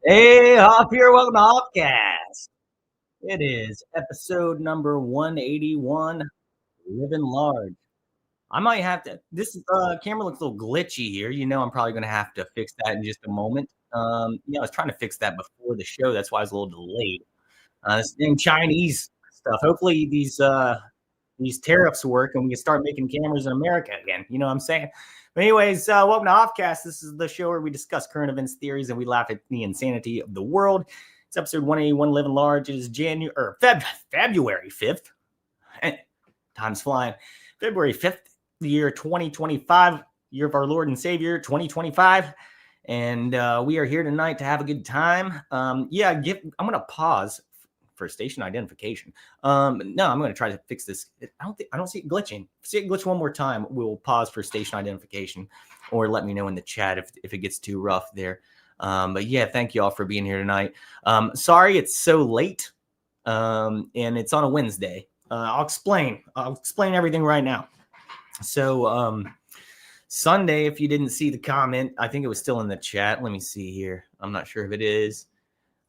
Hey, Hoff here. Welcome to Hoffcast. It is episode number 181, Living Large. I might have to. This camera looks a little glitchy here. I'm probably going to have to fix that in just a moment. I was trying to fix that before the show. That's why I was a little delayed. This thing Chinese stuff. Hopefully these tariffs work and we can start making cameras in America again. You know what I'm saying? But anyways, welcome to Offcast. This is the show where we discuss current events, theories, and we laugh at the insanity of the world. It's episode 181, Living Large. It is February 5th. Time's flying. February 5th, the year 2025, year of our Lord and Savior, 2025. And we are here tonight to have a good time. I'm going to pause for station identification. No, I'm going to try to fix this. I don't see it glitching. See it glitch one more time, we'll pause for station identification, or let me know in the chat if it gets too rough there. But yeah, thank you all for being here tonight. Sorry it's so late, and it's on a Wednesday. I'll explain everything right now. So Sunday, if you didn't see the comment, I think it was still in the chat. Let me see here. I'm not sure if it is.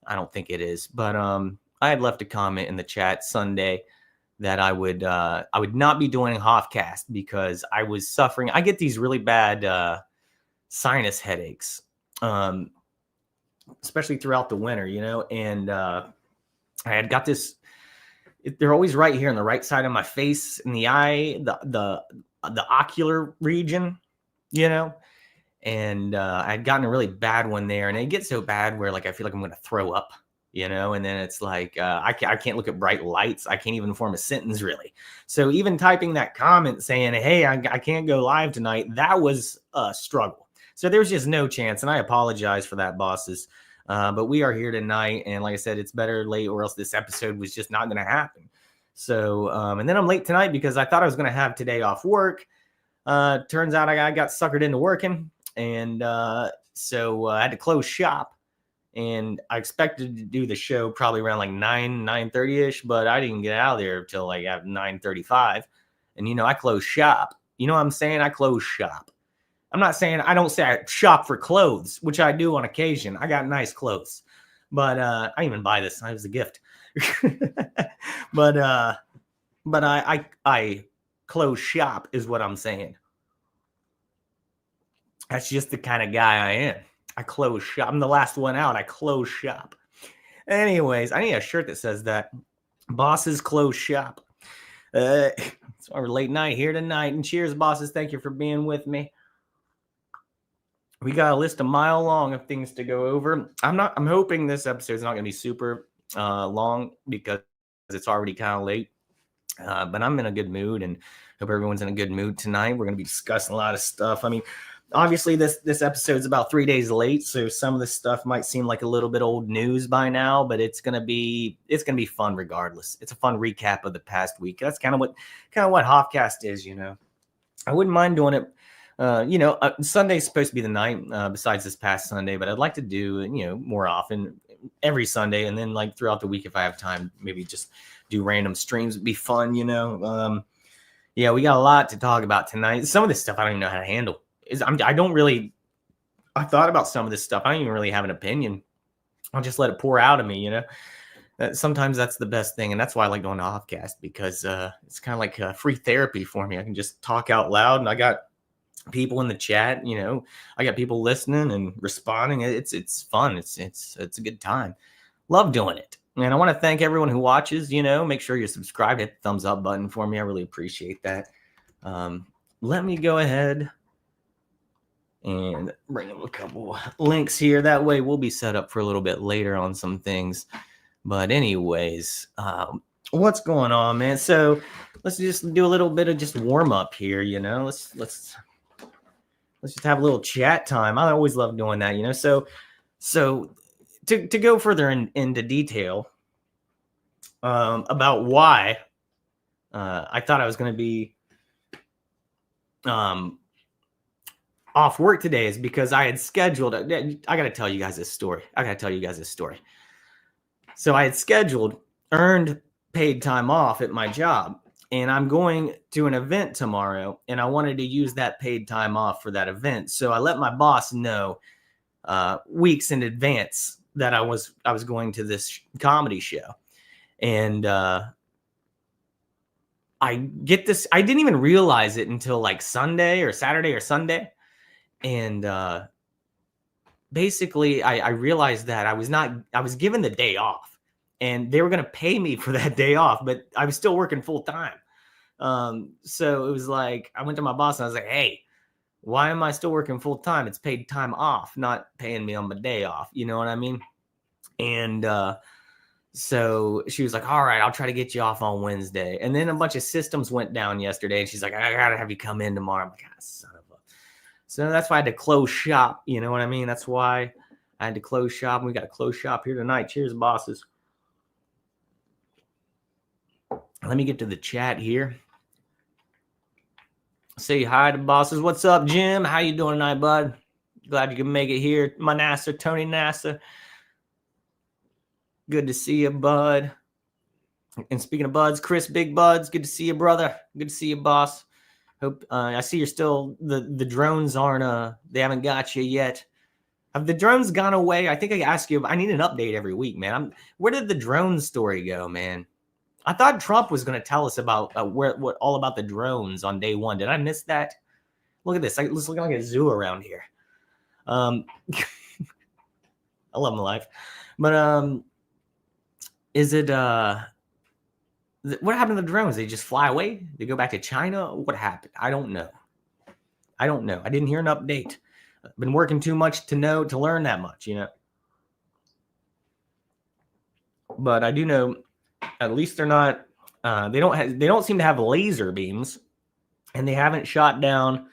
I don't think it is, but I had left a comment in the chat Sunday that I would not be doing Hoffcast because I was suffering. I get these really bad sinus headaches, especially throughout the winter, and I had got this. They're always right here on the right side of my face, in the eye, the ocular region, and I'd gotten a really bad one there, and it gets so bad where I feel like I'm going to throw up. And then it's like I can't look at bright lights. I can't even form a sentence really. So even typing that comment saying, hey, I can't go live tonight, that was a struggle. So there's just no chance. And I apologize for that, bosses. But we are here tonight. And like I said, it's better late or else this episode was just not going to happen. So and then I'm late tonight because I thought I was going to have today off work. Turns out I got suckered into working. And so I had to close shop. And I expected to do the show probably around 9:30ish, but I didn't get out of there until at 9:35. And, I closed shop. You know what I'm saying? I closed shop. I'm not saying I don't say I shop for clothes, which I do on occasion. I got nice clothes, but I didn't even buy this. It was a gift. but I close shop is what I'm saying. That's just the kind of guy I am. I close shop. I'm the last one out. I close shop. Anyways, I need a shirt that says that. Bosses close shop. It's our late night here tonight. And cheers, bosses. Thank you for being with me. We got a list a mile long of things to go over. I'm hoping this episode's not going to be super long because it's already kind of late. But I'm in a good mood and hope everyone's in a good mood tonight. We're going to be discussing a lot of stuff. I mean, obviously, this episode's about 3 days late, so some of this stuff might seem like a little bit old news by now, but it's gonna be fun regardless. It's a fun recap of the past week. That's kind of what Hoffcast is, I wouldn't mind doing it. Sunday's supposed to be the night, besides this past Sunday, but I'd like to do more often, every Sunday, and then throughout the week if I have time, maybe just do random streams. It'd be fun, Yeah, we got a lot to talk about tonight. Some of this stuff I don't even know how to handle. I thought about some of this stuff. I don't even really have an opinion. I'll just let it pour out of me, Sometimes that's the best thing. And that's why I like going to Hoffcast, because it's kind of like free therapy for me. I can just talk out loud, and I got people in the chat, I got people listening and responding. It's fun. It's a good time. Love doing it. And I want to thank everyone who watches, make sure you're subscribed, hit the thumbs up button for me. I really appreciate that. Let me go ahead and bring up a couple links here. That way we'll be set up for a little bit later on some things. But anyways, what's going on, man? So let's just do a little bit of just warm up here, Let's just have a little chat time. I always love doing that, So to go further into detail about why I thought I was going to be off work today is because I had scheduled. I got to tell you guys this story. So I had scheduled earned paid time off at my job, and I'm going to an event tomorrow, and I wanted to use that paid time off for that event. So I let my boss know weeks in advance that I was going to this comedy show, and I get this. I didn't even realize it until like Sunday or Saturday or Sunday, and basically I realized that I was given the day off, and they were going to pay me for that day off, but I was still working full time. So it was like I went to my boss and I was like, "Hey, why am I still working full time? It's paid time off, not paying me on my day off." You know what I mean? And so she was like, "All right, I'll try to get you off on Wednesday." And then a bunch of systems went down yesterday, and she's like, "I gotta have you come in tomorrow." I'm like, "Ah, son of a." So that's why I had to close shop. You know what I mean? That's why I had to close shop. We got to close shop here tonight. Cheers, bosses. Let me get to the chat here. Say hi to bosses. What's up, Jim? How you doing tonight, bud? Glad you can make it here. My NASA, Tony NASA. Good to see you, bud. And speaking of buds, Chris Big Buds, good to see you, brother. Good to see you, boss. Hope I see you're still the drones aren't they haven't got you yet. Have the drones gone away? I think I ask you. I need an update every week, man. Where did the drone story go, man? I thought Trump was going to tell us about what all about the drones on day one. Did I miss that? Look at this. It's looking like a zoo around here. I love my life, but is it what happened to the drones? They just fly away? They go back to China? What happened? I don't know. I didn't hear an update. I've been working too much to learn that much, you know. But I do know at least they're not they don't seem to have laser beams, and they haven't shot down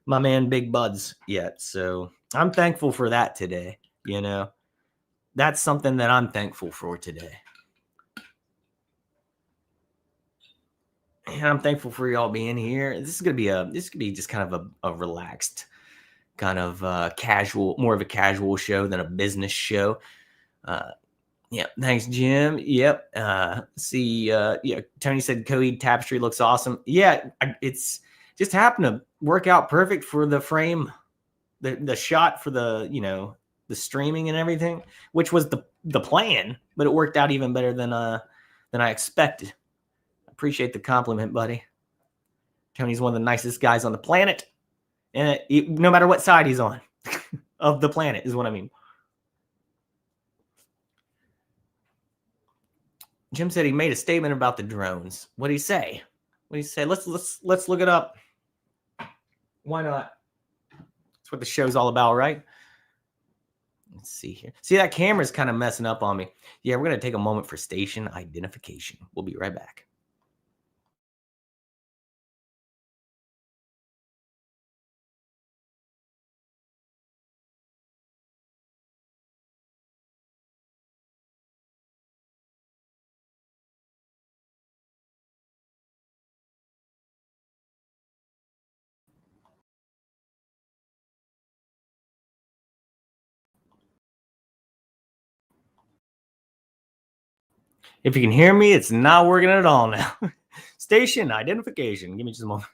my man Big Buds yet. So I'm thankful for that today, you know. That's something that I'm thankful for today. And I'm thankful for y'all being here. This could be just kind of a relaxed, kind of casual, more of a casual show than a business show. Yeah, thanks, Jim. Yep. Yeah, Tony said Coed Tapestry looks awesome. Yeah, it's just happened to work out perfect for the frame, the shot for the, you know, the streaming and everything, which was the plan, but it worked out even better than I expected. Appreciate the compliment, buddy. Tony's one of the nicest guys on the planet, and no matter what side he's on of the planet is what I mean. Jim said he made a statement about the drones. What did he say? Let's look it up. Why not? That's what the show's all about, right? Let's see here. See, that camera's kind of messing up on me. Yeah, we're going to take a moment for station identification. We'll be right back. If you can hear me, it's not working at all now. Station identification. Give me just a moment.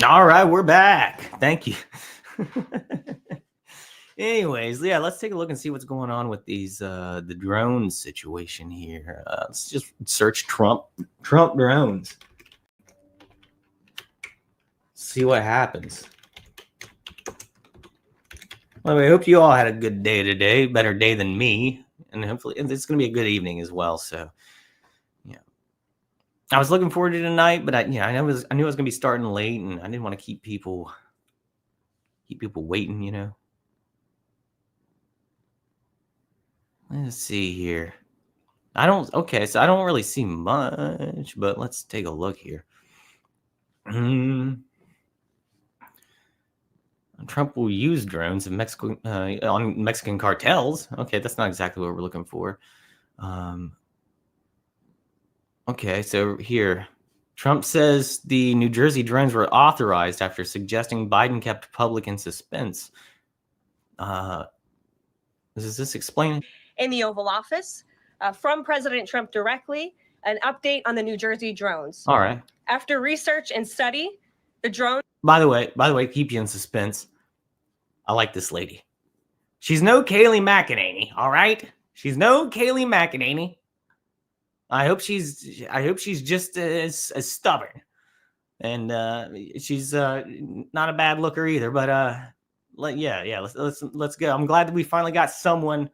All right, we're back. Thank you. Anyways, yeah, let's take a look and see what's going on with these the drone situation here. Let's just search Trump drones. See what happens. Well, I hope you all had a good day today, better day than me, and hopefully it's going to be a good evening as well. So, yeah, I was looking forward to tonight, but I knew I was going to be starting late, and I didn't want to keep people waiting, you know. Let's see here. So I don't really see much, but let's take a look here. Trump will use drones in Mexico on Mexican cartels. Okay, that's not exactly what we're looking for. Okay, so here, Trump says the New Jersey drones were authorized after suggesting Biden kept public in suspense. Does this explain? In the Oval Office, from President Trump directly, an update on the New Jersey drones. All right. After research and study, the drones. By the way, keep you in suspense. I like this lady. She's no Kayleigh McEnany. All right. She's no Kayleigh McEnany. I hope she's just as stubborn, and she's not a bad looker either. But let's go. I'm glad that we finally got someone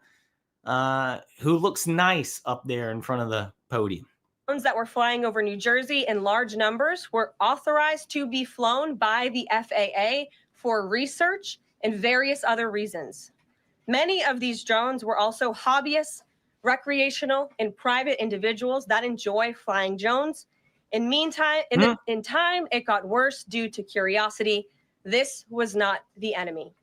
who looks nice up there in front of the podium. Drones that were flying over New Jersey in large numbers were authorized to be flown by the FAA for research and various other reasons. Many of these drones were also hobbyists, recreational, and private individuals that enjoy flying drones. In time, it got worse due to curiosity. This was not the enemy.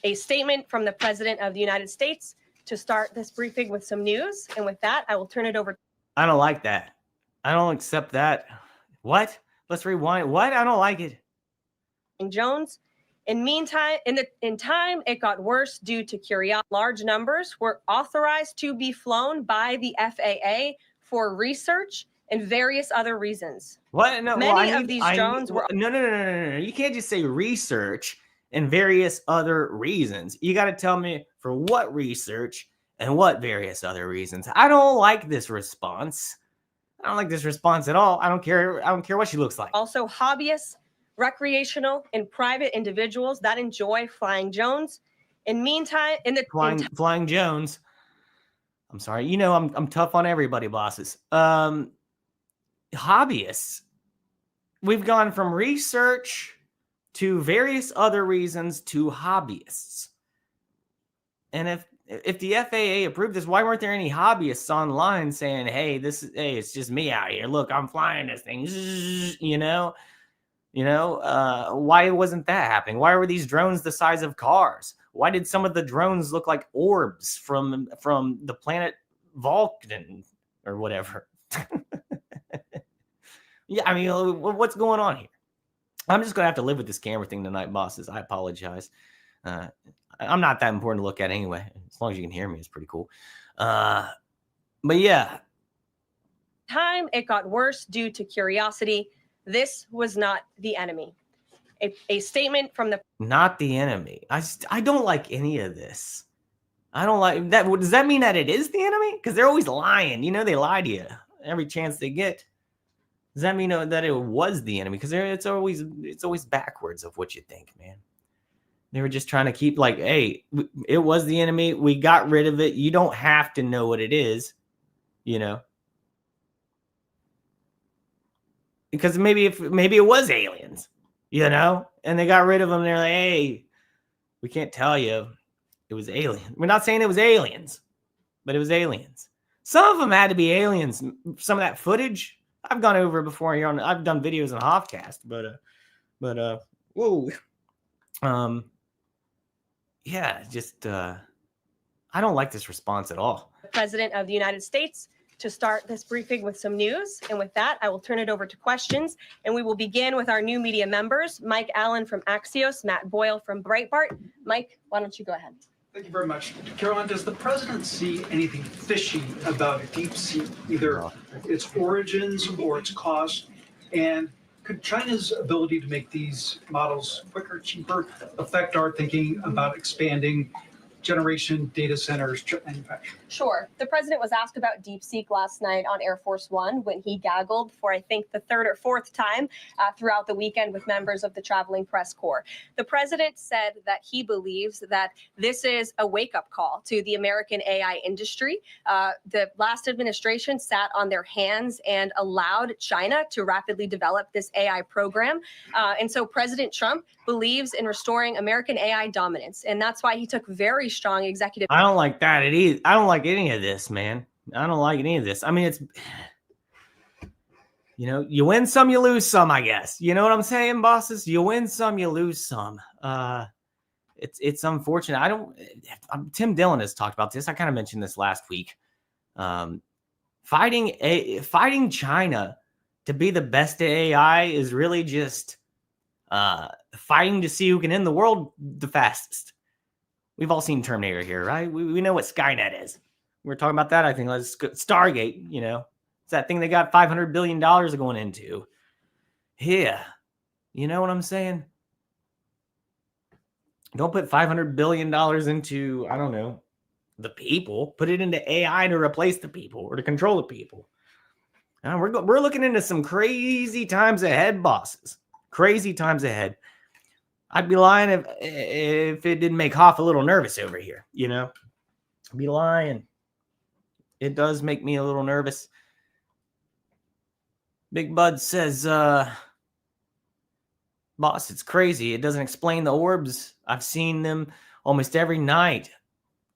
A statement from the President of the United States to start this briefing with some news. And with that, I will turn it over. I don't like that. I don't accept that. What? Let's rewind. What? I don't like it. Jones. In time, it got worse due to curiosity. Large numbers were authorized to be flown by the FAA for research and various other reasons. What? No, Many of these drones were. No. You can't just say research and various other reasons. You got to tell me for what research and what various other reasons. I don't like this response. I don't like this response at all. I don't care what she looks like. Also, hobbyists, recreational, and private individuals that enjoy flying drones. Flying Jones. I'm sorry. You know I'm tough on everybody, bosses. Hobbyists. We've gone from research to various other reasons to hobbyists. And if the FAA approved this, why weren't there any hobbyists online saying, hey, it's just me out here. Look, I'm flying this thing. Why wasn't that happening? Why were these drones the size of cars? Why did some of the drones look like orbs from the planet Vulcan or whatever? Yeah, I mean, what's going on here? I'm just going to have to live with this camera thing tonight, bosses. I apologize. I'm not that important to look at anyway. As long as you can hear me, it's pretty cool. But yeah. Time, it got worse due to curiosity. This was not the enemy. A statement from the. Not the enemy. I don't like any of this. I don't like that. Does that mean that it is the enemy? Because they're always lying. They lie to you every chance they get. Does that mean that it was the enemy? Because it's always backwards of what you think, man. They were just trying to keep like, hey, it was the enemy. We got rid of it. You don't have to know what it is, because maybe it was aliens, and they got rid of them. They're like, hey, we can't tell you it was alien. We're not saying it was aliens, but it was aliens. Some of them had to be aliens. Some of that footage I've gone over before here I've done videos on Hoffcast, but whoa. Yeah, just I don't like this response at all. The President of the United States to start this briefing with some news. And with that, I will turn it over to questions. And we will begin with our new media members, Mike Allen from Axios, Matt Boyle from Breitbart. Mike, why don't you go ahead? Thank you very much. Caroline, does the president see anything fishy about DeepSeek, either its origins or its cost? And could China's ability to make these models quicker, cheaper, affect our thinking about expanding generation data centers, chip manufacturing? Sure. The president was asked about DeepSeek last night on Air Force One when he gaggled for, I think, the third or fourth time throughout the weekend with members of the traveling press corps. The president said that he believes that this is a wake-up call to the American AI industry. The last administration sat on their hands and allowed China to rapidly develop this AI program. And so President Trump believes in restoring American AI dominance. And that's why he took very strong executive. I don't like that. I don't like any of this, man. I don't like any of this. I mean, it's, you win some, you lose some, I guess. You know what I'm saying, bosses? You win some, you lose some. It's unfortunate. Tim Dillon has talked about this. I kind of mentioned this last week. Fighting China to be the best at AI is really just fighting to see who can end the world the fastest. We've all seen Terminator here, right? We know what Skynet is. We're talking about that. I think let's go, Stargate, it's that thing they got $500 billion going into. Yeah. You know what I'm saying? Don't put $500 billion into, I don't know, the people. Put it into AI to replace the people or to control the people. And we're looking into some crazy times ahead, bosses. Crazy times ahead. I'd be lying if it didn't make Hoff a little nervous over here, I'd be lying. It does make me a little nervous. Big Bud says, boss, it's crazy. It doesn't explain the orbs. I've seen them almost every night.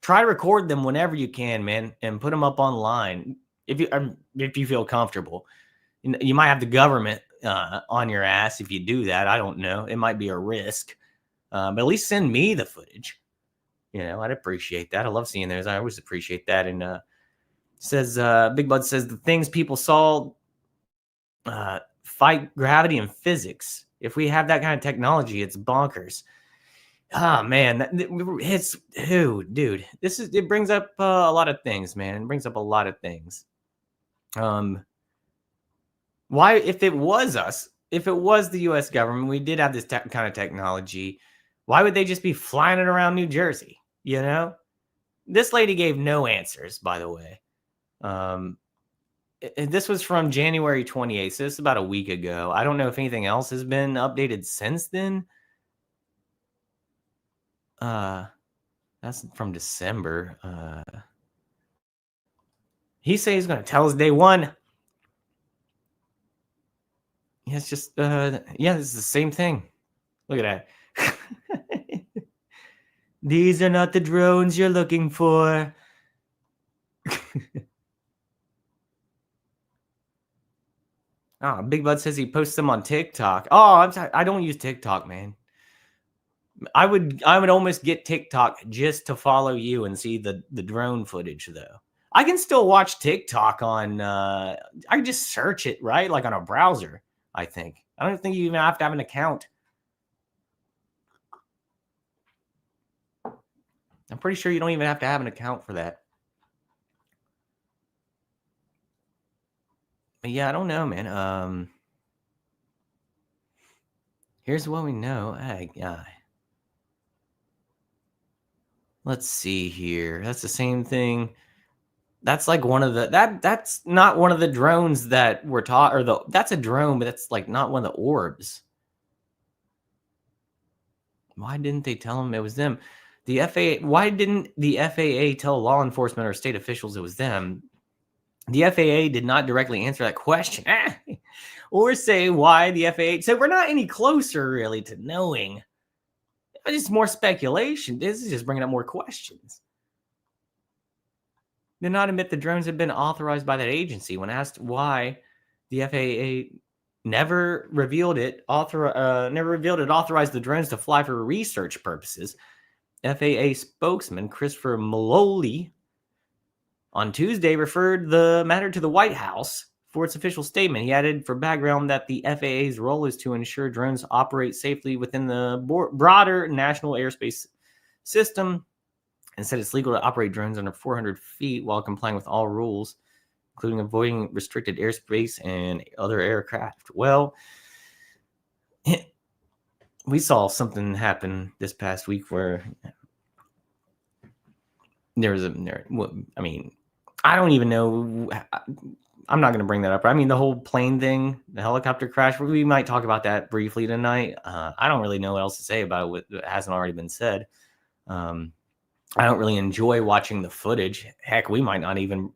Try to record them whenever you can, man, and put them up online if you feel comfortable. You might have the government on your ass if you do that. I don't know. It might be a risk. But at least send me the footage. I'd appreciate that. I love seeing those. I always appreciate that. And says Big Bud says the things people saw fight gravity and physics. If we have that kind of technology, it's bonkers. Ah, man, it's dude. It brings up a lot of things, man. It brings up a lot of things. Why, if it was us, if it was the U.S. government, we did have this kind of technology, why would they just be flying it around New Jersey? This lady gave no answers, by the way. This was from January 28th, so this is about a week ago. I don't know if anything else has been updated since then. That's from December. He says he's going to tell us day one. Yeah, it's just, it's the same thing. Look at that. These are not the drones you're looking for. Oh, Big Bud says he posts them on TikTok. Oh, I'm sorry. I don't use TikTok, man. I would almost get TikTok just to follow you and see the drone footage, though. I can still watch TikTok on, I can just search it, right? Like on a browser, I think. I don't think you even have to have an account. I'm pretty sure you don't even have to have an account for that. But yeah, I don't know, man. Here's what we know. Let's see here. That's the same thing. That's like one of the that's not one of the drones that were taught, or that's a drone, but that's like not one of the orbs. Why didn't they tell them it was them? The FAA. Why didn't the FAA tell law enforcement or state officials it was them? The FAA did not directly answer that question, or say why the FAA. So we're not any closer, really, to knowing. It's more speculation. This is just bringing up more questions. Did not admit the drones had been authorized by that agency. When asked why the FAA never revealed it authorized the drones to fly for research purposes, FAA spokesman Christopher Maloney on Tuesday referred the matter to the White House for its official statement. He added for background that the FAA's role is to ensure drones operate safely within the broader national airspace system, and said it's legal to operate drones under 400 feet while complying with all rules, including avoiding restricted airspace and other aircraft. Well, we saw something happen this past week where there was I don't even know. I'm not going to bring that up. I mean, the whole plane thing, the helicopter crash, we might talk about that briefly tonight. I don't really know what else to say about it that hasn't already been said. I don't really enjoy watching the footage. Heck, I don't even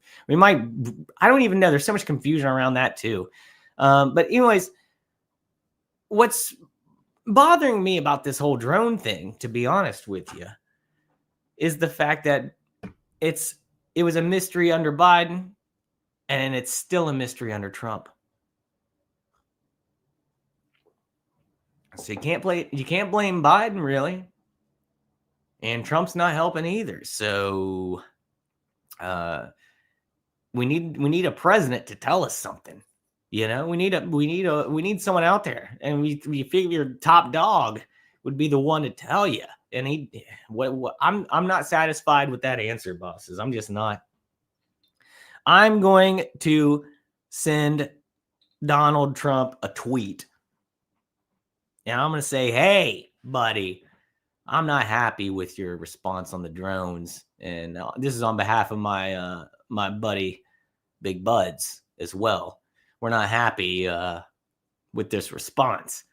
know. There's so much confusion around that too. But anyways, what's bothering me about this whole drone thing, to be honest with you, is the fact that it was a mystery under Biden, and it's still a mystery under Trump. So you can't blame Biden, really. And Trump's not helping either. So we need a president to tell us something. You know, we need someone out there, and we figure top dog would be the one to tell you. And I'm not satisfied with that answer, bosses. I'm just not. I'm going to send Donald Trump a tweet, and I'm going to say, "Hey, buddy, I'm not happy with your response on the drones, and this is on behalf of my my buddy Big Buds as well. We're not happy with this response.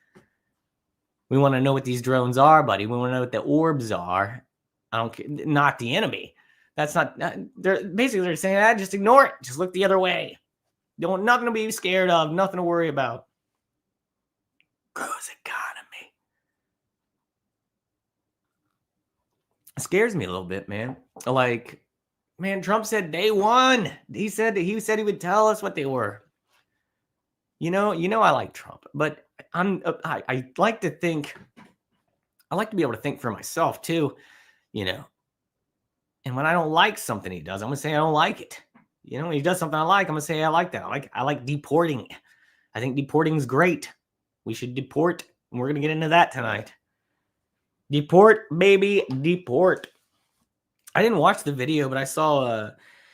We want to know what these drones are, buddy. We want to know what the orbs are. I don't care. Not the enemy. That's not. They're saying, just ignore it. Just look the other way. Nothing to be scared of. Nothing to worry about. Grows economy. It scares me a little bit, man. Like, man, Trump said day one. He said he would tell us what they were. You know, I like Trump, but I like to think. I like to be able to think for myself too, you know. And when I don't like something he does, I'm gonna say I don't like it. You know, when he does something I like, I'm gonna say I like that. I like deporting. I think deporting is great. We should deport, and we're gonna get into that tonight. Deport, baby, deport. I didn't watch the video, but I saw.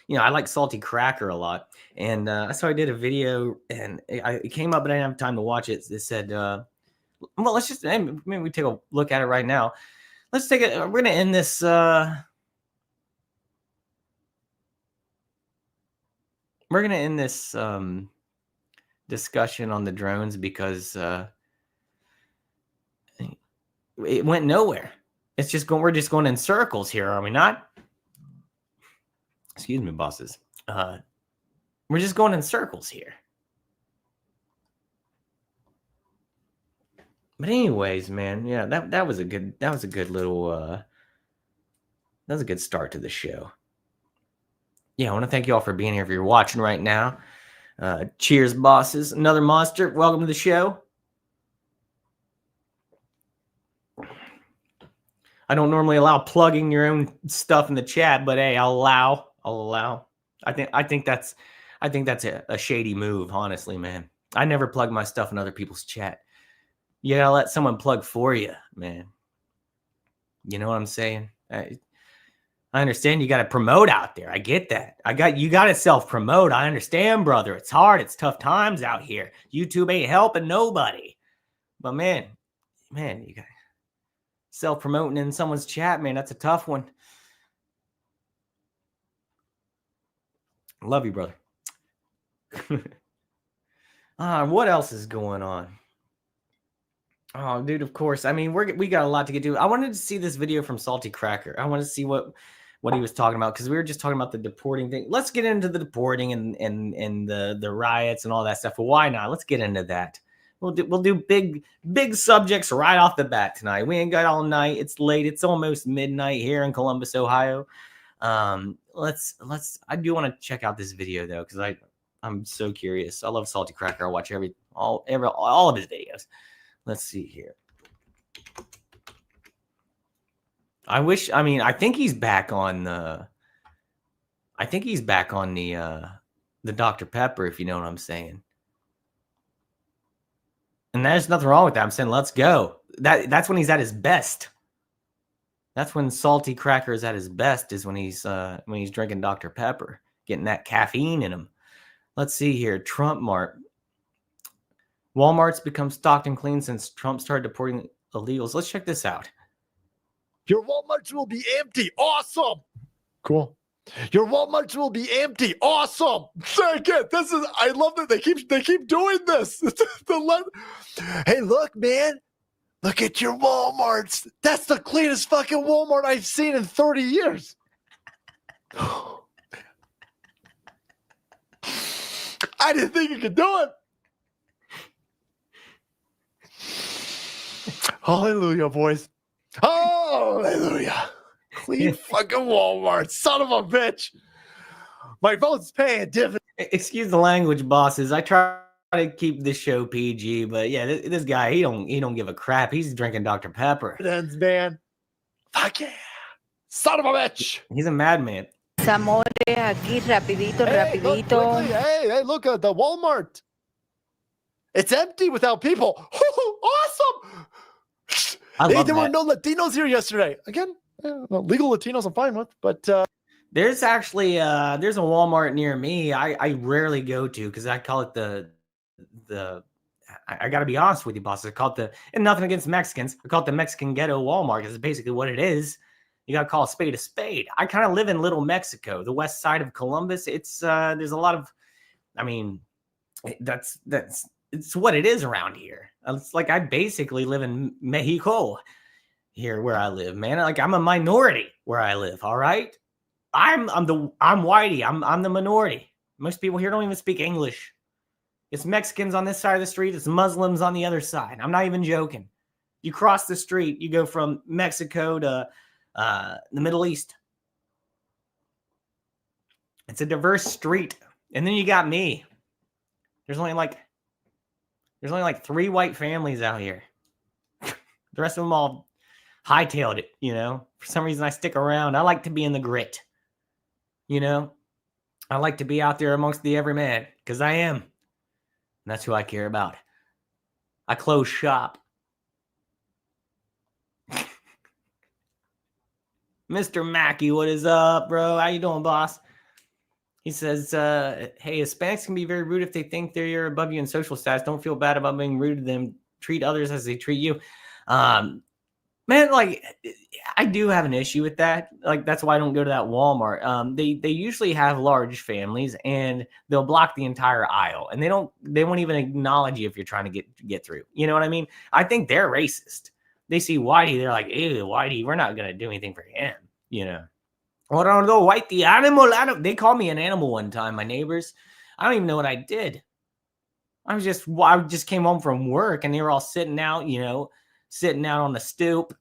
I like Salty Cracker a lot, and I saw he did a video, and it came up, but I didn't have time to watch it. It said, "Well, let's just maybe we take a look at it right now. Let's take it. We're gonna end this." We're gonna end this discussion on the drones because it went nowhere. It's just going. We're just going in circles here, are we not? Excuse me, bosses. We're just going in circles here. But anyways, man, yeah, that was a good little that was a good start to the show. Yeah, I want to thank you all for being here. If you're watching right now, cheers, bosses. Another monster. Welcome to the show. I don't normally allow plugging your own stuff in the chat, but hey, I'll allow. I think that's a shady move, honestly, man. I never plug my stuff in other people's chat. You gotta let someone plug for you, man. You know what I'm saying? I understand you got to promote out there. I get that. You got to self-promote. I understand, brother. It's hard. It's tough times out here. YouTube ain't helping nobody. But man, you got self-promoting in someone's chat, man. That's a tough one. Love you, brother. What else is going on? Oh, dude, of course. I mean, we got a lot to get to. I wanted to see this video from Salty Cracker. I want to see what he was talking about, because we were just talking about the deporting thing. Let's get into the deporting and the riots and all that stuff. But why not? Let's get into that. We'll do big subjects right off the bat tonight. We ain't got all night. It's late. It's almost midnight here in Columbus, Ohio. I do want to check out this video though, because I'm so curious. I love Salty Cracker. I watch all of his videos. Let's see here. I think he's back on the Dr. Pepper, if you know what I'm saying. And there's nothing wrong with that. I'm saying, let's go. That's when he's at his best. That's when Salty Cracker is at his best, is when he's drinking Dr. Pepper, getting that caffeine in him. Let's see here. Trump Mart. Walmart's become stocked and clean since Trump started deporting illegals. Let's check this out. Your Walmarts will be empty. Awesome. Cool. Your Walmarts will be empty. Awesome. Thank it. I love that they keep doing this. Hey, look, man. Look at your Walmarts. That's the cleanest fucking Walmart I've seen in 30 years. I didn't think you could do it. Hallelujah, boys. Hallelujah. Clean fucking Walmart. Son of a bitch. My vote's paying dividends. Excuse the language, bosses. I try to keep this show PG, but yeah, this guy, he don't give a crap. He's drinking Dr. Pepper. Man. Fuck yeah. Son of a bitch. He's a madman. Amores, aquí rapidito. Hey, look at the Walmart. It's empty without people. Awesome. I Hey, love there were that. no Latinos here yesterday. Again, legal Latinos I'm fine with, but There's actually there's a Walmart near me. I rarely go to because I call it the I got to be honest with you, boss. I call it and nothing against Mexicans. I call it the Mexican ghetto Walmart because it's basically what it is. You got to call a spade a spade. I kind of live in Little Mexico, the west side of Columbus. It's there's a lot of, I mean, that's it's what it is around here. It's like I basically live in Mexico here where I live, man. Like I'm a minority where I live. All right, I'm whitey. I'm the minority. Most people here don't even speak English. It's Mexicans on this side of the street. It's Muslims on the other side. I'm not even joking. You cross the street, you go from Mexico to the Middle East. It's a diverse street. And then you got me. There's only like 3 white families out here. The rest of them all hightailed it, you know. For some reason I stick around. I like to be in the grit. You know? I like to be out there amongst the everyman because I am. And that's who I care about. I close shop. Mr. Mackey, what is up, bro? How you doing, boss? He says, hey, Hispanics can be very rude if they think they're above you in social status. Don't feel bad about being rude to them. Treat others as they treat you. Man, like, I do have an issue with that. Like, that's why I don't go to that Walmart. They usually have large families, and they'll block the entire aisle, and they won't even acknowledge you if you're trying to get through. You know what I mean? I think they're racist. They see Whitey, they're like, ew, Whitey, we're not gonna do anything for him. You know? What on the Whitey animal? They called me an animal one time. My neighbors. I don't even know what I did. I just came home from work, and they were all sitting out, you know. Sitting out on the stoop,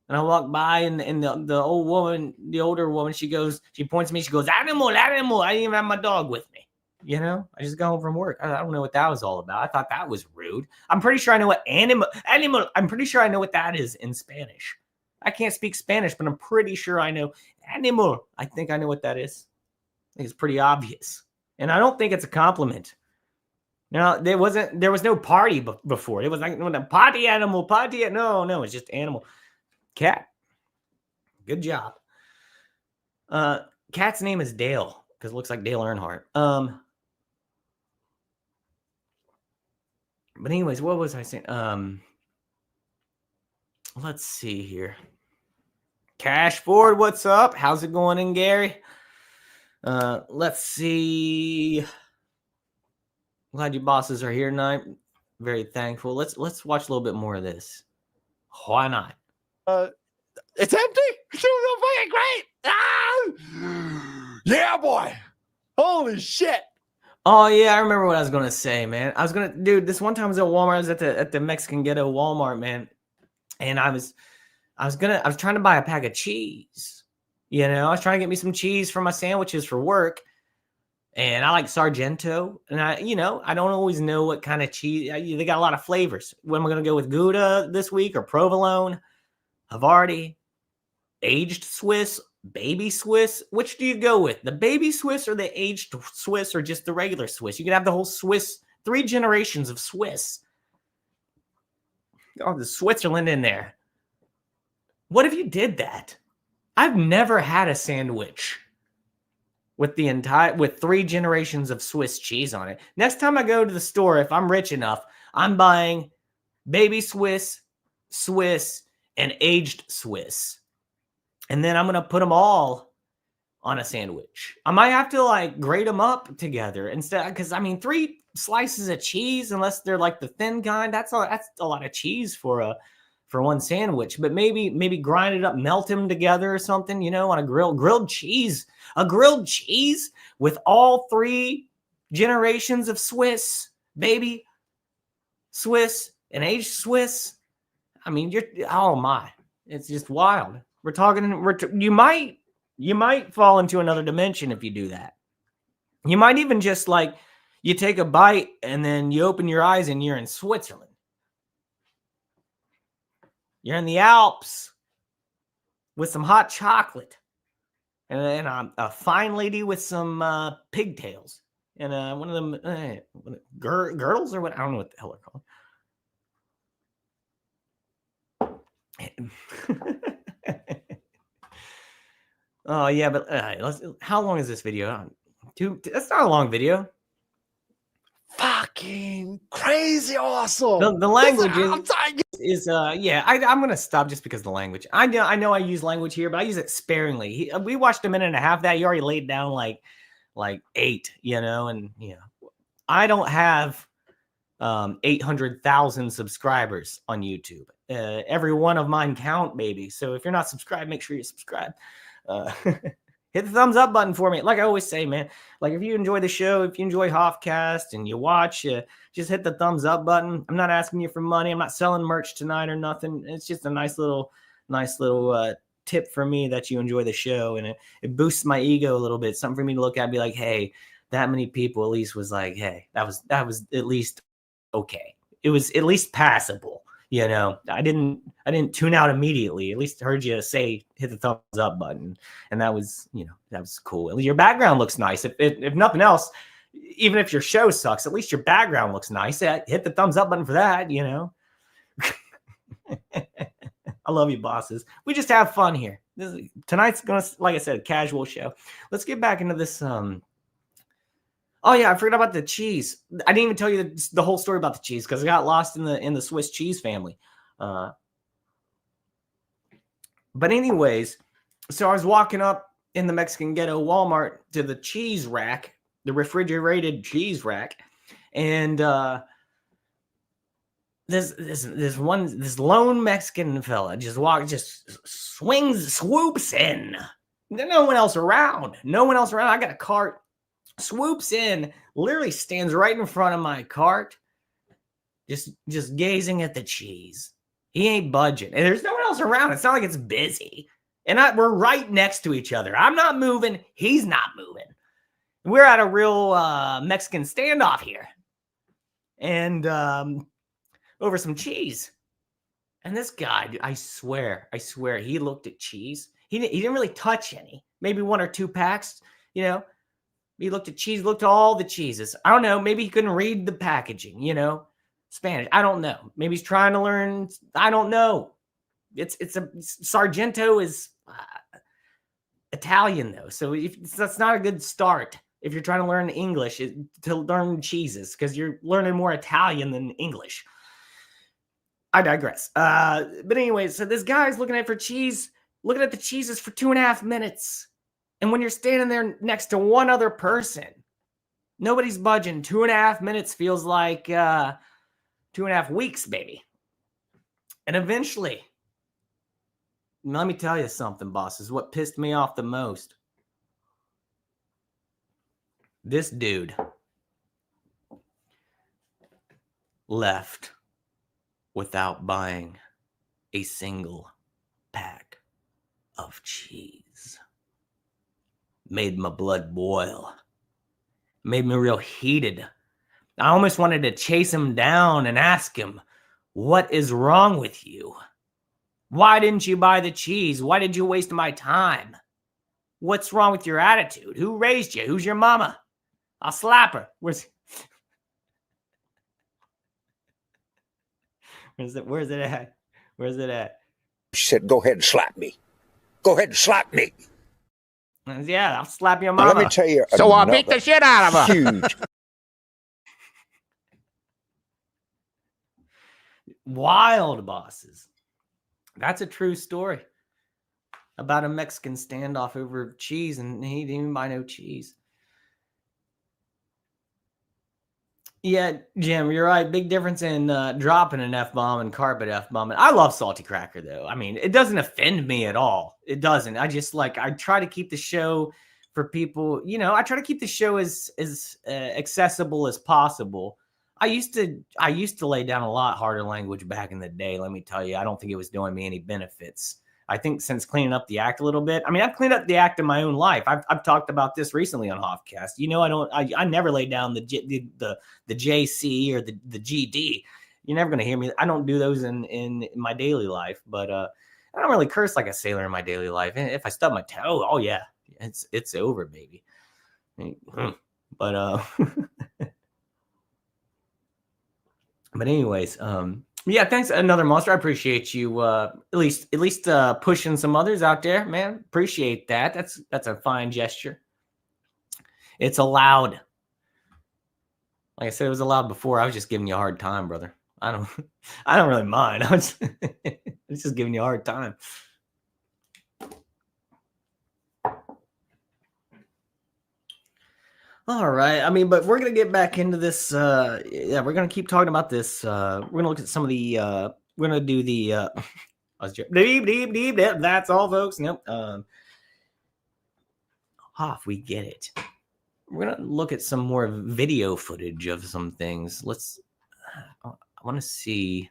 and I walk by, and the old woman, the older woman, she points to me, she goes, animal. I didn't even have my dog with me. You know, I just got home from work. I don't know what that was all about. I thought that was rude. I'm pretty sure I know what animal, I'm pretty sure I know what that is in Spanish. I can't speak Spanish, but I'm pretty sure I know animal. I think I know what that is. I think it's pretty obvious. And I don't think it's a compliment. No, there was no party before. It was like a potty animal, No, it's just animal. Cat. Good job. Cat's name is Dale because it looks like Dale Earnhardt. But anyways, what was I saying? Let's see here. Cash Ford, what's up? How's it going in Gary? Let's see. Glad you bosses are here tonight. Very thankful. Let's watch a little bit more of this. Why not? it's empty. It's so fucking great. Ah! Yeah, boy. Holy shit. Oh yeah, I remember what I was gonna say, man. Dude, this one time I was at Walmart. I was at the Mexican ghetto Walmart, man, and I was trying to buy a pack of cheese. You know, I was trying to get me some cheese for my sandwiches for work. And I like Sargento, and I don't always know what kind of cheese. They got a lot of flavors. When am I going to go with Gouda this week or provolone, Havarti, aged Swiss, baby Swiss? Which do you go with? The baby Swiss or the aged Swiss or just the regular Swiss? You can have the whole Swiss, 3 generations of Swiss. Oh, the Switzerland in there. What if you did that? I've never had a sandwich with 3 generations of Swiss cheese on it. Next time I go to the store, if I'm rich enough, I'm buying baby Swiss, and aged Swiss. And then I'm going to put them all on a sandwich. I might have to like grate them up together instead, because I mean 3 slices of cheese, unless they're like the thin kind, that's a lot of cheese for one sandwich. But maybe grind it up, melt them together or something, you know, on a grilled cheese with all 3 generations of Swiss, baby Swiss and aged Swiss. I mean, oh my, it's just wild. You might fall into another dimension if you do that. You might even just like, you take a bite and then you open your eyes and you're in Switzerland. You're in the Alps with some hot chocolate and a fine lady with some pigtails. and one of them girdles or what? I don't know what the hell they're called. Oh yeah, but how long is this video? That's not a long video. Fucking crazy awesome. The language is yeah. I'm gonna stop just because of the language. I know I use language here, but I use it sparingly. We watched a minute and a half that he already laid down like 8, and I don't have 800,000 subscribers on YouTube. Every one of mine count, baby. So if you're not subscribed, make sure you subscribe. Hit the thumbs up button for me. Like I always say, man, like if you enjoy the show, if you enjoy Hoffcast and you watch, just hit the thumbs up button. I'm not asking you for money. I'm not selling merch tonight or nothing. It's just a nice little tip for me that you enjoy the show, and it boosts my ego a little bit. Something for me to look at and be like, hey, that many people at least was like, hey, that was at least okay. It was at least passable. I didn't tune out immediately. At least heard you say hit the thumbs up button, and that was cool. Your background looks nice. If nothing else, even if your show sucks, at least your background looks nice. Hit the thumbs up button for that. I love you, bosses. We just have fun here. Tonight's gonna, like I said, a casual show. Let's get back into this. Oh yeah, I forgot about the cheese. I didn't even tell you the whole story about the cheese because I got lost in the Swiss cheese family. But anyways, so I was walking up in the Mexican ghetto Walmart to the cheese rack, the refrigerated cheese rack, and this lone Mexican fella just swoops in. There's no one else around. I got a cart. Swoops in, literally stands right in front of my cart, just gazing at the cheese. He ain't budging, and there's no one else around. It's not like it's busy, and we're right next to each other. I'm not moving. He's not moving. We're at a real Mexican standoff here, and over some cheese. And this guy, I swear, he looked at cheese. He didn't really touch any. Maybe 1 or 2 packs, He looked at cheese, looked at all the cheeses. I don't know. Maybe he couldn't read the packaging, Spanish. I don't know. Maybe he's trying to learn. I don't know. Sargento is Italian though. So that's not a good start if you're trying to learn English to learn cheeses because you're learning more Italian than English. I digress. But anyway, so this guy's looking at the cheeses for 2.5 minutes. And when you're standing there next to one other person, nobody's budging. 2.5 minutes feels like 2.5 weeks, baby. And eventually, let me tell you something, bosses. What pissed me off the most? This dude left without buying a single pack of cheese. Made my blood boil. Made me real heated. I almost wanted to chase him down and ask him, what is wrong with you? Why didn't you buy the cheese? Why did you waste my time? What's wrong with your attitude? Who raised you? Who's your mama? I'll slap her. Where's it at? She said, go ahead and slap me. Go ahead and slap me. Yeah, I'll slap your mama. Let me tell you. So I'll beat the shit out of her. Huge. Wild, bosses. That's a true story about a Mexican standoff over cheese, and he didn't even buy no cheese. Yeah, Jim, you're right. Big difference in dropping an F-bomb and carpet F-bombing. I love Salty Cracker, though. I mean, it doesn't offend me at all. It doesn't. I just I try to keep the show for people, I try to keep the show as accessible as possible. I used to lay down a lot harder language back in the day. Let me tell you, I don't think it was doing me any benefits. I think since cleaning up the act a little bit, I mean, I've cleaned up the act in my own life. I've talked about this recently on Hoffcast. I never lay down the JC or the GD. You're never going to hear me. I don't do those in my daily life, but I don't really curse like a sailor in my daily life. And if I stub my toe, oh yeah, it's over, baby. But but anyways, yeah, thanks another monster. I appreciate you at least pushing some others out there, man. Appreciate that. That's a fine gesture. It's allowed. Like I said, it was allowed before. I was just giving you a hard time, brother. I don't really mind. I was just giving you a hard time. All right. I mean, but we're gonna get back into this. Yeah, we're gonna keep talking about this. We're gonna look at some of the. We're gonna do the. Deep. That's all, folks. Nope. Hoff, we get it. We're gonna look at some more video footage of some things. Let's. I want to see.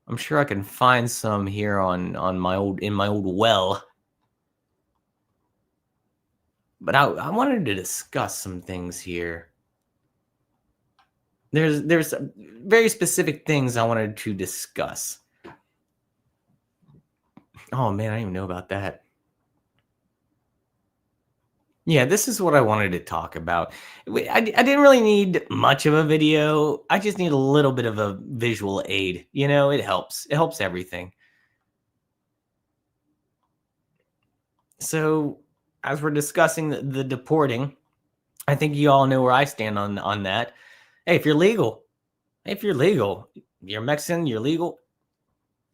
I'm sure I can find some here on my old well. But I wanted to discuss some things here. There's very specific things I wanted to discuss. Oh man, I didn't even know about that. Yeah, this is what I wanted to talk about. I didn't really need much of a video. I just need a little bit of a visual aid. You know, it helps. It helps everything. So, as we're discussing the deporting, I think you all know where I stand on that. Hey, if you're legal, you're Mexican, you're legal.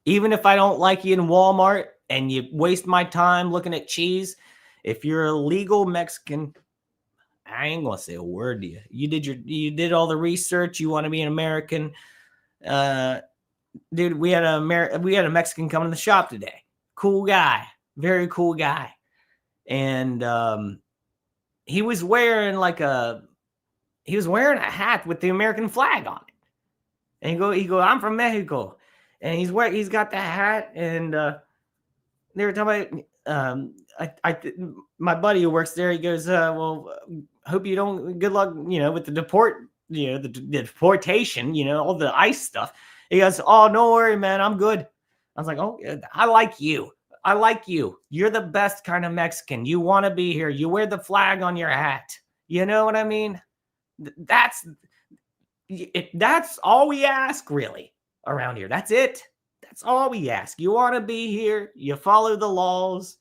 Even if I don't like you in Walmart and you waste my time looking at cheese, if you're a legal Mexican, I ain't gonna say a word to you. You did all the research. You want to be an American, dude. We had a Mexican come in the shop today. Cool guy, very cool guy, and he was wearing a hat with the American flag on it. And he go, I'm from Mexico, and he's got the hat, and they were talking about my buddy who works there. He goes, well, hope you don't. Good luck, with the the deportation, all the ICE stuff. He goes, oh, no worry, man, I'm good. I was like, oh, I like you. I like you. You're the best kind of Mexican. You want to be here. You wear the flag on your hat. You know what I mean? That's all we ask, really, around here. That's it. That's all we ask. You want to be here. You follow the laws.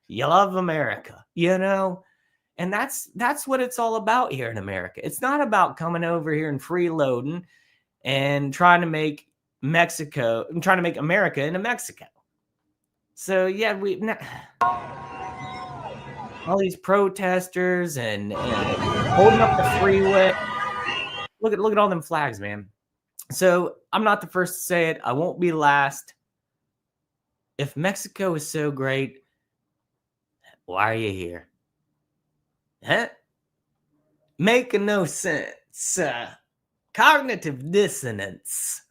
You love America, And that's what it's all about here in America. It's not about coming over here and freeloading and trying to make America into Mexico. So yeah, all these protesters and holding up the freeway. Look at all them flags, man. So I'm not the first to say it. I won't be last. If Mexico is so great, why are you here? Huh? Making no sense. Cognitive dissonance.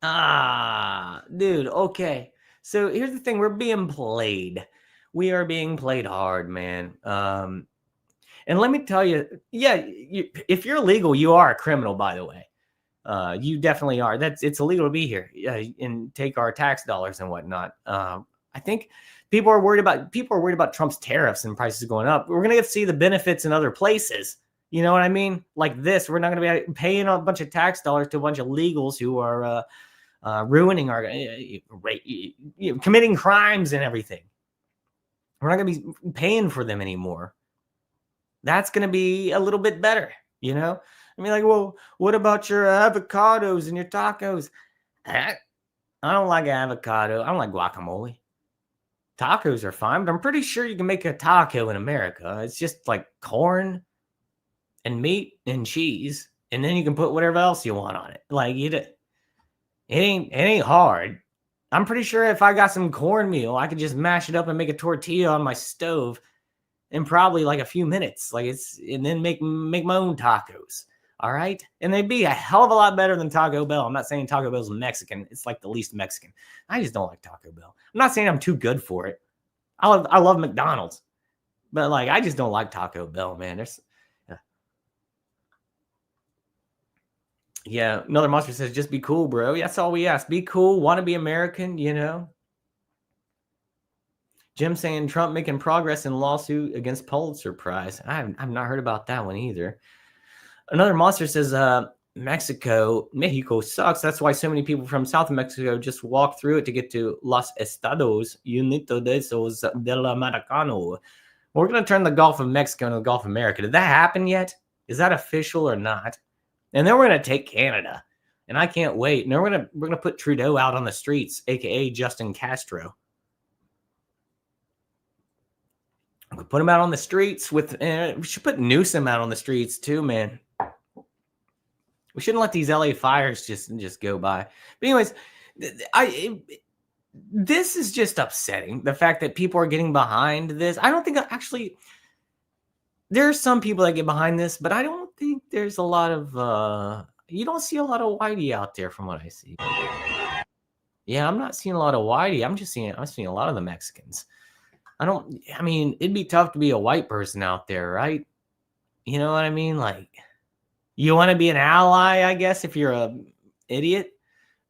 Dude, okay. So here's the thing. We're being played. We are being played hard, man. And let me tell you, yeah, if you're illegal, you are a criminal, by the way. You definitely are. It's illegal to be here and take our tax dollars and whatnot. I think people are worried about Trump's tariffs and prices going up. We're going to see the benefits in other places. You know what I mean? Like this, we're not going to be paying a bunch of tax dollars to a bunch of illegals who are ruining our committing crimes and everything. We're not going to be paying for them anymore. That's going to be a little bit better, I mean, like, well, what about your avocados and your tacos? I don't like avocado. I don't like guacamole. Tacos are fine, but I'm pretty sure you can make a taco in America. It's just like corn and meat and cheese, and then you can put whatever else you want on it. Like, it ain't hard. I'm pretty sure if I got some cornmeal, I could just mash it up and make a tortilla on my stove in probably like a few minutes. And then make my own tacos. All right. And they'd be a hell of a lot better than Taco Bell. I'm not saying Taco Bell's Mexican. It's like the least Mexican. I just don't like Taco Bell. I'm not saying I'm too good for it. I love McDonald's, but I just don't like Taco Bell, man. Yeah. Another monster says, just be cool, bro. That's all we ask. Be cool. Want to be American, Jim saying Trump making progress in lawsuit against Pulitzer Prize. I've not heard about that one either. Another monster says Mexico sucks. That's why so many people from South Mexico just walk through it to get to Los Estados Unidos del Americano. We're going to turn the Gulf of Mexico into the Gulf of America. Did that happen yet? Is that official or not? And then we're going to take Canada. And I can't wait. And then we're going to put Trudeau out on the streets, a.k.a. Justin Castro. We put him out on the streets with. We should put Newsom out on the streets too, man. We shouldn't let these LA fires just go by. But anyways, this is just upsetting. The fact that people are getting behind this. I don't think actually. There are some people that get behind this, but I don't think there's a lot of. You don't see a lot of Whitey out there, from what I see. Yeah, I'm not seeing a lot of Whitey. I'm seeing a lot of the Mexicans. I mean, it'd be tough to be a white person out there, right? You know what I mean? Like, you want to be an ally, I guess, if you're an idiot.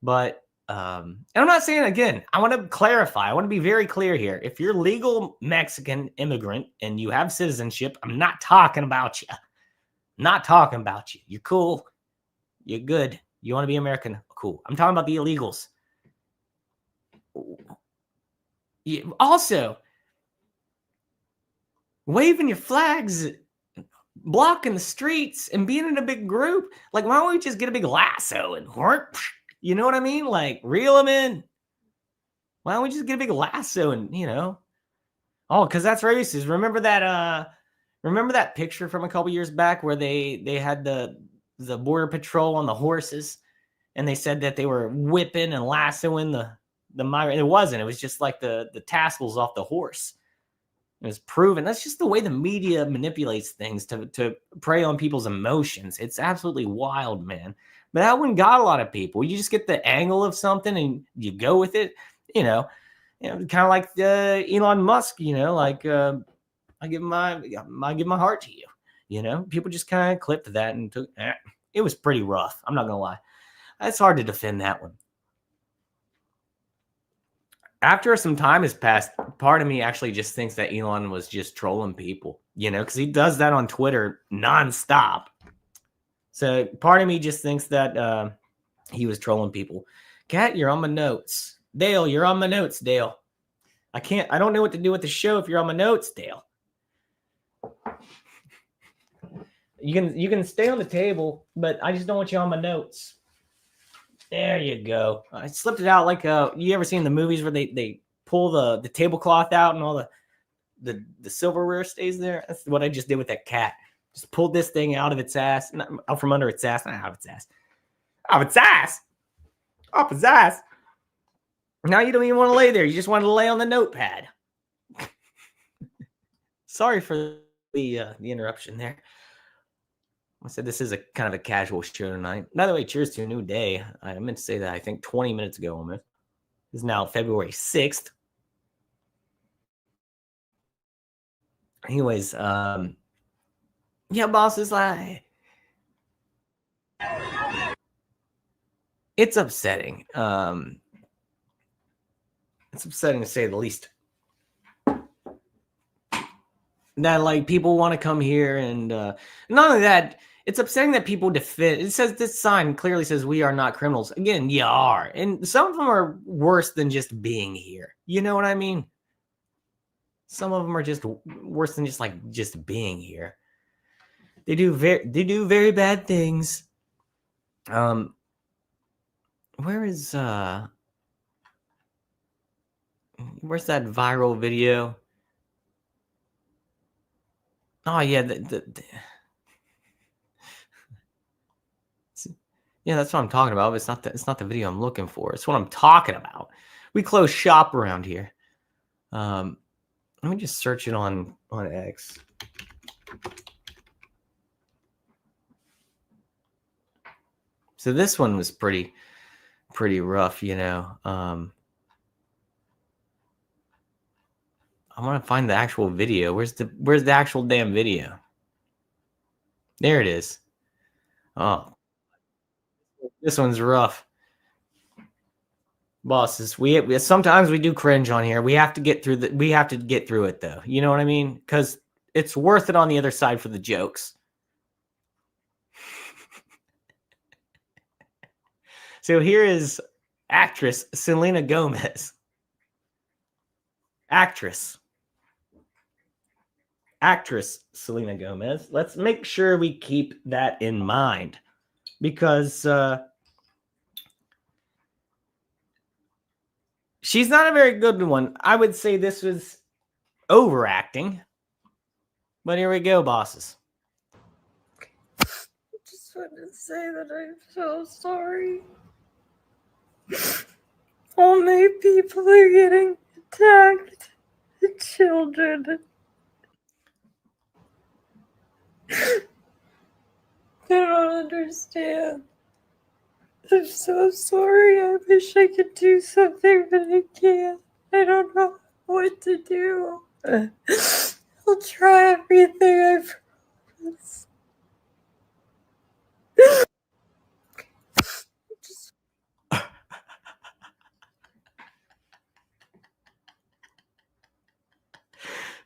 But, and I'm not saying, again, I want to clarify. I want to be very clear here. If you're legal Mexican immigrant and you have citizenship, I'm not talking about you. Not talking about you. You're cool. You're good. You want to be American? Cool. I'm talking about the illegals. Also, waving your flags, blocking the streets, and being in a big group. Like, why don't we just get a big lasso and work? You know what I mean? Like, reel them in. Why don't we just get a big lasso and, oh, because that's racist. Remember that picture from a couple years back where they had the border patrol on the horses, and they said that they were whipping and lassoing the migrant. It wasn't. It was just like the tassels off the horse. It was proven. That's just the way the media manipulates things to prey on people's emotions. It's absolutely wild, man. But that one got a lot of people. You just get the angle of something and you go with it. Kind of like Elon Musk. I give my heart to you. People just kind of clipped that and took. It was pretty rough. I'm not gonna lie. It's hard to defend that one. After some time has passed, part of me actually just thinks that Elon was just trolling people, because he does that on Twitter nonstop. So part of me just thinks that he was trolling people. Kat, you're on my notes. Dale, you're on my notes, Dale. I don't know what to do with the show if you're on my notes, Dale. You can stay on the table, but I just don't want you on my notes. There you go. I slipped it out like you ever seen the movies where they pull the tablecloth out and all the silverware stays there? That's what I just did with that cat. Just pulled this thing out of its ass, out from under its ass, not out of its ass. Out of its ass. Up its ass. Now you don't even want to lay there. You just want to lay on the notepad. Sorry for the interruption there. I said this is a kind of a casual show tonight. By the way, cheers to a new day. I meant to say that I think 20 minutes ago almost. It's now February 6th. Anyways, yeah, boss is like, it's upsetting. It's upsetting to say the least. That like people want to come here and not only that, it's upsetting that people defend. It says this sign clearly says we are not criminals. Again, you are, and some of them are worse than just being here. You know what I mean? Some of them are just worse than just being here. They do very bad things. Where is where's that viral video? Oh yeah, yeah, that's what I'm talking about. It's not the video I'm looking for. It's what I'm talking about. We close shop around here. Let me just search it on X. So this one was pretty rough, I want to find the actual video. Where's the actual damn video? There it is. Oh, this one's rough. Bosses, we sometimes we do cringe on here. We have to get through we have to get through it though. You know what I mean? Because it's worth it on the other side for the jokes. So here is actress Selena Gomez. Actress Selena Gomez. Let's make sure we keep that in mind because she's not a very good one. I would say this was overacting. But here we go, bosses. I just want to say that I'm so sorry. All my people are getting attacked. The children. I don't understand. I'm so sorry. I wish I could do something, but I can't. I don't know what to do. I'll try everything. I promise.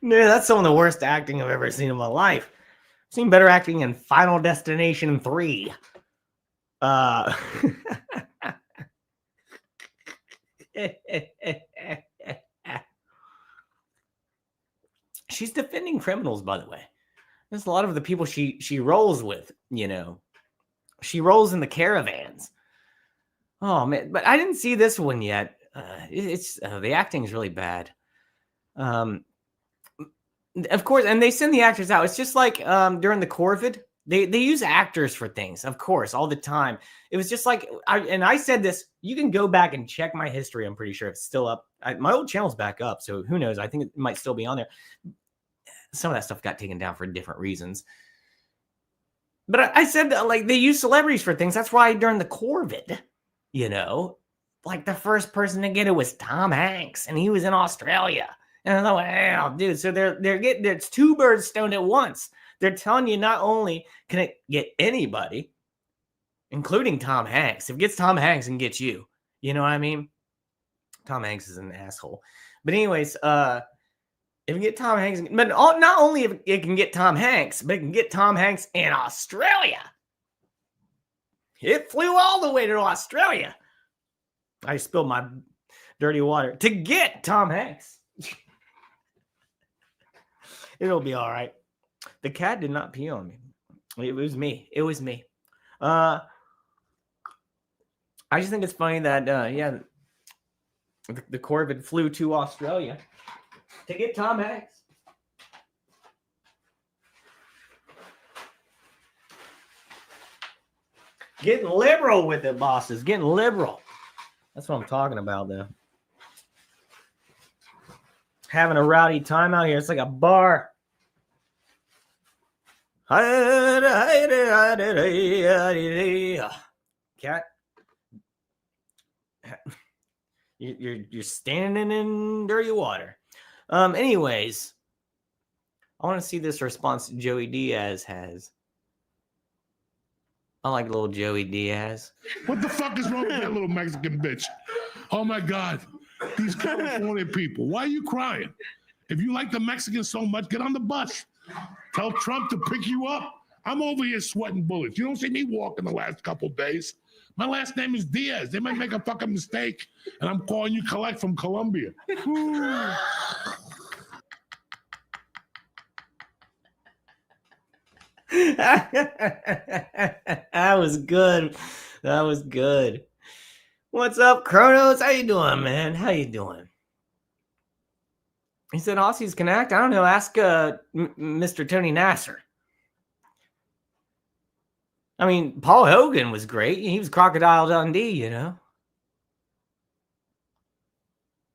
Man, that's some of the worst acting I've ever seen in my life. I've seen better acting in Final Destination 3. She's defending criminals, by the way. There's a lot of the people she rolls with, you know. She rolls in the caravans. Oh man, but I didn't see this one yet. It's the acting is really bad. Of course, and they send the actors out. It's just like during the COVID, they use actors for things, of course, all the time. It was just like I said this. You can go back and check my history. I'm pretty sure it's still up. My old channel's back up, so who knows? I think it might still be on there. Some of that stuff got taken down for different reasons. But I said that, like, they use celebrities for things. That's why during the COVID, you know, like the first person to get it was Tom Hanks, and he was in Australia. And I thought, wow, dude. So they're getting it's two birds stoned at once. They're telling you not only can it get anybody, including Tom Hanks. If it gets Tom Hanks, and gets you. You know what I mean? Tom Hanks is an asshole. But anyways, if you get Tom Hanks, but not only if it can get Tom Hanks, but it can get Tom Hanks in Australia. It flew all the way to Australia. I spilled my dirty water to get Tom Hanks. It'll be all right. The cat did not pee on me. It was me. It was me. I just think it's funny that, the Corvid flew to Australia to get Tom Hanks. Getting liberal with it, bosses. Getting liberal. That's what I'm talking about, though. Having a rowdy time out here. It's like a bar. Cat. You're standing in dirty water. Anyways, I want to see this response Joey Diaz has. I like little Joey Diaz. What the fuck is wrong with that little Mexican bitch? Oh my God. These California people. Why are you crying? If you like the Mexicans so much, get on the bus. Tell Trump to pick you up. I'm over here sweating bullets. You don't see me walking the last couple days. My last name is Diaz. They might make a fucking mistake, and I'm calling you Collect from Colombia. That was good. That was good. What's up, Kronos? How you doing, man? How you doing? He said Aussies can act. I don't know. Ask Mr. Tony Nasser. I mean, Paul Hogan was great. He was Crocodile Dundee, you know.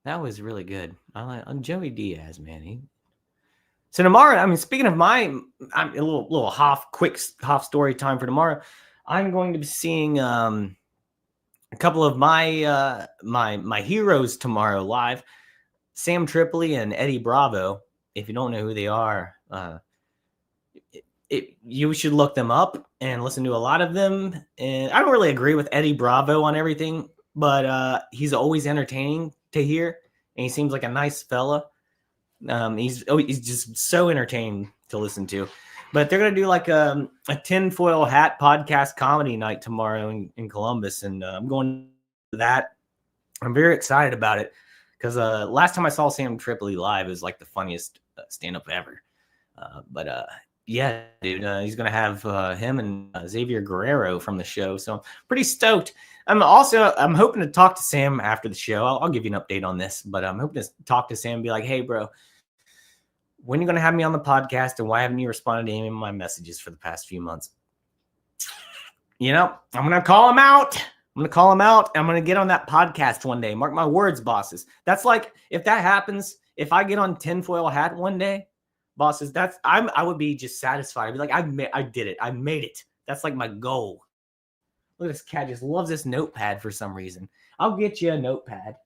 That was really good. I like Joey Diaz, man. So tomorrow, I mean, speaking of I'm a little quick story time for tomorrow. I'm going to be seeing a couple of my my heroes tomorrow live. Sam Tripoli and Eddie Bravo. If you don't know who they are, you should look them up and listen to a lot of them. And I don't really agree with Eddie Bravo on everything, but he's always entertaining to hear, and he seems like a nice fella. He's just so entertaining to listen to. But they're gonna do like a tinfoil hat podcast comedy night tomorrow in Columbus, and I'm going to that. I'm very excited about it because last time I saw Sam Tripoli live, it was like the funniest stand-up ever. Yeah, dude, he's gonna have him and Xavier Guerrero from the show, so I'm pretty stoked. I'm hoping to talk to Sam after the show. I'll give you an update on this, but I'm hoping to talk to Sam and be like, hey, bro, when are you going to have me on the podcast, and why haven't you responded to any of my messages for the past few months? You know, I'm going to call him out. I'm going to get on that podcast one day. Mark my words, bosses. That's like, if that happens, if I get on tinfoil hat one day, bosses, I would be just satisfied. I'd be like, I did it. I made it. That's like my goal. Look at this cat, just loves this notepad for some reason. I'll get you a notepad.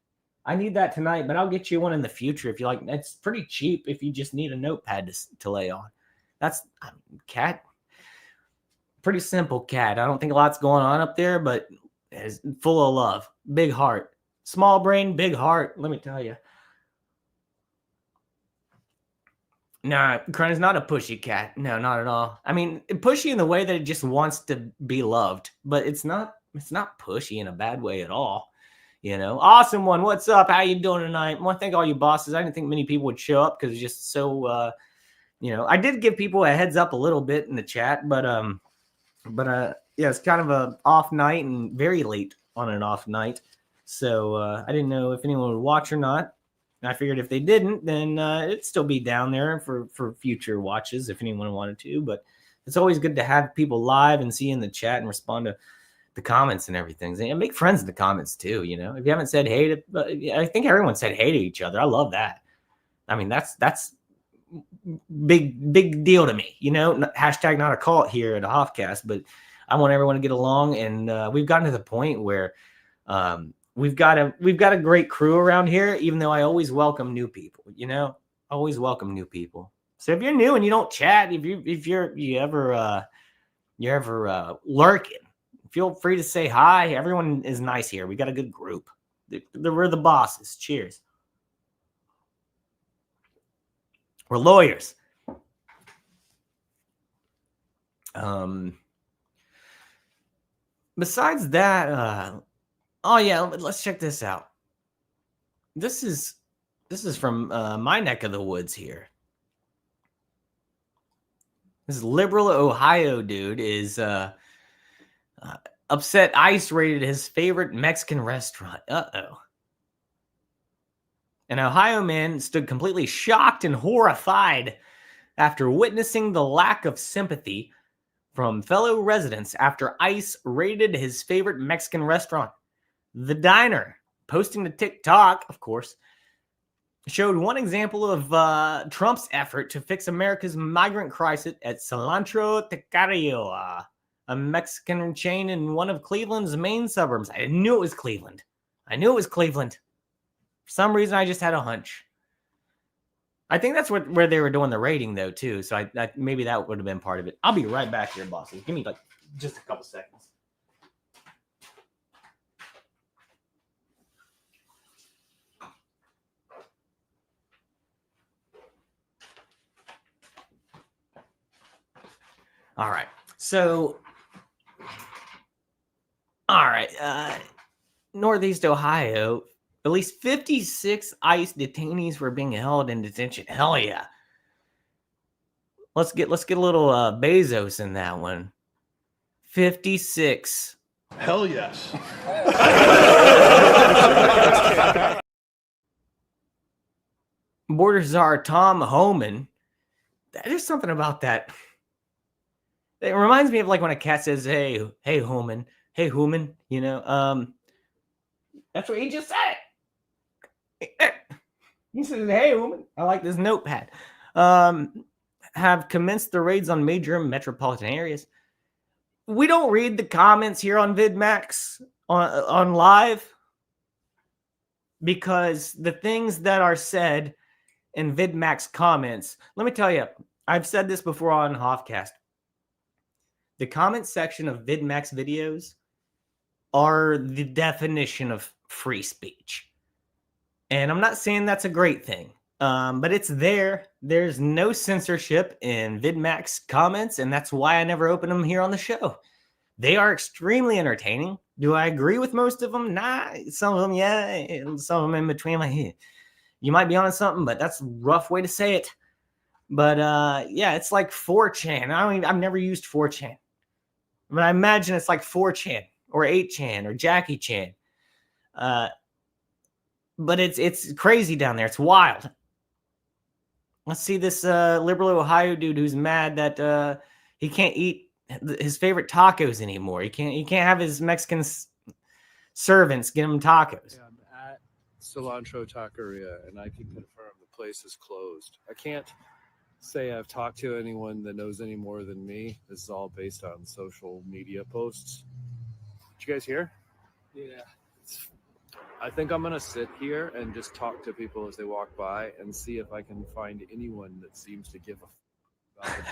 I need that tonight, but I'll get you one in the future if you like. It's pretty cheap if you just need a notepad to lay on. That's cat. Pretty simple cat. I don't think a lot's going on up there, but it's full of love. Big heart. Small brain, big heart. Let me tell you. Nah, Crun is not a pushy cat. No, not at all. I mean, pushy in the way that it just wants to be loved, but it's not pushy in a bad way at all. You know, awesome one. What's up? How you doing tonight? I want to thank all you bosses. I didn't think many people would show up because it's just so, I did give people a heads up a little bit in the chat, but yeah, it's kind of a off night and very late on an off night. So I didn't know if anyone would watch or not. I figured if they didn't, then it'd still be down there for future watches if anyone wanted to. But it's always good to have people live and see in the chat and respond to the comments and everything. And make friends in the comments too. You know, if you haven't said hey to, I think everyone said hey to each other. I love that. I mean, that's big deal to me. You know, hashtag not a cult here at Hoffcast, but I want everyone to get along. And we've gotten to the point where we've got a great crew around here, even though I always welcome new people, you know, always welcome new people. So if you're new and you don't chat, if you're ever lurking, feel free to say hi. Everyone is nice here. We got a good group. We're the bosses. Cheers. We're lawyers. Besides that, oh yeah, let's check this out. This is from my neck of the woods here. This liberal Ohio dude is upset ICE raided his favorite Mexican restaurant. Uh-oh. An Ohio man stood completely shocked and horrified after witnessing the lack of sympathy from fellow residents after ICE raided his favorite Mexican restaurant. The diner, posting to TikTok, of course, showed one example of Trump's effort to fix America's migrant crisis at Cilantro Taqueria, a Mexican chain in one of Cleveland's main suburbs. I knew it was Cleveland. For some reason, I just had a hunch. I think that's where they were doing the rating, though, too. So I maybe that would have been part of it. I'll be right back here, bosses. Give me like just a couple seconds. All right. So, Northeast Ohio, at least 56 ICE detainees were being held in detention. Hell yeah. Let's get a little Bezos in that one. 56. Hell yes. Border czar Tom Homan. There's something about that. It reminds me of like when a cat says, hey, Homan, you know, that's what he just said. He says, hey, Homan, I like this notepad. Have commenced the raids on major metropolitan areas. We don't read the comments here on VidMax on live because the things that are said in VidMax comments, let me tell you, I've said this before on Hoffcast. The comment section of VidMax videos are the definition of free speech. And I'm not saying that's a great thing, but it's there. There's no censorship in VidMax comments, and that's why I never open them here on the show. They are extremely entertaining. Do I agree with most of them? Nah. Some of them, yeah. And some of them in between, like, hey, you might be on something, but that's a rough way to say it. But yeah, it's like 4chan. I've never used 4chan. But I imagine it's like 4chan or 8chan or Jackie Chan. But it's crazy down there. It's wild. Let's see this liberal Ohio dude who's mad that he can't eat his favorite tacos anymore. He can't have his Mexican servants get him tacos. Yeah, I'm at Cilantro Taqueria, and I can confirm the place is closed. I can't say I've talked to anyone that knows any more than me. This is all based on social media posts. Did you guys hear? Yeah. I think I'm going to sit here and just talk to people as they walk by and see if I can find anyone that seems to give a f about it.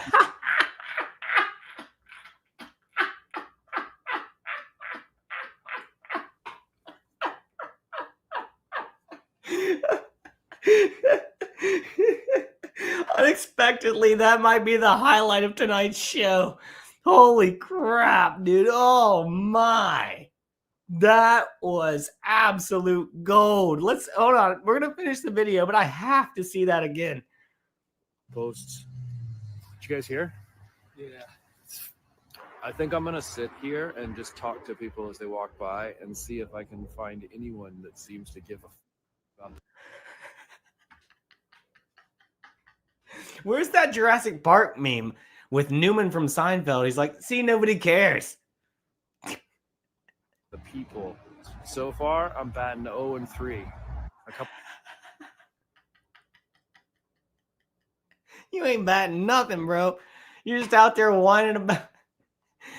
Unexpectedly, that might be the highlight of tonight's show. Holy crap, dude. Oh my. That was absolute gold. Let's hold on. We're going to finish the video, but I have to see that again. posts. Did you guys hear? Yeah. I think I'm going to sit here and just talk to people as they walk by and see if I can find anyone that seems to give a f about Where's that Jurassic Park meme with Newman from Seinfeld? He's like, see, nobody cares. the people. So far, I'm batting 0-3. You ain't batting nothing, bro. You're just out there whining about.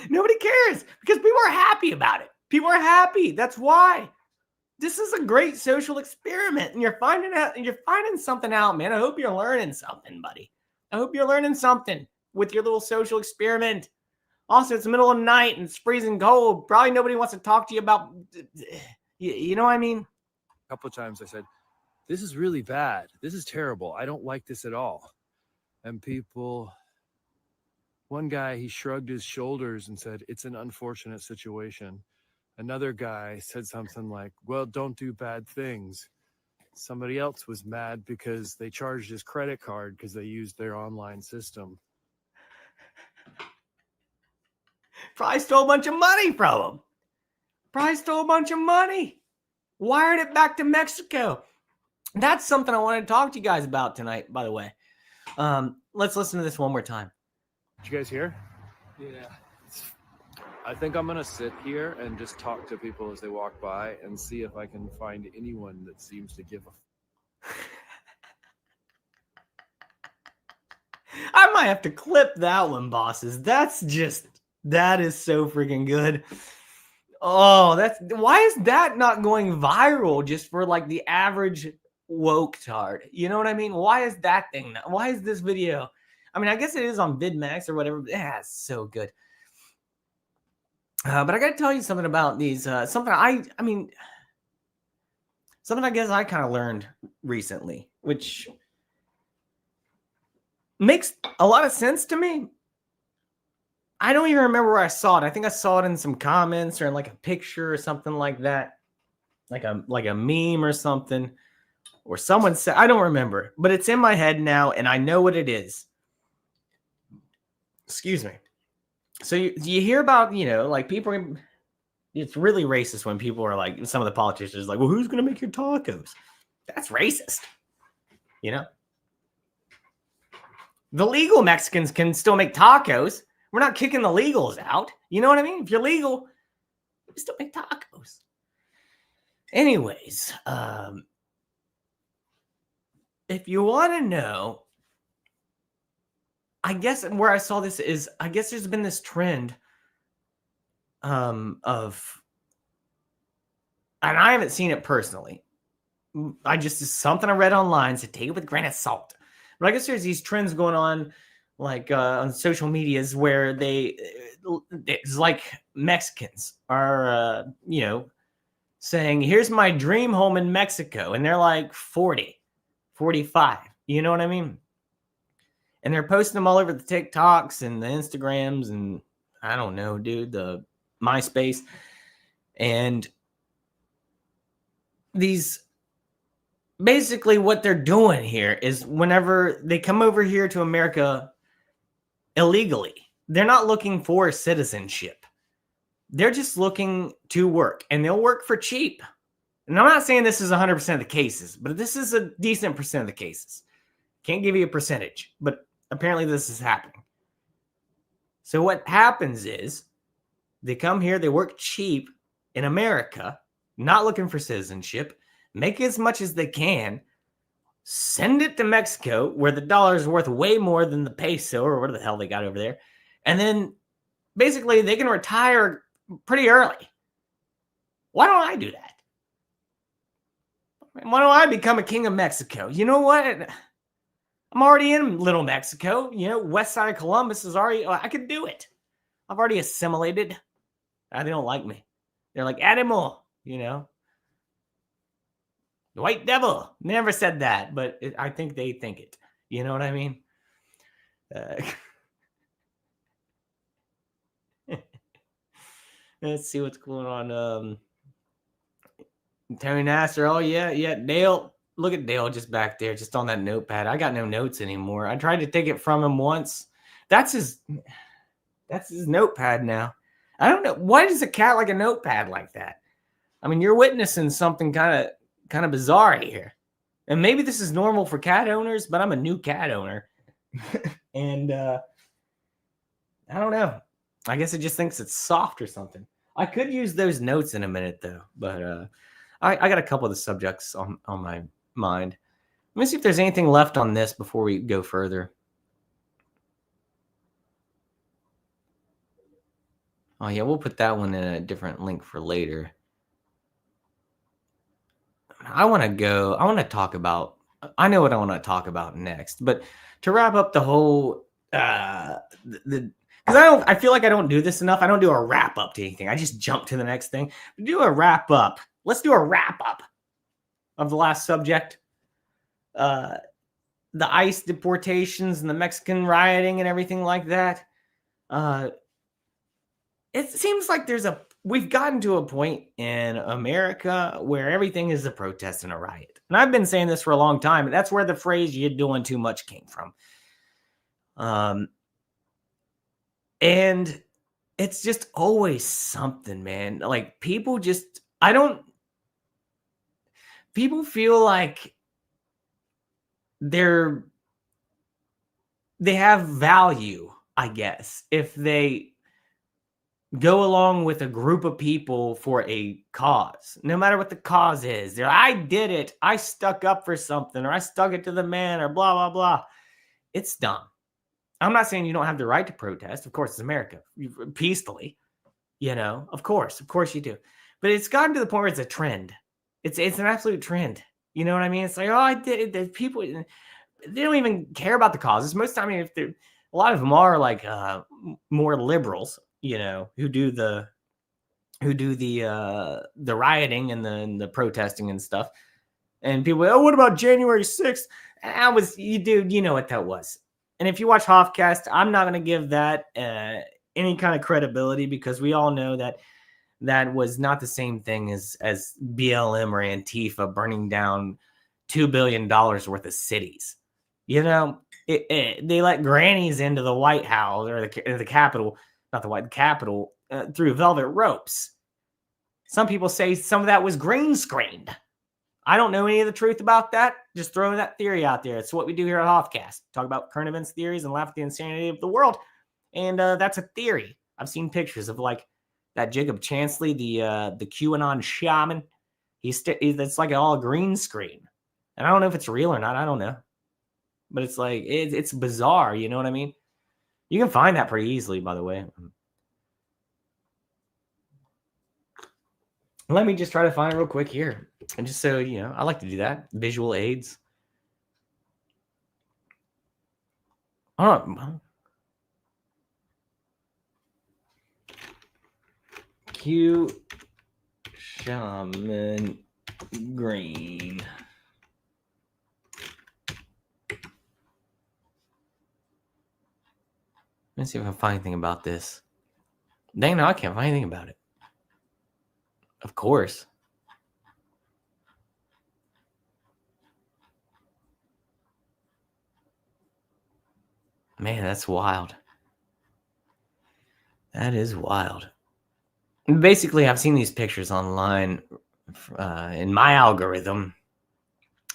Nobody cares because people are happy about it. People are happy. That's why. This is a great social experiment, and you're finding something out, man. I hope you're learning something, buddy. I hope you're learning something with your little social experiment. Also, it's the middle of the night and it's freezing cold. Probably nobody wants to talk to you about, you know what I mean? A couple of times I said, this is really bad. This is terrible. I don't like this at all. And people, one guy, he shrugged his shoulders and said, it's an unfortunate situation. Another guy said something like, well, don't do bad things. Somebody else was mad because they charged his credit card because they used their online system. Probably stole a bunch of money from him. Probably stole a bunch of money. Wired it back to Mexico. That's something I wanted to talk to you guys about tonight, by the way. Let's listen to this one more time. Did you guys hear? Yeah. I think I'm going to sit here and just talk to people as they walk by and see if I can find anyone that seems to give a f I might have to clip that one, bosses. That is so freaking good. Oh, why is that not going viral just for like the average woke tard? You know what I mean? Why is that thing? Why is this video? I mean, I guess it is on VidMax or whatever. Yeah, it's so good. But I got to tell you something about these. Something I guess I kind of learned recently, which makes a lot of sense to me. I don't even remember where I saw it. I think I saw it in some comments or in like a picture or something like that, like a meme or something, or someone said, I don't remember, but it's in my head now and I know what it is. Excuse me. So you hear about, like people, it's really racist when people are like, some of the politicians like, well, who's going to make your tacos? That's racist. The legal Mexicans can still make tacos. We're not kicking the legals out. You know what I mean? If you're legal, you still make tacos. Anyways, if you want to know, I guess where I saw this is, I guess there's been this trend of, and I haven't seen it personally. It's something I read online, so take it with a grain of salt. But I guess there's these trends going on on social medias where it's like Mexicans are, saying, here's my dream home in Mexico. And they're like 40, 45. You know what I mean? And they're posting them all over the TikToks and the Instagrams and I don't know, dude, the MySpace. And these basically what they're doing here is whenever they come over here to America illegally, they're not looking for citizenship. They're just looking to work, and they'll work for cheap. And I'm not saying this is 100% of the cases, but this is a decent percent of the cases. Can't give you a percentage, but apparently this is happening. So what happens is they come here, they work cheap in America, not looking for citizenship, make as much as they can, send it to Mexico where the dollar is worth way more than the peso or whatever the hell they got over there. And then basically they can retire pretty early. Why don't I do that? Why don't I become a king of Mexico? You know what? I'm already in Little Mexico. West side of Columbus is already, I could do it. I've already assimilated. They don't like me. They're like, animal, The white devil. Never said that, but I think they think it. You know what I mean? Let's see what's going on. Terry Nasser. Oh, yeah. Dale. Look at Dale just back there, just on that notepad. I got no notes anymore. I tried to take it from him once. That's his notepad now. I don't know. Why does a cat like a notepad like that? I mean, you're witnessing something kind of bizarre here. And maybe this is normal for cat owners, but I'm a new cat owner. And I don't know. I guess it just thinks it's soft or something. I could use those notes in a minute, though. But I got a couple of the subjects on my mind. Let me see if there's anything left on this before we go further. Oh, yeah, we'll put that one in a different link for later. I know what I want to talk about next, but to wrap up the whole, because I feel like I don't do this enough. I don't do a wrap up to anything. I just jump to the next thing. Do a wrap up. Let's do a wrap up of the last subject. The ICE deportations and the Mexican rioting and everything like that. It seems like we've gotten to a point in America where everything is a protest and a riot. And I've been saying this for a long time, and that's where the phrase "you're doing too much" came from. And it's just always something, man. Like people feel like they have value, I guess, if they go along with a group of people for a cause, no matter what the cause is. I did it. I stuck up for something, or I stuck it to the man, or blah, blah, blah. It's dumb. I'm not saying you don't have the right to protest. Of course, it's America. Peacefully, of course you do. But it's gotten to the point where it's a trend. It's an absolute trend. You know what I mean? It's like, oh, I did it. People, they don't even care about the causes. Most of the time, a lot of them are like more liberals, who do the rioting and the protesting and stuff. And people, oh, what about January 6th? You know what that was. And if you watch Hoffcast, I'm not going to give that any kind of credibility, because we all know that was not the same thing as BLM or Antifa burning down $2 billion worth of cities. They let grannies into the White House or the Capitol, the Capitol, through velvet ropes. Some people say some of that was green screened. I don't know any of the truth about that. Just throwing that theory out there. It's what we do here at Hoffcast. Talk about current events theories and laugh at the insanity of the world. And that's a theory. I've seen pictures of like that Jacob Chansley, the QAnon shaman. It's like all green screen. And I don't know if it's real or not. I don't know. But it's like, it's bizarre. You know what I mean? You can find that pretty easily, by the way. Let me just try to find it real quick here. And just so, I like to do that. Visual aids. Oh, Hugh Shaman Green. Let's see if I can find anything about this. Dang, no, I can't find anything about it. Of course. Man, that's wild. That is wild. Basically, I've seen these pictures online in my algorithm,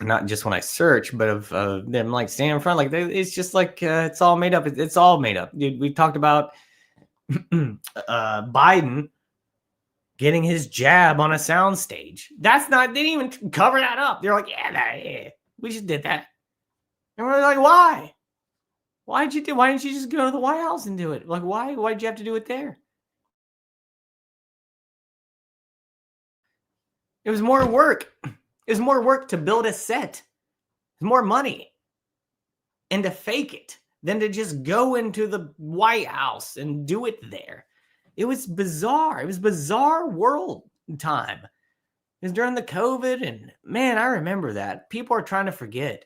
not just when I search, but of them like standing in front. Like it's just like it's all made up. It's all made up. Dude, we talked about Biden getting his jab on a soundstage. That's not. They didn't even cover that up. They're like, yeah, we just did that. And we're like, why? Why didn't you just go to the White House and do it? Like, why? Why'd you have to do it there? It was more work. It was more work to build a set. More money. And to fake it than to just go into the White House and do it there. It was bizarre. It was bizarre world time. It was during the COVID, and man, I remember that. People are trying to forget.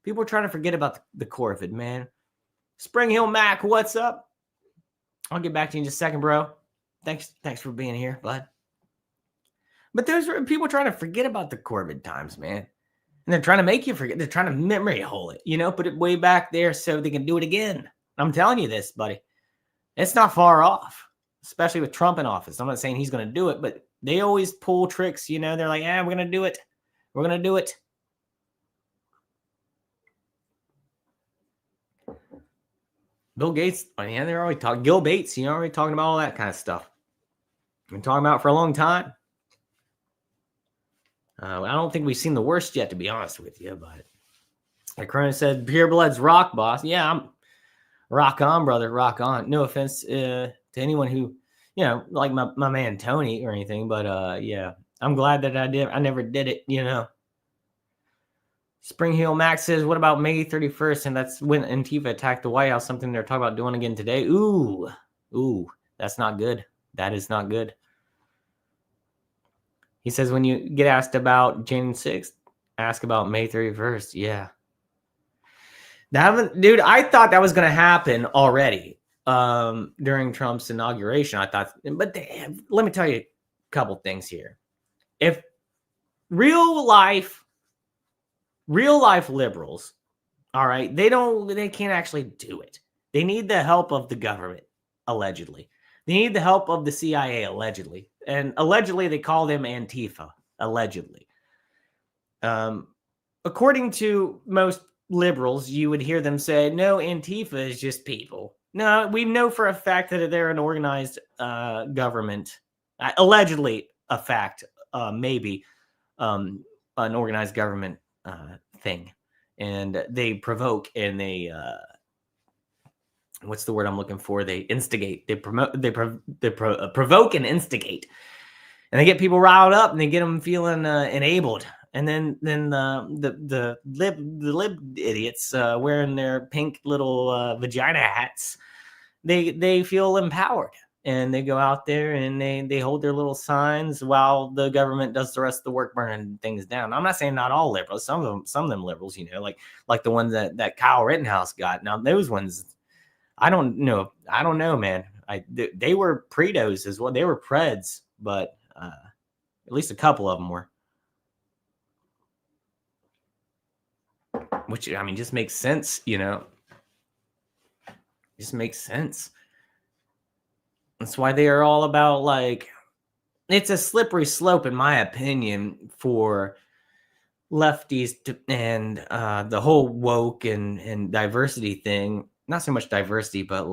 People are trying to forget about the COVID, man. Spring Hill Mac, what's up? I'll get back to you in just a second, bro. Thanks for being here, bud. But there's people trying to forget about the COVID times, man. And they're trying to make you forget. They're trying to memory hole it, put it way back there so they can do it again. I'm telling you this, buddy. It's not far off, especially with Trump in office. I'm not saying he's going to do it, but they always pull tricks, They're like, we're going to do it. We're going to do it. Bill Gates, they're always talking. Gil Bates, already talking about all that kind of stuff. Been talking about it for a long time. I don't think we've seen the worst yet, to be honest with you. But like Cronin said, Pure Blood's rock, boss. Yeah, I'm rock on, brother. Rock on. No offense to anyone who, like my man Tony or anything. But yeah, I'm glad that I never did it, Spring Hill Max says, what about May 31st? And that's when Antifa attacked the White House, something they're talking about doing again today. Ooh, that's not good. That is not good. He says, when you get asked about June 6th, ask about May 31st. Yeah. Dude, I thought that was going to happen already during Trump's inauguration. I thought, but let me tell you a couple things here. If real life liberals, all right, they can't actually do it. They need the help of the government, allegedly. They need the help of the CIA, allegedly. And allegedly, they call them Antifa, allegedly. According to most liberals, you would hear them say, no, Antifa is just people. No, we know for a fact that they're an organized government. Allegedly a fact, maybe an organized government thing. And they provoke and they... what's the word I'm looking for? They instigate. They provoke and instigate, and they get people riled up and they get them feeling enabled. And then the lib idiots wearing their pink little vagina hats, they feel empowered and they go out there and they hold their little signs while the government does the rest of the work, burning things down. I'm not saying not all liberals. Some of them liberals, like the ones that Kyle Rittenhouse got. Now those ones. I don't know, man. They were Predos as well. They were Preds, but at least a couple of them were. Which, just makes sense, Just makes sense. That's why they are all about, it's a slippery slope, in my opinion, for lefties and the whole woke and diversity thing. Not so much diversity, but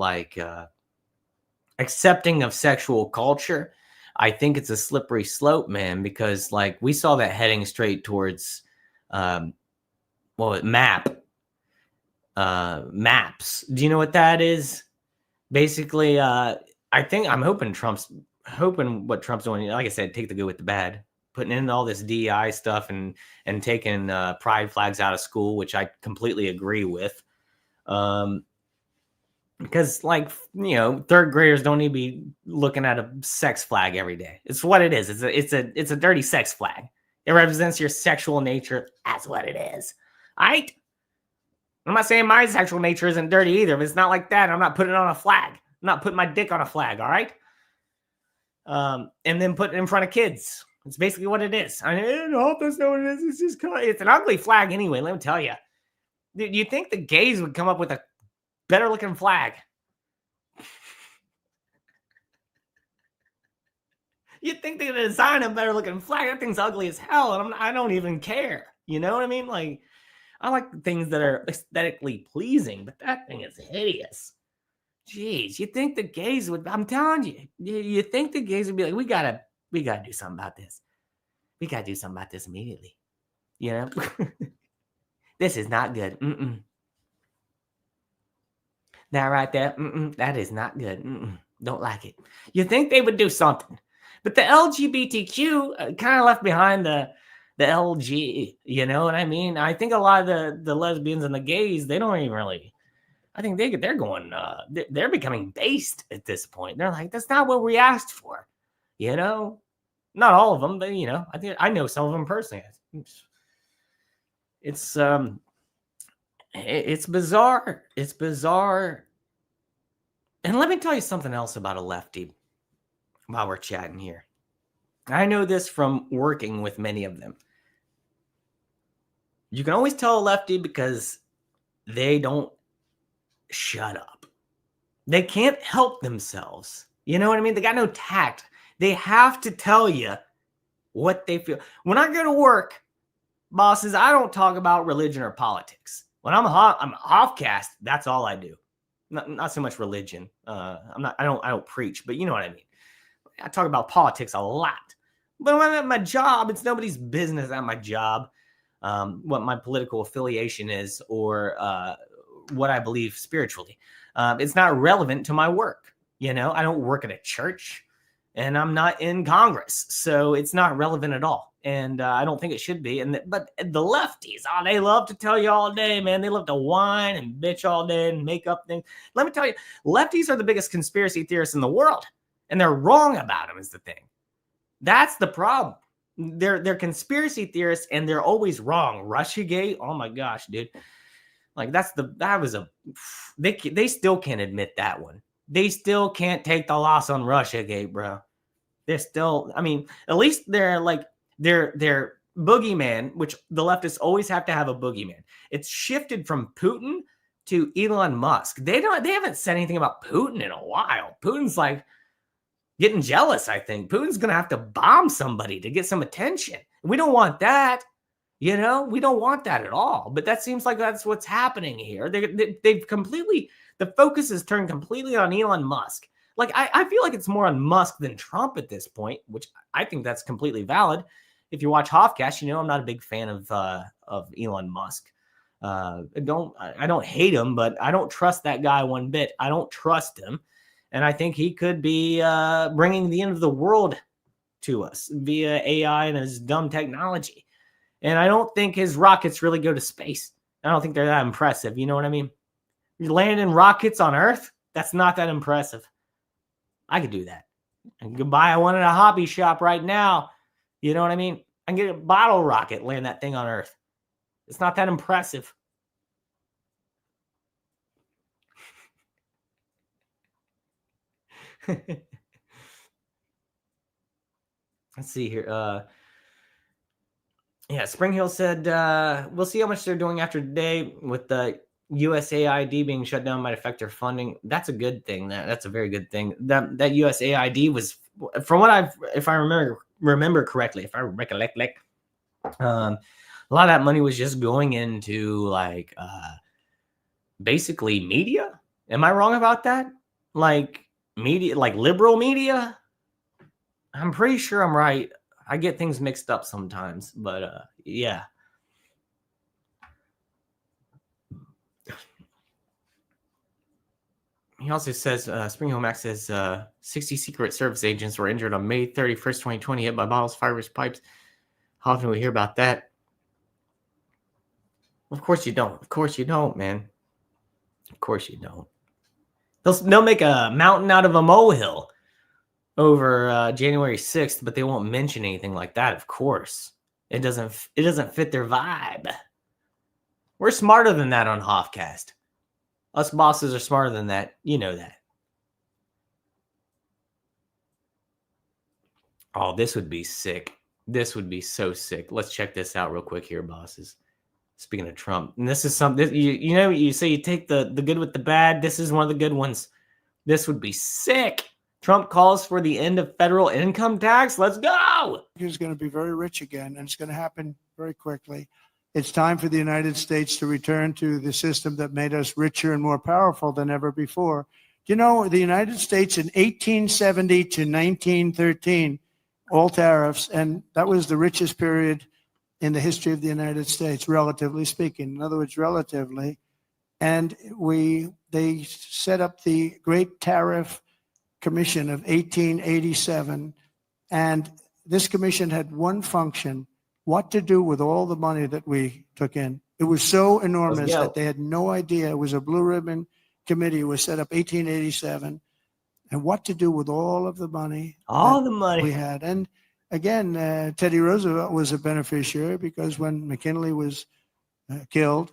accepting of sexual culture. I think it's a slippery slope, man, because we saw that heading straight towards maps. Do you know what that is? Basically, I'm hoping what Trump's doing, like I said, take the good with the bad, putting in all this DEI stuff and taking pride flags out of school, which I completely agree with. Because, like, third graders don't need to be looking at a sex flag every day. It's what it is. It's a dirty sex flag. It represents your sexual nature. That's what it is. All right? I'm not saying my sexual nature isn't dirty either, but it's not like that. I'm not putting it on a flag. I'm not putting my dick on a flag, all right? And then put it in front of kids. It's basically what it is. I don't know if that's not what it is. It's an ugly flag anyway, let me tell you. Do you think the gays would come up with a better looking flag? You'd think they'd design a better looking flag. That thing's ugly as hell, and I don't even care. You know what I mean? Like, I like things that are aesthetically pleasing, but that thing is hideous. Jeez, you think the gays would? I'm telling you, you think the gays would be like, we gotta do something about this. We gotta do something about this immediately. You know, this is not good. That right there, that is not good. Don't like it. You think they would do something, but the LGBTQ kind of left behind the LG. You know what I mean? I think a lot of the lesbians and the gays, they don't even really. I think they're going. They're becoming based at this point. They're like, that's not what we asked for. You know, not all of them, but I know some of them personally. It's bizarre. It's bizarre. And let me tell you something else about a lefty while we're chatting here. I know this from working with many of them. You can always tell a lefty because they don't shut up. They can't help themselves. You know what I mean? They got no tact. They have to tell you what they feel. When I go to work, bosses, I don't talk about religion or politics. When I'm Hoffcast, that's all I do. Not so much religion. I don't preach, but you know what I mean. I talk about politics a lot. But when I'm at my job, it's nobody's business at my job what my political affiliation is or what I believe spiritually. It's not relevant to my work. I don't work at a church and I'm not in Congress. So it's not relevant at all. And I don't think it should be. But the lefties, they love to tell you all day, man. They love to whine and bitch all day and make up things. Let me tell you, lefties are the biggest conspiracy theorists in the world. And they're wrong about them is the thing. That's the problem. They're conspiracy theorists and they're always wrong. Russiagate, oh my gosh, dude. Like they still can't admit that one. They still can't take the loss on Russiagate, bro. They're still, at least they're like their boogeyman, which the leftists always have to have a boogeyman. It's shifted from Putin to Elon Musk. They haven't said anything about Putin in a while. Putin's like getting jealous, I think. Putin's going to have to bomb somebody to get some attention. We don't want that. We don't want that at all. But that seems like that's what's happening here. They've completely, the focus is turned completely on Elon Musk. Like, I feel like it's more on Musk than Trump at this point, which I think that's completely valid. If you watch Hoffcast, I'm not a big fan of Elon Musk. I don't hate him, but I don't trust that guy one bit. I don't trust him. And I think he could be bringing the end of the world to us via AI and his dumb technology. And I don't think his rockets really go to space. I don't think they're that impressive. You know what I mean? You're landing rockets on Earth? That's not that impressive. I could do that. I could buy one at a hobby shop right now. You know what I mean? I can get a bottle rocket, land that thing on Earth. It's not that impressive. Let's see here. Spring Hill said, we'll see how much they're doing after today with the USAID being shut down might affect their funding. That's a good thing. That's a very good thing. That USAID was, from what if I remember correctly, if I recollect, a lot of that money was just going into basically media. Am I wrong about that? Like media, like liberal media? I'm pretty sure I'm right. I get things mixed up sometimes, but yeah. He also says, Spring Hill Max says 60 Secret Service agents were injured on May 31st, 2020, hit by bottles, fires, pipes. How often do we hear about that? Of course you don't. Of course you don't, man. Of course you don't. They'll make a mountain out of a molehill over January 6th, but they won't mention anything like that. Of course, it doesn't fit their vibe. We're smarter than that on Hoffcast. Us bosses are smarter than that. You know that. Oh, this would be sick. This would be so sick. Let's check this out real quick here, bosses. Speaking of Trump, and this is something you say you take the good with the bad. This is one of the good ones. This would be sick. Trump calls for the end of federal income tax. Let's go. He's going to be very rich again, and it's going to happen very quickly. It's time for the United States to return to the system that made us richer and more powerful than ever before. You know, the United States in 1870 to 1913, all tariffs, and that was the richest period in the history of the United States, relatively speaking. In other words, relatively. And they set up the Great Tariff Commission of 1887. And this commission had one function: what to do with all the money that we took in. It was so enormous that they had no idea. It was a blue ribbon committee. It was set up 1887. And what to do with all of the money. All the money we had. And again, Teddy Roosevelt was a beneficiary, because when McKinley was killed,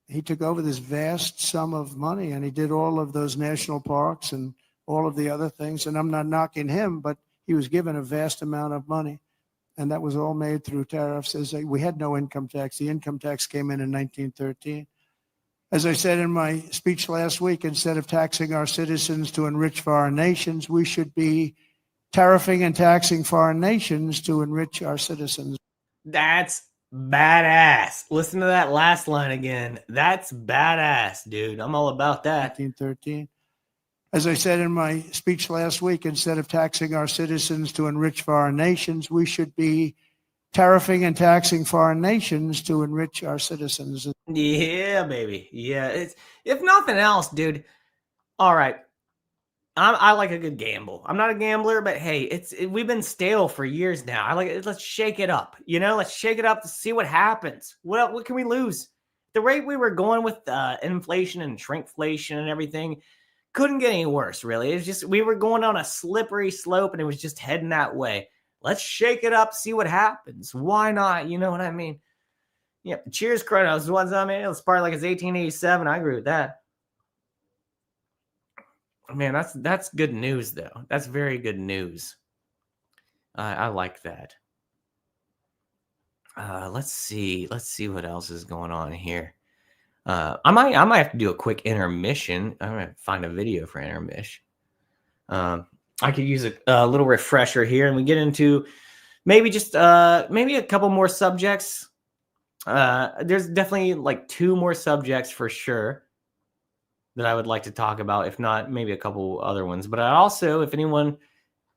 he took over this vast sum of money, and he did all of those national parks and all of the other things. And I'm not knocking him, but he was given a vast amount of money. And that was all made through tariffs. We had no income tax. The income tax came in 1913. As I said in my speech last week, instead of taxing our citizens to enrich foreign nations, we should be tariffing and taxing foreign nations to enrich our citizens. That's badass. Listen to that last line again. That's badass, dude. I'm all about that. 1913. As I said in my speech last week, instead of taxing our citizens to enrich foreign nations, we should be tariffing and taxing foreign nations to enrich our citizens. Yeah, baby. Yeah. If nothing else, dude. All right. I like a good gamble. I'm not a gambler, but hey, we've been stale for years now. I like it. Let's shake it up. Let's shake it up to see what happens. What can we lose? The rate we were going with inflation and shrinkflation and everything couldn't get any worse, really. It's just we were going on a slippery slope, and it was just heading that way. Let's shake it up, see what happens. Why not? You know what I mean? Yeah. Cheers, Kronos. What's up, man? Let's party like it's 1887. I agree with that. Man, that's good news, though. That's very good news. I like that. Let's see what else is going on here. I might have to do a quick intermission. I'm gonna find a video for intermission. I could use a little refresher here, and we get into maybe just maybe a couple more subjects. There's definitely like 2 more subjects for sure that I would like to talk about, if not maybe a couple other ones. But I also, if anyone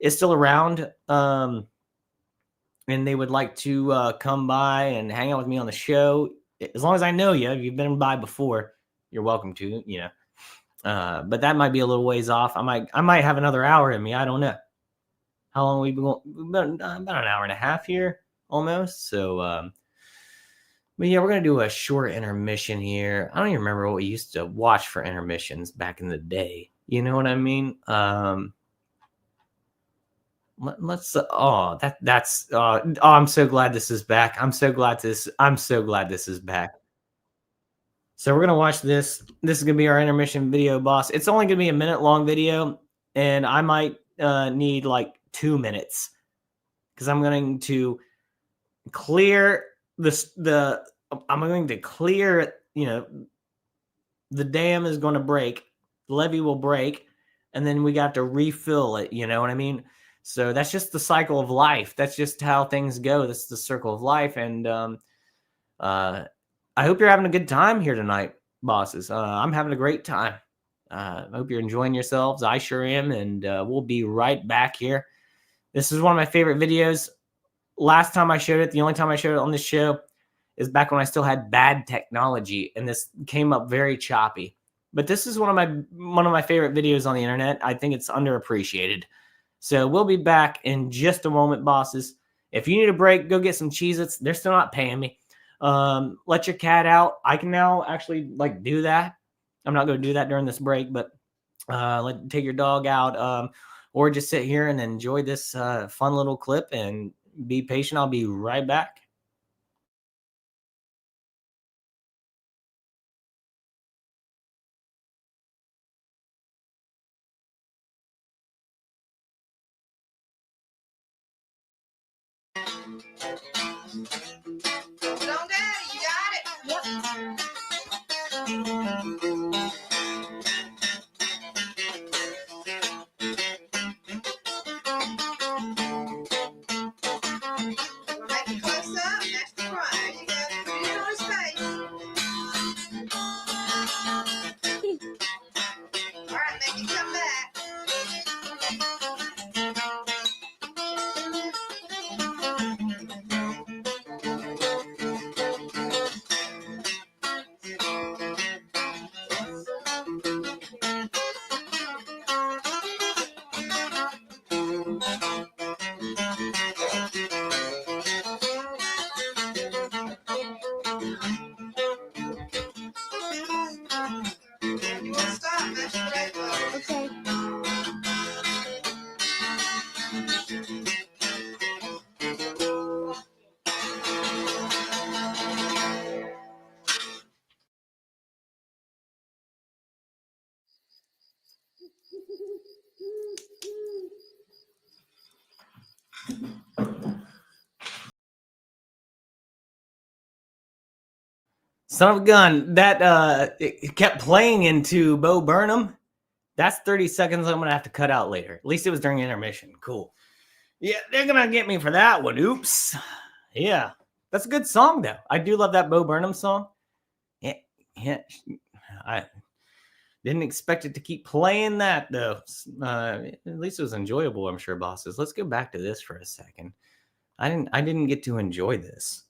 is still around and they would like to come by and hang out with me on the show, as long as I know you, if you've been by before, you're welcome to, but that might be a little ways off. I might have another hour in me. I don't know. How long we've been going? About an hour and a half here almost. So, but yeah, we're going to do a short intermission here. I don't even remember what we used to watch for intermissions back in the day. You know what I mean? Let's I'm so glad this is back. I'm so glad this is back. So we're going to watch this. This is going to be our intermission video, boss. It's only going to be a minute long video, and I might need like 2 minutes because I'm going to clear the dam is going to break, the levee will break, and then we got to refill it. You know what I mean? So that's just the cycle of life. That's just how things go. That's the circle of life. And I hope you're having a good time here tonight, bosses. I'm having a great time. I hope you're enjoying yourselves. I sure am. And we'll be right back here. This is one of my favorite videos. Last time I showed it, the only time I showed it on this show, is back when I still had bad technology, and this came up very choppy. But this is one of my favorite videos on the internet. I think it's underappreciated. So we'll be back in just a moment, bosses. If you need a break, go get some Cheez-Its. They're still not paying me. Let your cat out. I can now actually do that. I'm not going to do that during this break, but take your dog out, or just sit here and enjoy this fun little clip and be patient. I'll be right back. Son of a gun, that it kept playing into Bo Burnham. That's 30 seconds I'm gonna have to cut out later. At least it was during intermission. Cool. Yeah, they're gonna get me for that one. Oops. Yeah, that's a good song though. I do love that Bo Burnham song. Yeah. I didn't expect it to keep playing that though. At least it was enjoyable, I'm sure, bosses. Let's go back to this for a second. I didn't get to enjoy this.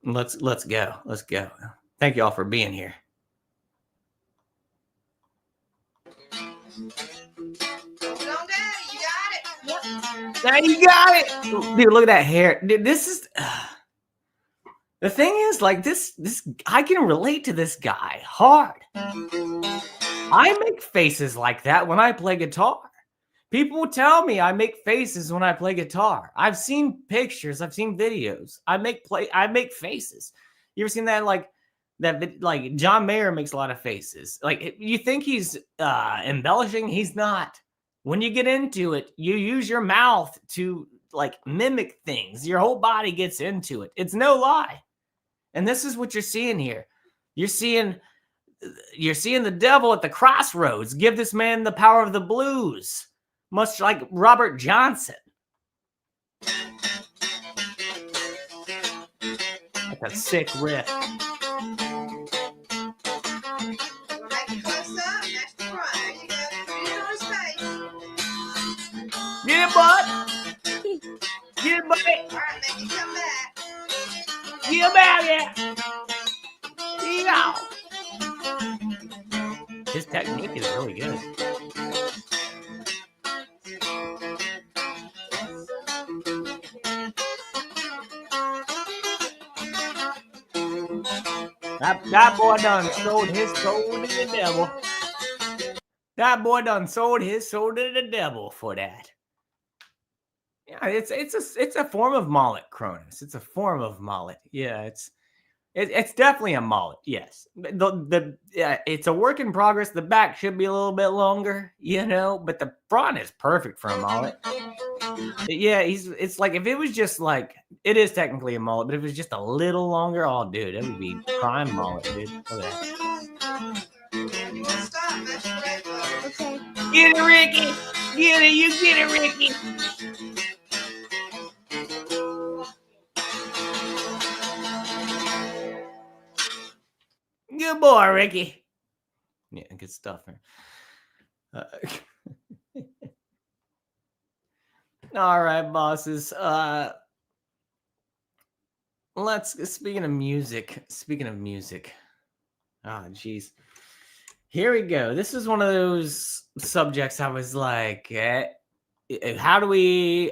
Let's go. Let's go. Thank you all for being here. Now you got it. Dude, look at that hair. Dude, this is the thing is, like, this I can relate to this guy hard. I make faces like that when I play guitar. People tell me I make faces when I play guitar. I've seen pictures, I've seen videos. I make faces. You ever seen that, like John Mayer makes a lot of faces. Like, you think he's embellishing? He's not. When you get into it, you use your mouth to like mimic things. Your whole body gets into it. It's no lie. And this is what you're seeing here. You're seeing the devil at the crossroads. Give this man the power of the blues, much like Robert Johnson. That's a sick riff. Get it, bud. Get it, buddy. All right, make you come back. Get back here. Yeah. His technique is really good. That boy done sold his soul to the devil. That boy done sold his soul to the devil for that. Yeah, it's a form of mullet, Cronus. It's a form of mullet. Yeah, it's definitely a mullet. Yes, it's a work in progress. The back should be a little bit longer, but the front is perfect for a mullet. Yeah, it's like if it was just like, it is technically a mullet, but if it was just a little longer, oh dude, it would be prime mullet, dude. Look at that. Okay. Get it, Ricky. Get it, you get it, Ricky. Good boy, Ricky. Yeah, good stuff, man. All right, bosses. Speaking of music. Ah, geez. Here we go. This is one of those subjects I was like, how do we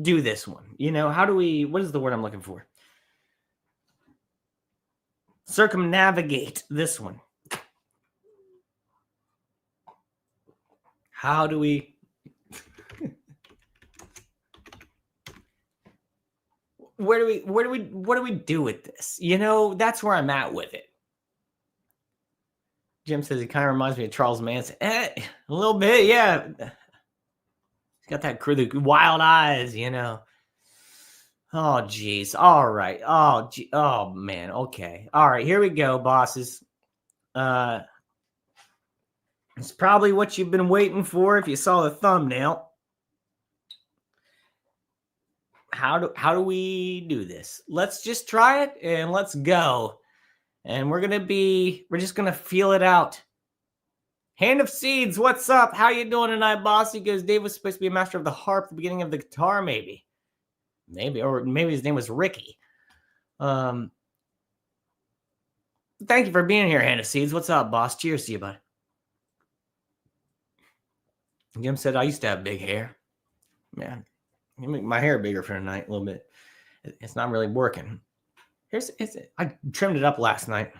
do this one? What is the word I'm looking for? circumnavigate this one? How do we? What do we do with this? You know, that's where I'm at with it. Jim says he kind of reminds me of Charles Manson. A little bit, yeah. He's got that the wild eyes, you know. Oh, geez. All right. Oh, man. Okay. All right. Here we go, bosses. It's probably what you've been waiting for if you saw the thumbnail. How do we do this? Let's just try it and let's go. And we're just gonna feel it out. Hand of Seeds, what's up? How you doing tonight, boss? He goes, Dave was supposed to be a master of the harp at the beginning of the guitar, maybe. Or maybe his name was Ricky. Thank you for being here, Hand of Seeds. What's up, boss? Cheers to you, bud. Jim said, I used to have big hair. Man, you make my hair bigger for tonight a little bit. It's not really working. I trimmed it up last night.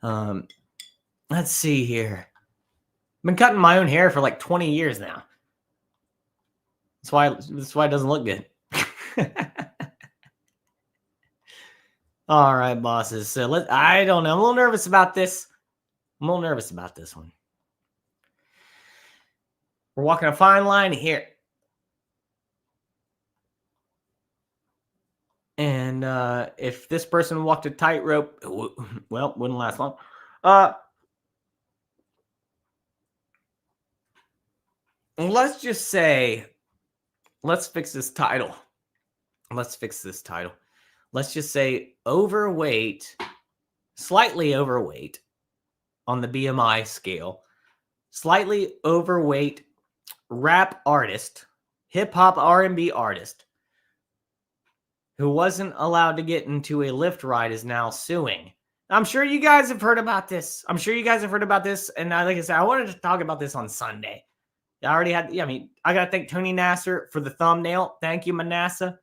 Let's see here. I've been cutting my own hair for like 20 years now. That's why it doesn't look good. All right, bosses. So I don't know. I'm a little nervous about this. I'm a little nervous about this one. We're walking a fine line here. And if this person walked a tightrope, well, wouldn't last long. Let's just say, let's fix this title. Let's just say overweight, slightly overweight on the BMI scale, slightly overweight rap artist, hip hop R&B artist who wasn't allowed to get into a Lyft ride is now suing. I'm sure you guys have heard about this. And like I said, I wanted to talk about this on Sunday. I got to thank Tony Nasser for the thumbnail. Thank you, Manasseh.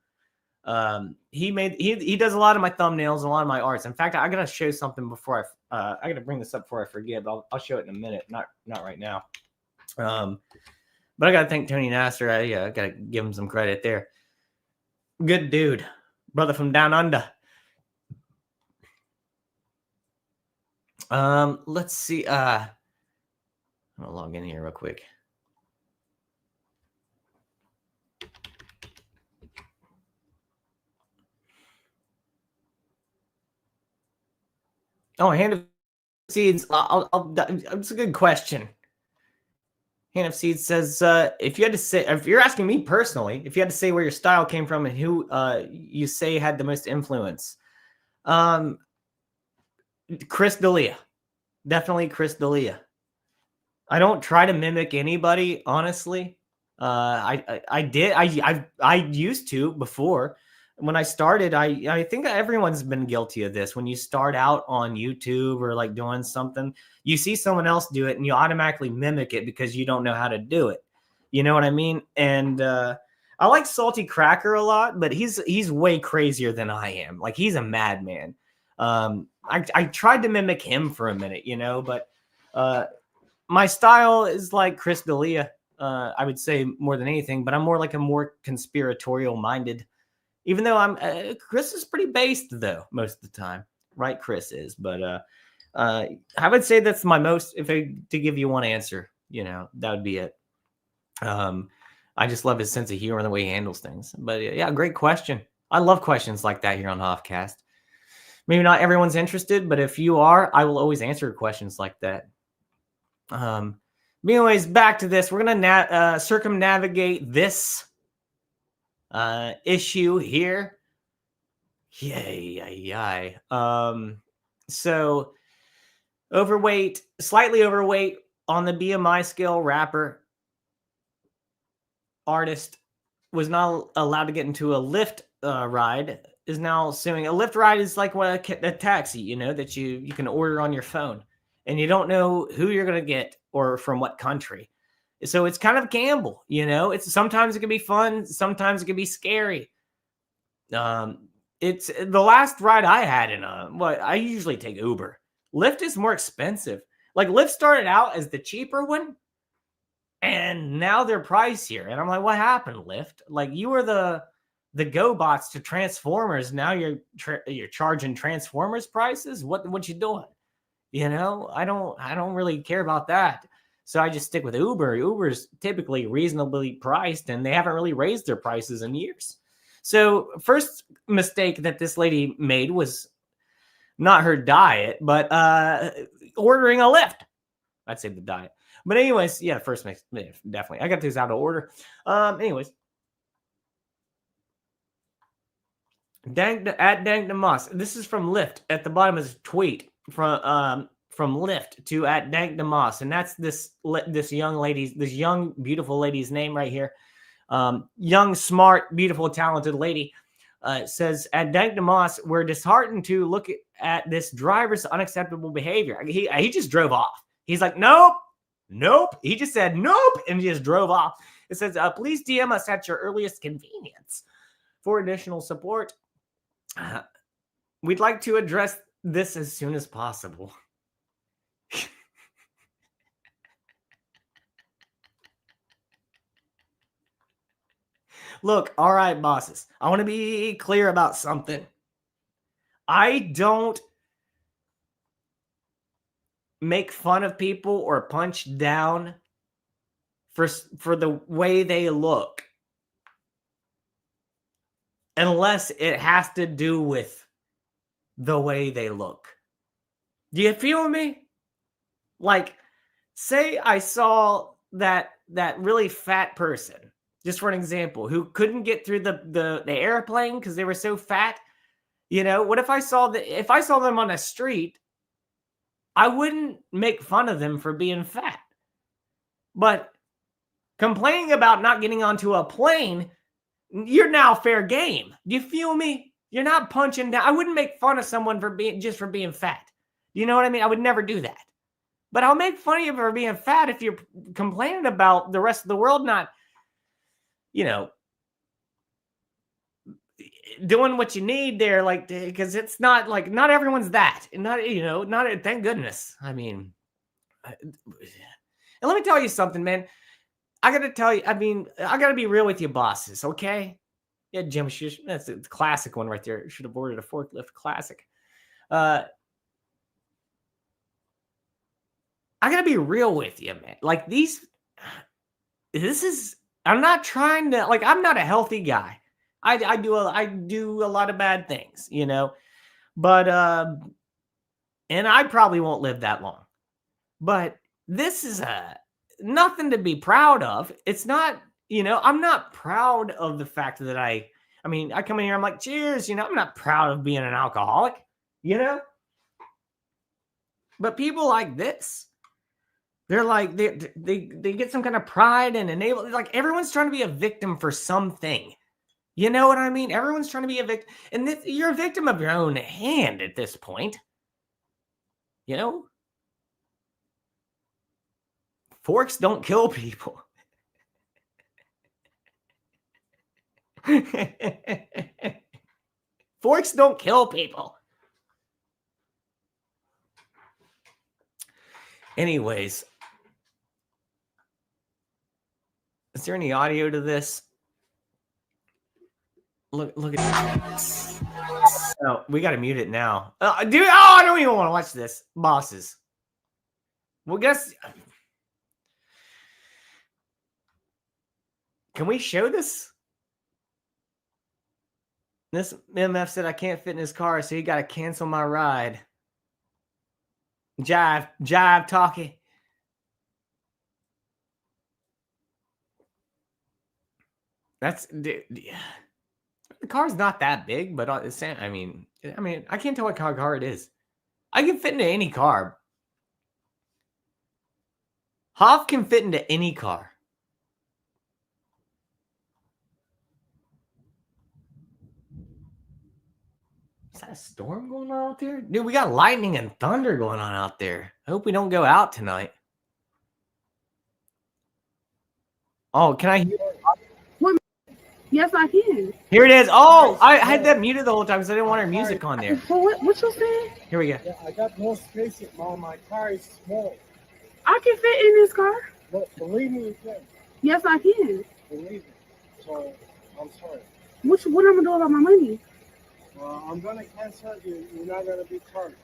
He does a lot of my thumbnails, a lot of my arts. In fact, I got to show something before I got to bring this up before I forget, but I'll show it in a minute. Not right now. But I got to thank Tony Nasser. I got to give him some credit there. Good dude. Brother from down under. Let's see. I'm gonna log in here real quick. Oh, Hand of Seeds. It's a good question. Hand of Seeds says, if you're asking me personally, if you had to say where your style came from and who you say had the most influence, Chris D'Elia. Definitely Chris D'Elia. I don't try to mimic anybody, honestly. I used to before. When I started, I think everyone's been guilty of this. When you start out on YouTube or like doing something, you see someone else do it and you automatically mimic it because you don't know how to do it. You know what I mean? And I like Salty Cracker a lot, but he's way crazier than I am. Like, he's a madman. I tried to mimic him for a minute, you know, but my style is like Chris D'Elia, I would say, more than anything, but I'm more like a more conspiratorial minded. Even though Chris is pretty based though most of the time, right? Chris is, but I would say that's my most. To give you one answer, you know, that would be it. I just love his sense of humor and the way he handles things. But yeah, great question. I love questions like that here on Hoffcast. Maybe not everyone's interested, but if you are, I will always answer questions like that. But anyways, back to this. We're gonna circumnavigate this issue here. Yay. So overweight, slightly overweight on the BMI scale rapper artist was not allowed to get into a Lyft ride, is now suing. A Lyft ride is like a taxi, you know, that you can order on your phone and you don't know who you're going to get or from what country. So it's kind of a gamble, you know. Sometimes it can be fun, sometimes it can be scary. it's the last ride I had in I usually take Uber. Lyft is more expensive. Like Lyft started out as the cheaper one, and now they're pricier. And I'm like, what happened, Lyft? Like you were the GoBots to Transformers. Now you're charging Transformers prices. What you doing? You know, I don't really care about that. So I just stick with Uber. Uber's typically reasonably priced, and they haven't really raised their prices in years. So first mistake that this lady made was not her diet, but ordering a Lyft. I'd say the diet. But anyways, yeah, first mix, definitely. I got these out of order. Anyways. At Dang the Moss. This is from Lyft. At the bottom is a tweet from Lyft to at Dank the Moss, and that's this young beautiful lady's name right here. Young, smart, beautiful, talented lady. Says at Dank the Moss, we're disheartened to look at this driver's unacceptable behavior. He just drove off. He's like, nope. He just said nope and just drove off. It says, please DM us at your earliest convenience for additional support. We'd like to address this as soon as possible. Look, all right, bosses. I want to be clear about something. I don't make fun of people or punch down for the way they look, unless it has to do with the way they look. Do you feel me? Like, say I saw that really fat person, just for an example, who couldn't get through the airplane because they were so fat. You know, what if I saw them on the street? I wouldn't make fun of them for being fat. But complaining about not getting onto a plane, you're now fair game. Do you feel me? You're not punching down. I wouldn't make fun of someone for being fat. You know what I mean? I would never do that. But I'll make fun of you for being fat if you're complaining about the rest of the world not, you know, doing what you need there, like, because it's not like, not everyone's that, and not, you know, not, thank goodness. I mean, and let me tell you something, man. I got to be real with you, bosses, okay? Yeah, Jim, that's a classic one right there. Should have ordered a forklift classic. I got to be real with you, man. Like I'm not trying to, like, I'm not a healthy guy. I do a lot of bad things, you know, but, and I probably won't live that long, but this is nothing to be proud of. It's not, you know, I'm not proud of the fact that I come in here, I'm like, cheers, you know, I'm not proud of being an alcoholic, you know, but people like this, they're like, they get some kind of pride and enable, like everyone's trying to be a victim for something. You know what I mean? Everyone's trying to be a victim. And you're a victim of your own hand at this point. You know? Forks don't kill people. Forks don't kill people. Anyways. Is there any audio to this? Look at this. Oh, we got to mute it now. Dude, I don't even want to watch this. Bosses. Well, guess. Can we show this? This MF said I can't fit in his car, so he got to cancel my ride. Jive talking. That's... The car's not that big, but I mean, I can't tell what kind of car it is. I can fit into any car. Hoff can fit into any car. Is that a storm going on out there? Dude, we got lightning and thunder going on out there. I hope we don't go out tonight. Oh, can I hear? Yes, I can. Here it is. Oh, I had that muted the whole time because I didn't want her music on there. For what you saying? Here we go. Yeah, I got no space on my car is small. I can fit in this car. But believe me, you can. Yes, I can. Believe me. So, I'm sorry. What I'm gonna do about my money? I'm gonna cancel you. You're not gonna be charged.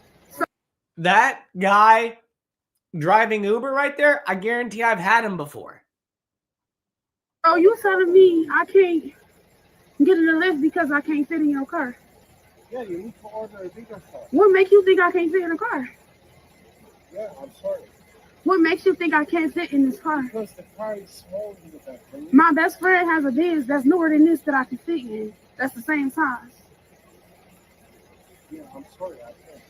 That guy driving Uber right there, I guarantee I've had him before. Oh, you telling me I can't get in the lift because I can't fit in your car? Yeah, you need to order a bigger car. What makes you think I can't fit in a car? Yeah, I'm sorry. What makes you think I can't fit in this car? Because the car is small in the back. My best friend has a Benz that's newer than this that I can fit in. That's the same size. Yeah, I'm sorry. I can't.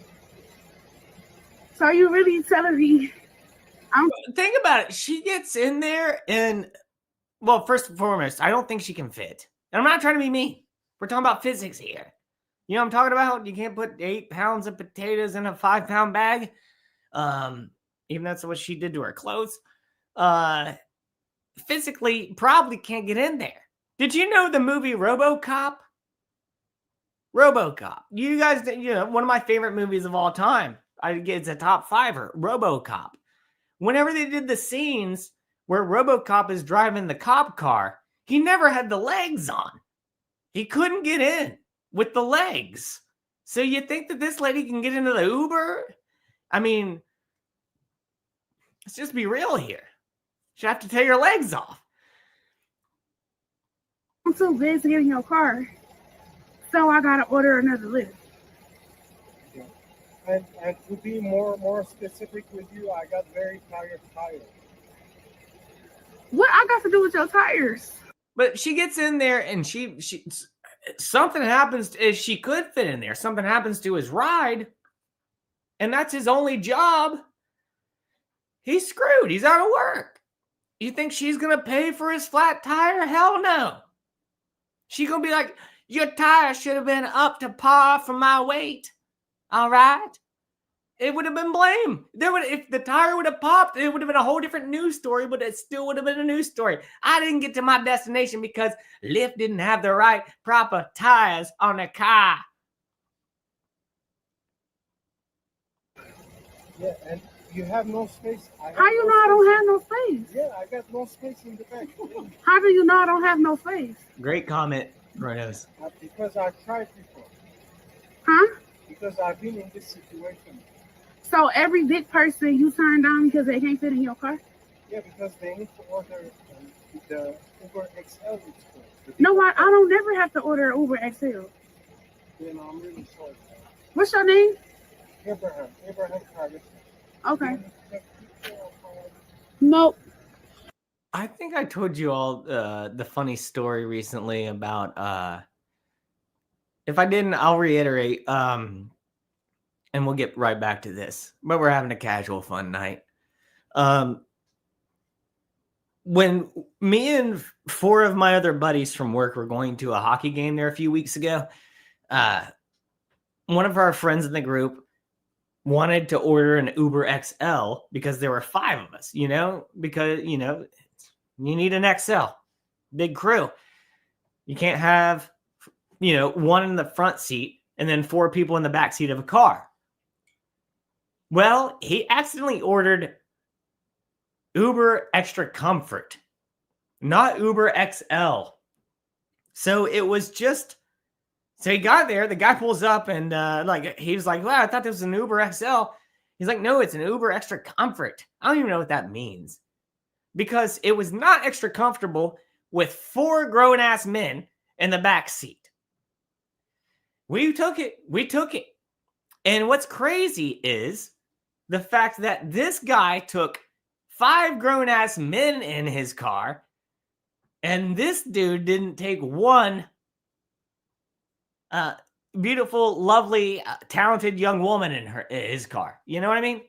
So you really telling me? Think about it. She gets in there and, well, first and foremost, I don't think she can fit. And I'm not trying to be mean. We're talking about physics here. You know what I'm talking about? You can't put 8 pounds of potatoes in a 5-pound bag. Even that's what she did to her clothes. Physically, probably can't get in there. Did you know the movie RoboCop? RoboCop. You guys, one of my favorite movies of all time. It's a top 5er, RoboCop. Whenever they did the scenes where RoboCop is driving the cop car, he never had the legs on. He couldn't get in with the legs. So you think that this lady can get into the Uber? I mean, let's just be real here. You have to take your legs off. I'm too big to get in your car, so I gotta order another lift. And to be more specific with you, I got very tired tires. What I got to do with your tires? But she gets in there and she something happens. If she could fit in there, something happens to his ride, and that's his only job. He's screwed. He's out of work. You think she's gonna pay for his flat tire? Hell no. She gonna be like, your tire should have been up to par for my weight. All right. It would have been blame. If the tire would have popped, it would have been a whole different news story, but it still would have been a news story. I didn't get to my destination because Lyft didn't have the right proper tires on the car. Yeah, and you have no space. How you know I don't have no space? Yeah, I got no space in the back. How do you know I don't have no space? Great comment, Ronos. Because I tried before. Huh? Because I've been in this situation. So every big person you turn down because they can't fit in your car? Yeah, because they need to order the Uber XL. No, I don't never have to order an Uber XL. Then I'm really sorry. What's your name? Abraham Carter. Okay. Nope. I think I told you all the funny story recently about if I didn't, I'll reiterate. And we'll get right back to this. But we're having a casual fun night. When me and 4 of my other buddies from work were going to a hockey game there a few weeks ago, one of our friends in the group wanted to order an Uber XL because there were 5 of us, because, you need an XL, big crew. You can't have, one in the front seat and then 4 people in the back seat of a car. Well, he accidentally ordered Uber Extra Comfort, not Uber XL. So it was just, so he got there, the guy pulls up and he was like, wow, I thought this was an Uber XL. He's like, no, it's an Uber Extra Comfort. I don't even know what that means. Because it was not extra comfortable with 4 grown-ass men in the back seat. We took it. And what's crazy is the fact that this guy took 5 grown-ass men in his car, and this dude didn't take 1 beautiful, lovely, talented young woman in his car. You know what I mean?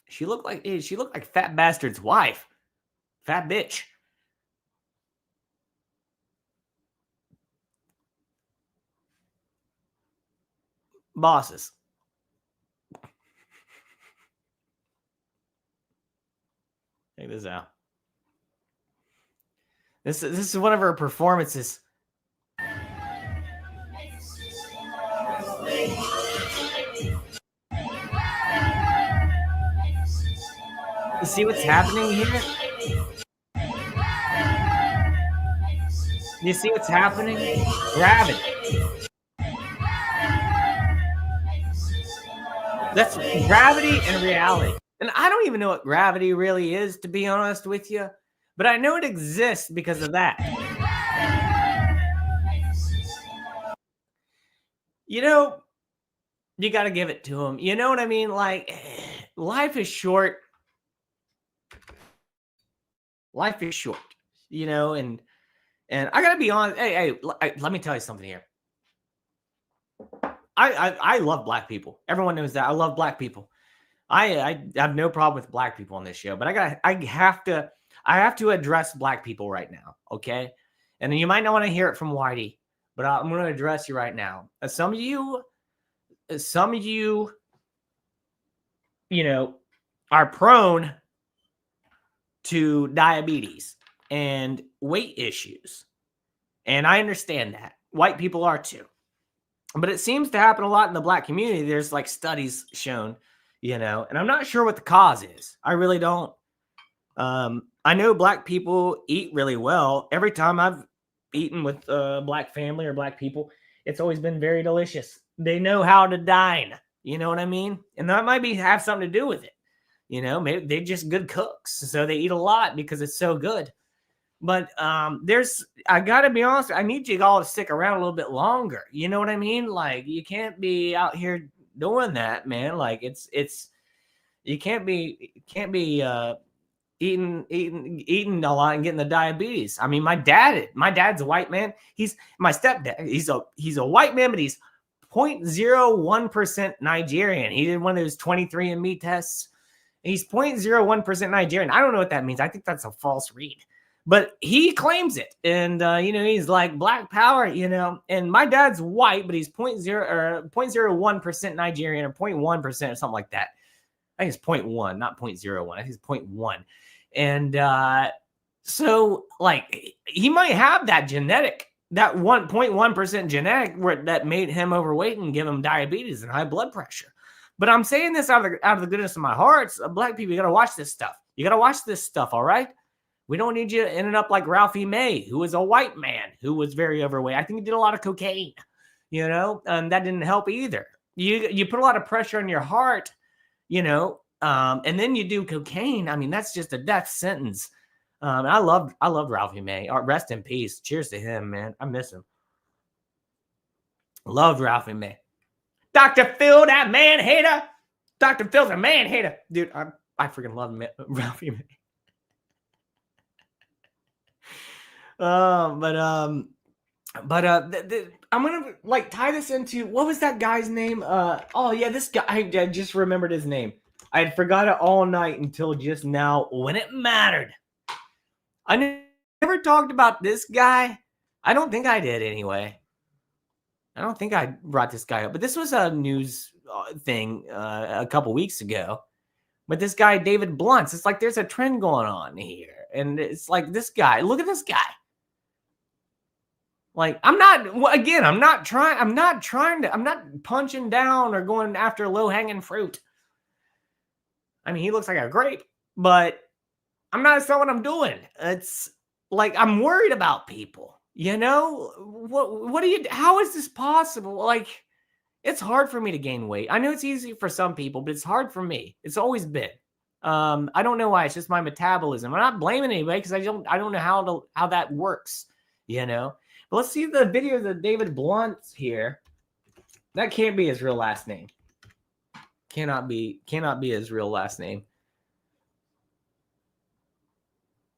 She looked like Fat Bastard's wife. Fat bitch. Bosses. Check this out. This is one of her performances. You see what's happening here? You see what's happening? Gravity. That's gravity and reality. And I don't even know what gravity really is, to be honest with you. But I know it exists because of that. You know, you got to give it to him. You know what I mean? Like, life is short. Life is short, you know, and I got to be honest. Hey, let me tell you something here. I love black people. Everyone knows that. I love black people. I have no problem with black people on this show, but I have to address black people right now, okay? And you might not want to hear it from Whitey, but I'm going to address you right now. Some of you, you know, are prone to diabetes and weight issues. And I understand that. White people are too. But it seems to happen a lot in the black community. There's like studies shown, you know, and I'm not sure what the cause is. I really don't. I know black people eat really well. Every time I've eaten with a black family or black people, it's always been very delicious. They know how to dine. You know what I mean? And that might have something to do with it. You know, maybe they're just good cooks. So they eat a lot because it's so good. But I got to be honest, I need you all to stick around a little bit longer. You know what I mean? Like, you can't be out here doing that, man. Like, you can't be eating a lot and getting the diabetes. I mean, my dad's a white man. He's my stepdad. He's a white man, but he's 0.01% Nigerian. He did one of those 23andMe tests. He's 0.01% Nigerian. I don't know what that means. I think that's a false read. But he claims it. And, you know, he's like black power, you know. And my dad's white, but he's 0.01% Nigerian or 0.1% or something like that. I think it's 0.1, not 0.01. I think it's 0.1. And so, like, he might have that 1.1% genetic that made him overweight and give him diabetes and high blood pressure. But I'm saying this out of the goodness of my heart. Black people, you got to watch this stuff. You got to watch this stuff, all right? We don't need you ending up like Ralphie May, who was a white man who was very overweight. I think he did a lot of cocaine, you know, and that didn't help either. You put a lot of pressure on your heart, you know, and then you do cocaine. I mean, that's just a death sentence. I loved Ralphie May. Rest in peace. Cheers to him, man. I miss him. Loved Ralphie May. Dr. Phil, that man hater. Dr. Phil's a man hater. Dude, I freaking love Ralphie May. I'm gonna like tie this into, what was that guy's name? Oh yeah, this guy. I just remembered his name. I had forgot it all night until just now when it mattered. I never talked about this guy. I don't think I did anyway. I don't think I brought this guy up, but this was a news thing a couple weeks ago. But this guy, David Bluntz, it's like there's a trend going on here, and it's like this guy. Look at this guy. Like, I'm not punching down or going after low-hanging fruit. I mean, he looks like a grape, but that's not what I'm doing. It's like, I'm worried about people, you know? How is this possible? Like, it's hard for me to gain weight. I know it's easy for some people, but it's hard for me. It's always been. I don't know why. It's just my metabolism. I'm not blaming anybody because I don't know how that works, you know? But let's see the video of David Bluntz here. That can't be his real last name. Cannot be his real last name.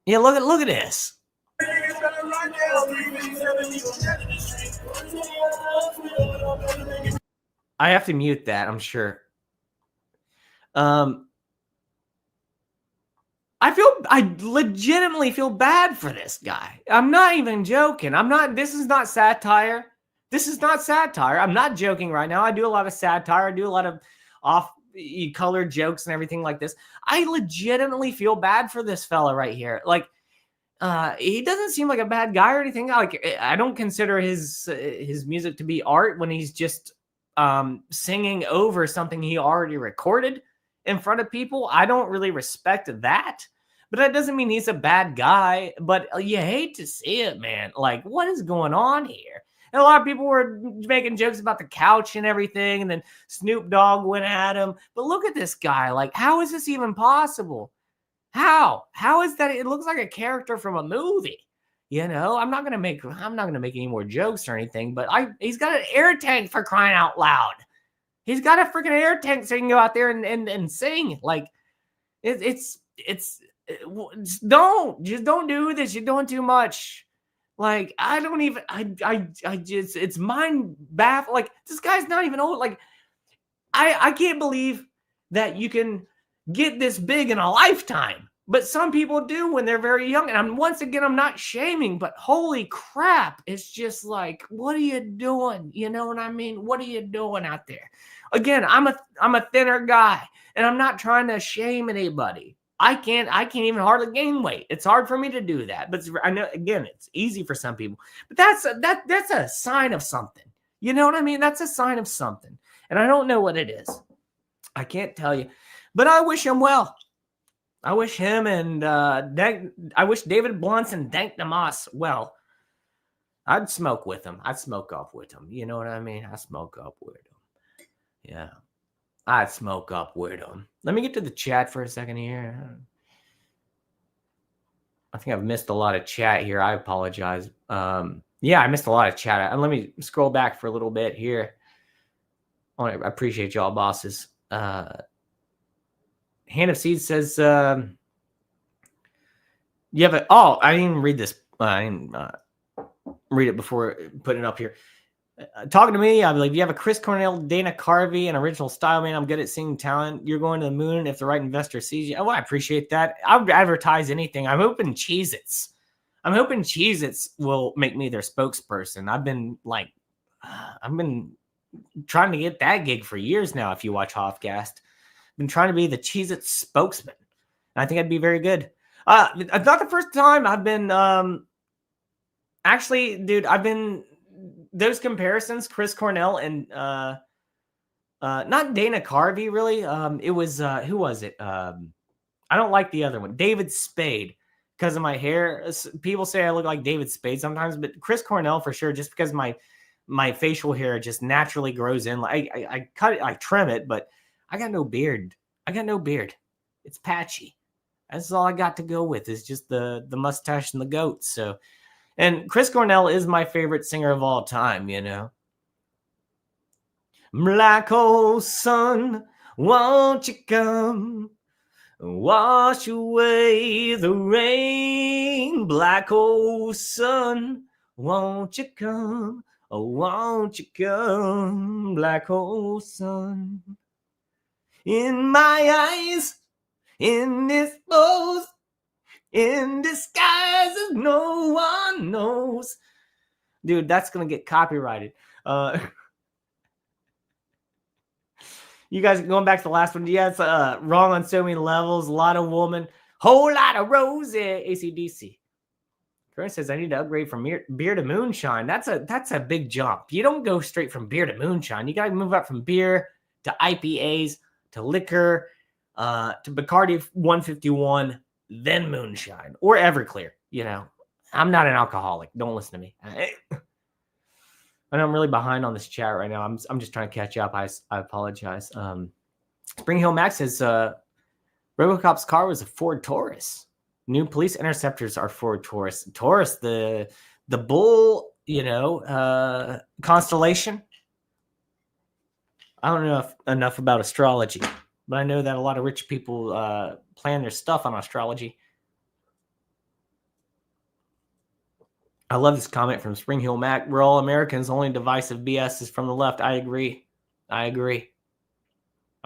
Yeah, look at this. I have to mute that, I'm sure. I legitimately feel bad for this guy. I'm not even joking. This is not satire. I'm not joking right now. I do a lot of satire. I do a lot of off-color jokes and everything like this. I legitimately feel bad for this fella right here. Like, he doesn't seem like a bad guy or anything. Like, I don't consider his music to be art when he's just singing over something he already recorded in front of people. I don't really respect that, but that doesn't mean he's a bad guy. But you hate to see it, man. Like, what is going on here? And a lot of people were making jokes about the couch and everything, and then Snoop Dogg went at him. But look at this guy. Like, how is this even possible? How is that? It looks like a character from a movie. You know, I'm not gonna make any more jokes or anything, but he's got an air tank, for crying out loud. He's got a freaking air tank so he can go out there and sing. Like, don't do this. You're doing too much. Like, it's mind baffling. Like, this guy's not even old. Like, I can't believe that you can get this big in a lifetime. But some people do when they're very young. And I'm not shaming, but holy crap. It's just like, what are you doing? You know what I mean? What are you doing out there? Again, I'm a thinner guy, and I'm not trying to shame anybody. I can't even hardly gain weight. It's hard for me to do that. But I know, again, it's easy for some people. But that's a sign of something. You know what I mean? That's a sign of something. And I don't know what it is. I can't tell you. But I wish him well. I wish him and I wish David Blunts and Dank Namas well. I'd smoke with him. I'd smoke up with him. You know what I mean? I'd smoke up with him. Yeah. I'd smoke up with him. Let me get to the chat for a second here. I think I've missed a lot of chat here. I apologize. Yeah, I missed a lot of chat. Let me scroll back for a little bit here. I appreciate y'all, bosses. Hand of Seeds says, you have I didn't even read this. I didn't read it before putting it up here. Talking to me, I believe you have a Chris Cornell, Dana Carvey, an original style, man. I'm good at seeing talent. You're going to the moon if the right investor sees you. Oh, I appreciate that. I would advertise anything. I'm hoping Cheez-Its. I'm hoping Cheez-Its will make me their spokesperson. I've been trying to get that gig for years now. If you watch Hoffcast, been trying to be the Cheez-Its spokesman. I think I'd be very good. It's not the first time I've been. Actually, dude, I've been those comparisons. Chris Cornell and not Dana Carvey, really. It was who was it? I don't like the other one, David Spade, because of my hair. People say I look like David Spade sometimes, but Chris Cornell for sure, just because my facial hair just naturally grows in. Like I cut it, I trim it, but I got no beard. It's patchy. That's all I got to go with is just the mustache and the goat. So, and Chris Cornell is my favorite singer of all time, you know. Black hole sun, won't you come wash away the rain? Black hole sun, won't you come? Oh, won't you come? Black hole sun. In my eyes, indisposed, in disguises no one knows. Dude, that's going to get copyrighted. You guys going back to the last one. Yeah, it's wrong on so many levels. A lot of woman, whole lot of rose. AC/DC. Chris says, I need to upgrade from beer to moonshine. That's a big jump. You don't go straight from beer to moonshine. You got to move up from beer to IPAs, to liquor, to Bacardi 151, then moonshine or Everclear. You know, I'm not an alcoholic. Don't listen to me. I know I'm really behind on this chat right now. I'm just trying to catch up. I apologize. Spring Hill Max says RoboCop's car was a Ford Taurus. New police interceptors are Ford Taurus. Taurus, the bull, you know, constellation. I don't know enough about astrology, but I know that a lot of rich people plan their stuff on astrology. I love this comment from Spring Hill Mac. We're all Americans. Only divisive BS is from the left. I agree. I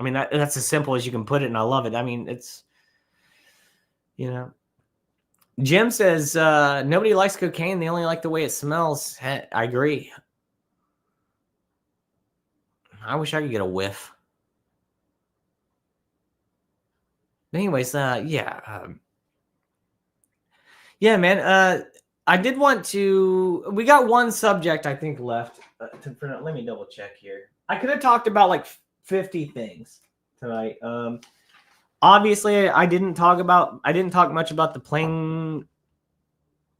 mean, that's as simple as you can put it, and I love it. I mean, it's, you know. Jim says, nobody likes cocaine. They only like the way it smells. I agree. I wish I could get a whiff. But anyways, yeah. Yeah, man. I did want to. We got one subject I think left. Let me double check here. I could have talked about like 50 things tonight. Obviously, I didn't talk much about the plane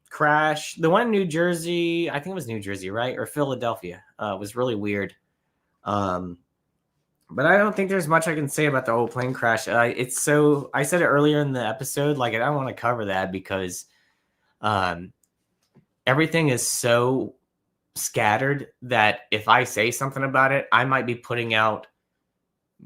crash. The one in New Jersey, I think it was New Jersey, right? Or Philadelphia. Was really weird. But I don't think there's much I can say about the whole plane crash. I said it earlier in the episode, like I don't want to cover that because everything is so scattered that if I say something about it, I might be putting out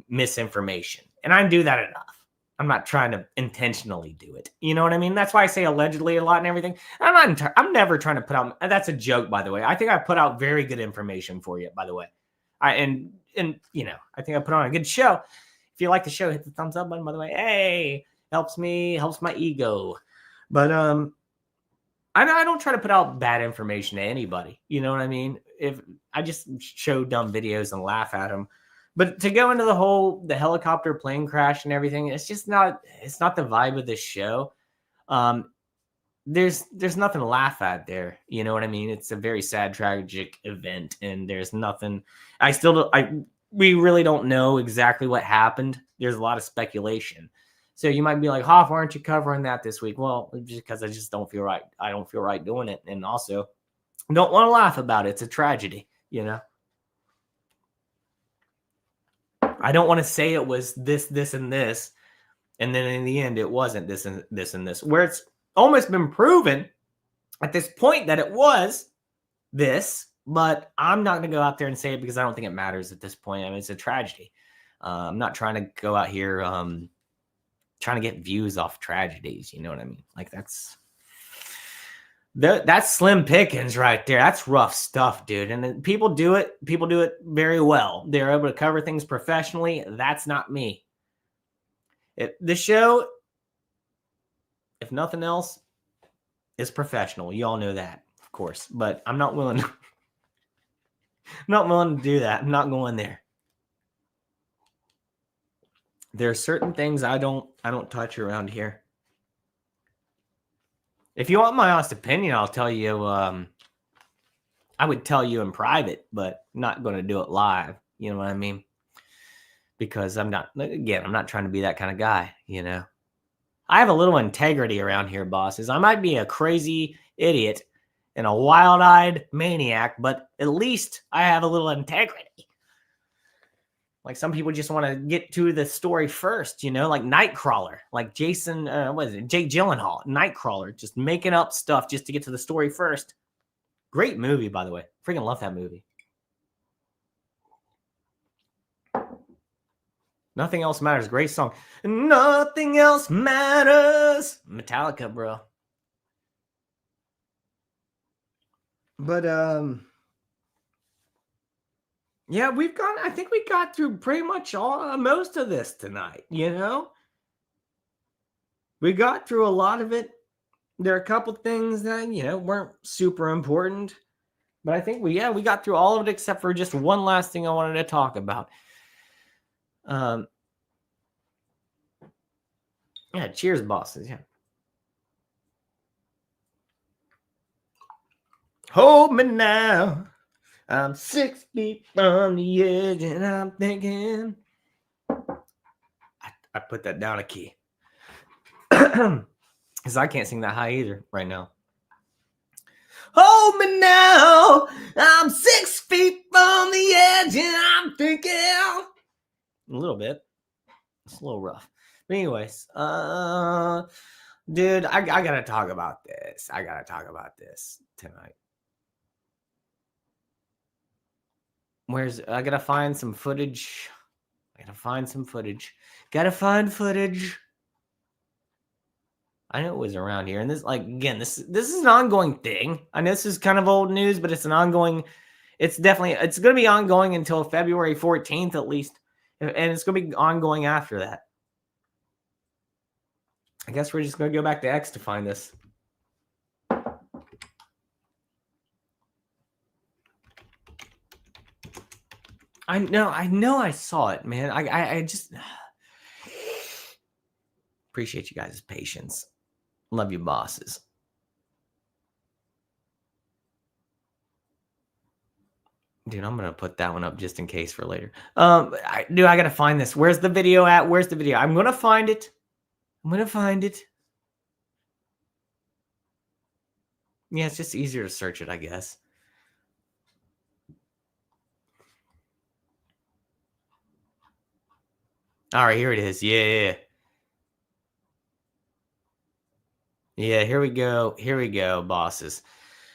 misinformation. And I do that enough. I'm not trying to intentionally do it. You know what I mean? That's why I say allegedly a lot and everything. I'm never trying to put out. That's a joke, by the way. I think I put out very good information for you, by the way. And you know, I think I put on a good show. If you like the show, hit the thumbs up button, by the way. Hey, helps my ego. But I don't try to put out bad information to anybody. You know what I mean? If I just show dumb videos and laugh at them. But to go into the helicopter plane crash and everything, it's not the vibe of this show. There's nothing to laugh at there. You know what I mean? It's a very sad, tragic event, and there's nothing. We really don't know exactly what happened. There's a lot of speculation. So you might be like, Hoff, why aren't you covering that this week? Well, just because I just don't feel right. I don't feel right doing it. And also, don't want to laugh about it. It's a tragedy, you know? I don't want to say it was this, and this. And then in the end, it wasn't this, and this. Where it's almost been proven at this point that it was this. But I'm not going to go out there and say it because I don't think it matters at this point. I mean, it's a tragedy. I'm not trying to go out here trying to get views off tragedies. You know what I mean? Like that's slim pickings right there. That's rough stuff, dude. And people do it very well. They're able to cover things professionally. That's not me. The show, if nothing else, is professional. You all know that, of course. But I'm not willing to do that. I'm not going there. There are certain things I don't touch around here. If you want my honest opinion, I'll tell you. I would tell you in private, but not going to do it live. You know what I mean? Because I'm not trying to be that kind of guy. You know, I have a little integrity around here, bosses. I might be a crazy idiot and a wild-eyed maniac, but at least I have a little integrity. Like some people just want to get to the story first, you know, like Nightcrawler, like Jake Gyllenhaal, Nightcrawler, just making up stuff just to get to the story first. Great movie, by the way. Freaking love that movie. Nothing Else Matters. Great song. Nothing Else Matters. Metallica, bro. But, yeah, I think we got through pretty much most of this tonight, you know? We got through a lot of it. There are a couple things that, you know, weren't super important. But I think we got through all of it except for just one last thing I wanted to talk about. Yeah, cheers, bosses, yeah. Hold me now. I'm 6 feet from the edge and I'm thinking. I put that down a key. Because I can't sing that high either right now. Hold me now. I'm 6 feet from the edge and I'm thinking. A little bit. It's a little rough. But anyways, dude, I gotta talk about this. I gotta talk about this tonight. I gotta find some footage. Gotta find footage. I know it was around here. And this, like, again, this is an ongoing thing. I know this is kind of old news, but it's an ongoing. It's going to be ongoing until February 14th at least. And it's going to be ongoing after that. I guess we're just going to go back to X to find this. I know I saw it, man. I just appreciate you guys' patience. Love you, bosses. Dude, I'm gonna put that one up just in case for later. I gotta find this. Where's the video at? Where's the video? I'm gonna find it. Yeah, it's just easier to search it, I guess. All right, here it is. Yeah. Yeah, here we go, bosses.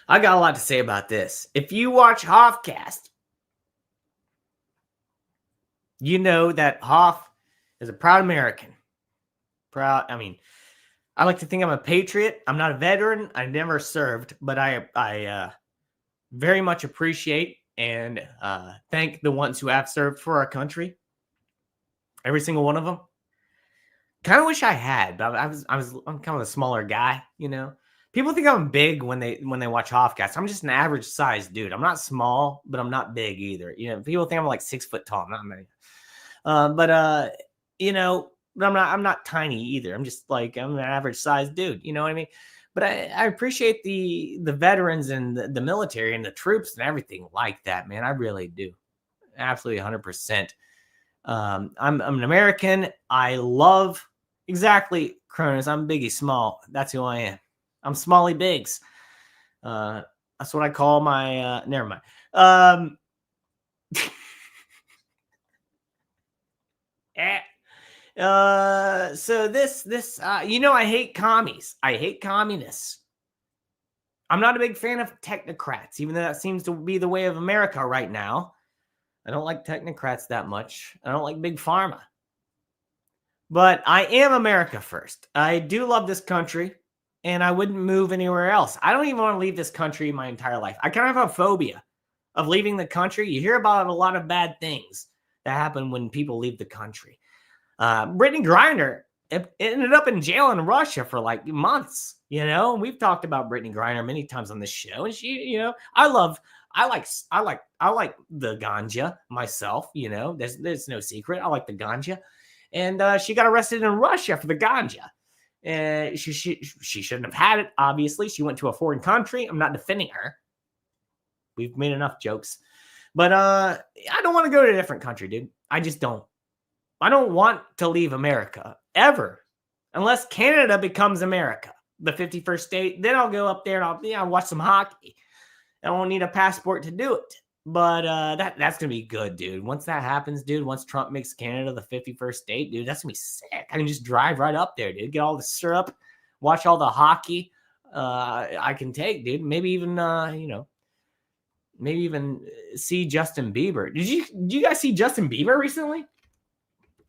I got a lot to say about this. If you watch Hoffcast, you know that Hoff is a proud American. I like to think I'm a patriot. I'm not a veteran. I never served, but I very much appreciate and thank the ones who have served for our country. Every single one of them. Kind of wish I had, but I'm kind of a smaller guy, you know. People think I'm big when they watch Hoffcast. I'm just an average sized dude. I'm not small, but I'm not big either. You know, people think I'm like 6 foot tall. I'm not many. You know, but I'm not tiny either. I'm just like I'm an average sized dude. You know what I mean? But I appreciate the veterans and the military and the troops and everything like that, man. I really do. Absolutely 100%. I'm an American. I love exactly Cronus. I'm Biggie Small. That's who I am. I'm Smalley Biggs. That's what I call my never mind. So this you know, I hate commies. I hate communists. I'm not a big fan of technocrats, even though that seems to be the way of America right now. I don't like technocrats that much. I don't like big pharma. But I am America first. I do love this country, and I wouldn't move anywhere else. I don't even want to leave this country my entire life. I kind of have a phobia of leaving the country. You hear about a lot of bad things that happen when people leave the country. Brittany Griner ended up in jail in Russia for like months, you know. We've talked about Brittany Griner many times on this show, and she, you know, I like the ganja myself, you know. There's no secret. I like the ganja, and she got arrested in Russia for the ganja. She shouldn't have had it. Obviously, she went to a foreign country. I'm not defending her. We've made enough jokes, but I don't want to go to a different country, dude. I just don't. I don't want to leave America ever, unless Canada becomes America, the 51st state. Then I'll go up there and I'll watch some hockey. I won't need a passport to do it. But that's going to be good, dude. Once that happens, dude, once Trump makes Canada the 51st state, dude, that's going to be sick. I can just drive right up there, dude. Get all the syrup, watch all the hockey I can take, dude. Maybe even, maybe even see Justin Bieber. Did you guys see Justin Bieber recently?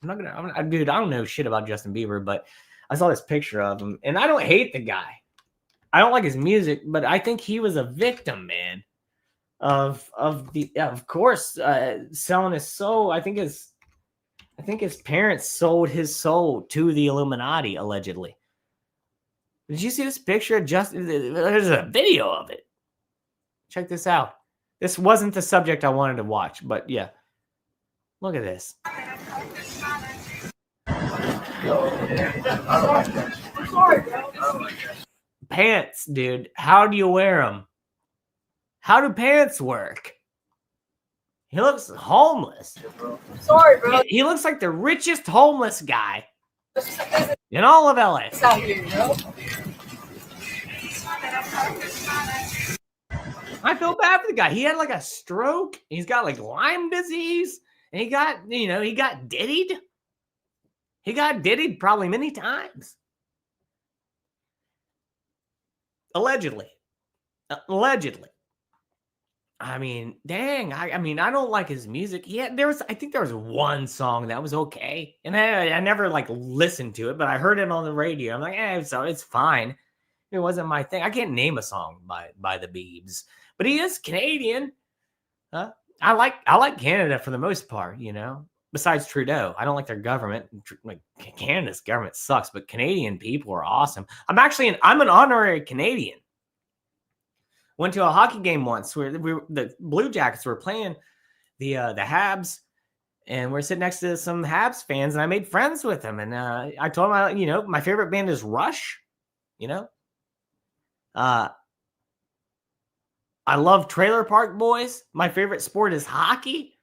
Dude, I don't know shit about Justin Bieber, but I saw this picture of him, and I don't hate the guy. I don't like his music, but I think he was a victim, man, of course, selling his soul. I think his parents sold his soul to the Illuminati, allegedly. Did you see this picture of Justin? There's a video of it. Check this out. This wasn't the subject I wanted to watch, but yeah. Look at this. Pants, dude. How do you wear them? How do pants work? He looks homeless. Sorry, bro. He looks like the richest homeless guy in all of LA. I feel bad for the guy. He had like a stroke. He's got like Lyme disease. And he got diddied. He got diddied probably many times. Allegedly. I mean, dang. I don't like his music. I think there was one song that was okay. And I never like listened to it, but I heard it on the radio. I'm like, so it's fine. It wasn't my thing. I can't name a song by the Biebs. But he is Canadian. I like Canada for the most part, you know. Besides Trudeau, I don't like their government. Like Canada's government sucks, but Canadian people are awesome. I'm an honorary Canadian. Went to a hockey game once where the Blue Jackets were playing the Habs, and we're sitting next to some Habs fans, and I made friends with them. And I told them, my favorite band is Rush, you know. I love Trailer Park Boys. My favorite sport is hockey.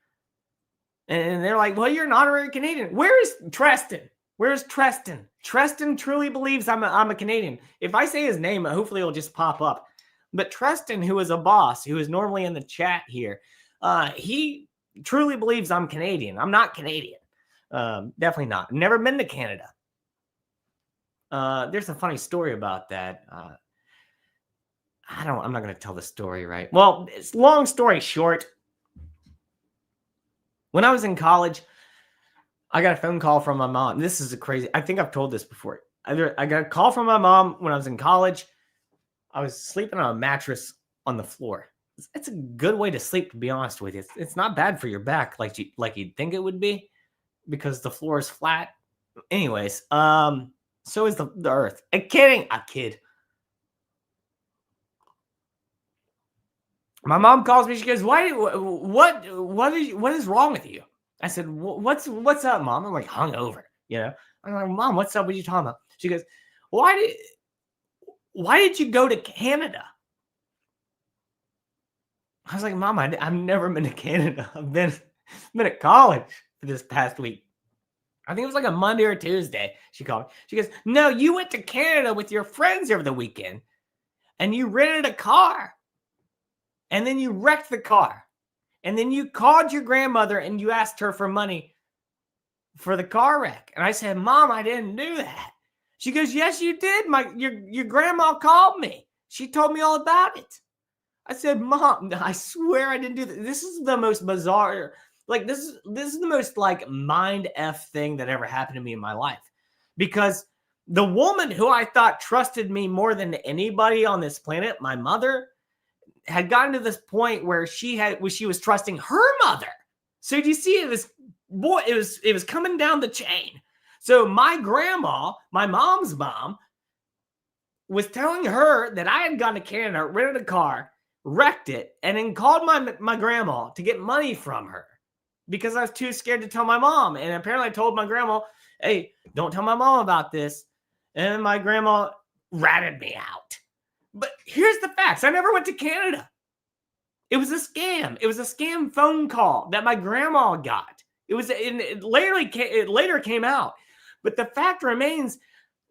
And they're like, well, you're an honorary Canadian. Where is Treston? Where's Treston? Treston truly believes I'm a Canadian. If I say his name, hopefully it'll just pop up. But Treston, who is a boss, who is normally in the chat here, he truly believes I'm Canadian. I'm not Canadian. Definitely not. Never been to Canada. There's a funny story about that. I'm not going to tell the story right. Well, it's long story short. When I was in college, I got a phone call from my mom. This is I think I've told this before. I got a call from my mom when I was in college. I was sleeping on a mattress on the floor. It's a good way to sleep, to be honest with you. It's not bad for your back like you'd think it would be because the floor is flat. Anyways, so is the earth. A kid. My mom calls me. She goes, what is wrong with you? I said, what's up, Mom? I'm like, hungover, you know? I'm like, Mom, what's up? What are you talking about? She goes, why did you go to Canada? I was like, Mom, I've never been to Canada. I've been at college for this past week. I think it was like a Monday or Tuesday. She called me. She goes, no, you went to Canada with your friends over the weekend and you rented a car. And then you wrecked the car. And then you called your grandmother and you asked her for money for the car wreck. And I said, Mom, I didn't do that. She goes, yes, you did. Your grandma called me. She told me all about it. I said, Mom, I swear I didn't do that. This is the most bizarre, like this is the most like mind F thing that ever happened to me in my life. Because the woman who I thought trusted me more than anybody on this planet, my mother, had gotten to this point where she was trusting her mother. So do you see it was coming down the chain. So my grandma, my mom's mom, was telling her that I had gone to Canada, rented a car, wrecked it, and then called my grandma to get money from her because I was too scared to tell my mom. And apparently I told my grandma, hey, don't tell my mom about this. And my grandma ratted me out. But here's the facts. I never went to Canada. It was a scam. It was a scam phone call that my grandma got. It later came out. But the fact remains,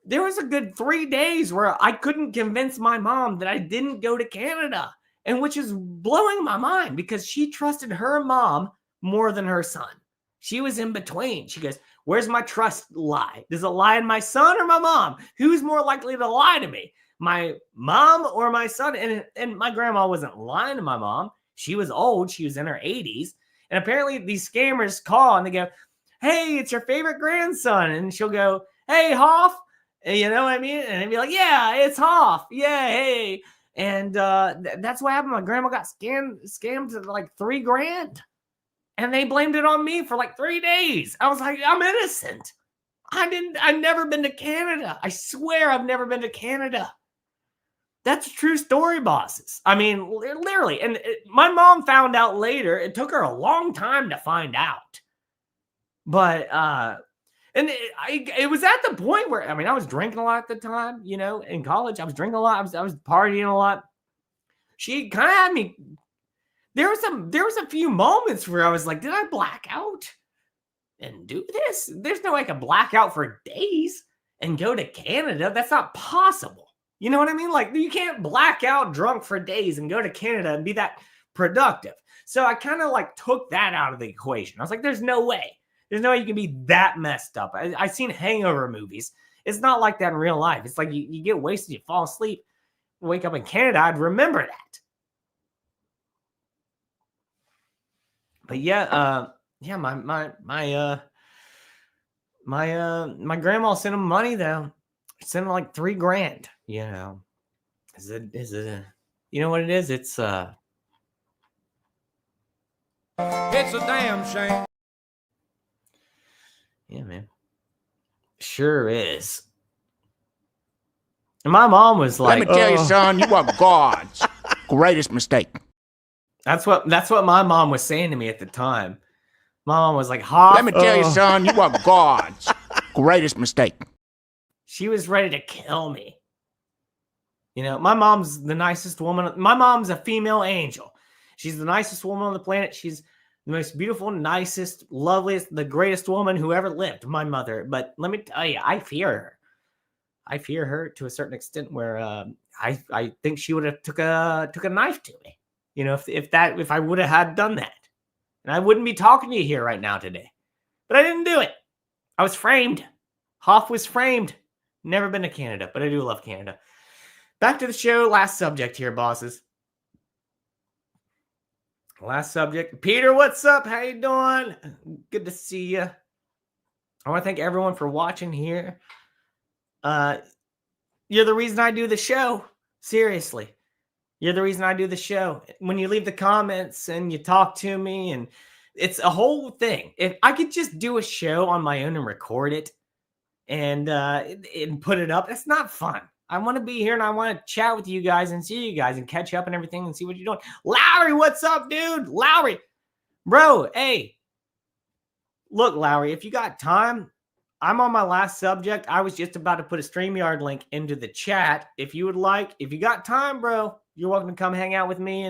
there was a good 3 days where I couldn't convince my mom that I didn't go to Canada, and which is blowing my mind because she trusted her mom more than her son. She was in between. She goes, where's my trust lie? Does it lie in my son or my mom? Who's more likely to lie to me? My mom or my son? And my grandma wasn't lying to my mom. She was old. She was in her 80s. And apparently these scammers call and they go, hey, it's your favorite grandson. And she'll go, hey, Hoff. You know what I mean? And they'd be like, yeah, it's Hoff. Yeah, hey. And that's what happened. My grandma got scammed to like $3,000. And they blamed it on me for like 3 days. I was like, I'm innocent. I've never been to Canada. I swear I've never been to Canada. That's a true story, bosses. I mean, literally. And my mom found out later. It took her a long time to find out. But, and it was at the point where, I mean, I was drinking a lot at the time, you know, in college. I was drinking a lot. I was partying a lot. She kind of had me. There was a few moments where I was like, did I black out and do this? There's no way I can black out for days and go to Canada. That's not possible. You know what I mean? Like, you can't black out drunk for days and go to Canada and be that productive. So I kind of like took that out of the equation. I was like, there's no way. There's no way you can be that messed up. I've seen hangover movies. It's not like that in real life. It's like you get wasted, you fall asleep, wake up in Canada. I'd remember that. But yeah, my grandma sent him money though. Sent him like $3,000. You know, is it? You know what it is? It's a damn shame. Yeah, man. Sure is. And my mom was like, let me tell you, son, you are God's greatest mistake. That's what my mom was saying to me at the time. My mom was like, Hoff, let me tell you, son, you are God's greatest mistake. She was ready to kill me. You know, my mom's the nicest woman. My mom's a female angel. She's the nicest woman on the planet. She's the most beautiful, nicest, loveliest, the greatest woman who ever lived, my mother. But let me tell you, I fear her. I fear her to a certain extent where I think she would have took a knife to me. You know, if I would have had done that. And I wouldn't be talking to you here right now today. But I didn't do it. I was framed. Hoff was framed. Never been to Canada, but I do love Canada. Back to the show. Last subject here, bosses. Last subject. Peter, what's up? How you doing? Good to see you. I want to thank everyone for watching here. You're the reason I do the show. Seriously. You're the reason I do the show. When you leave the comments and you talk to me, and it's a whole thing. If I could just do a show on my own and record it and put it up, it's not fun. I want to be here and I want to chat with you guys and see you guys and catch up and everything and see what you're doing. Lowry, what's up, dude? Lowry, bro, hey. Look, Lowry, if you got time, I'm on my last subject. I was just about to put a StreamYard link into the chat. If you would like, if you got time, bro, you're welcome to come hang out with me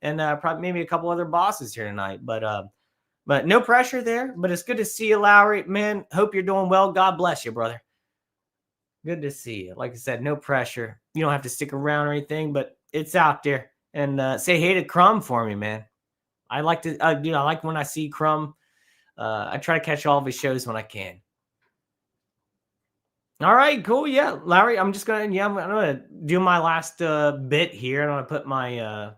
and probably maybe a couple other bosses here tonight. But no pressure there. But it's good to see you, Lowry. Man, hope you're doing well. God bless you, brother. Good to see you. Like I said, no pressure. You don't have to stick around or anything, but it's out there. And say hey to Crumb for me, man. I like to, I like when I see Crumb. I try to catch all of his shows when I can. All right, cool. Yeah, Larry, I'm gonna do my last bit here. I'm gonna put my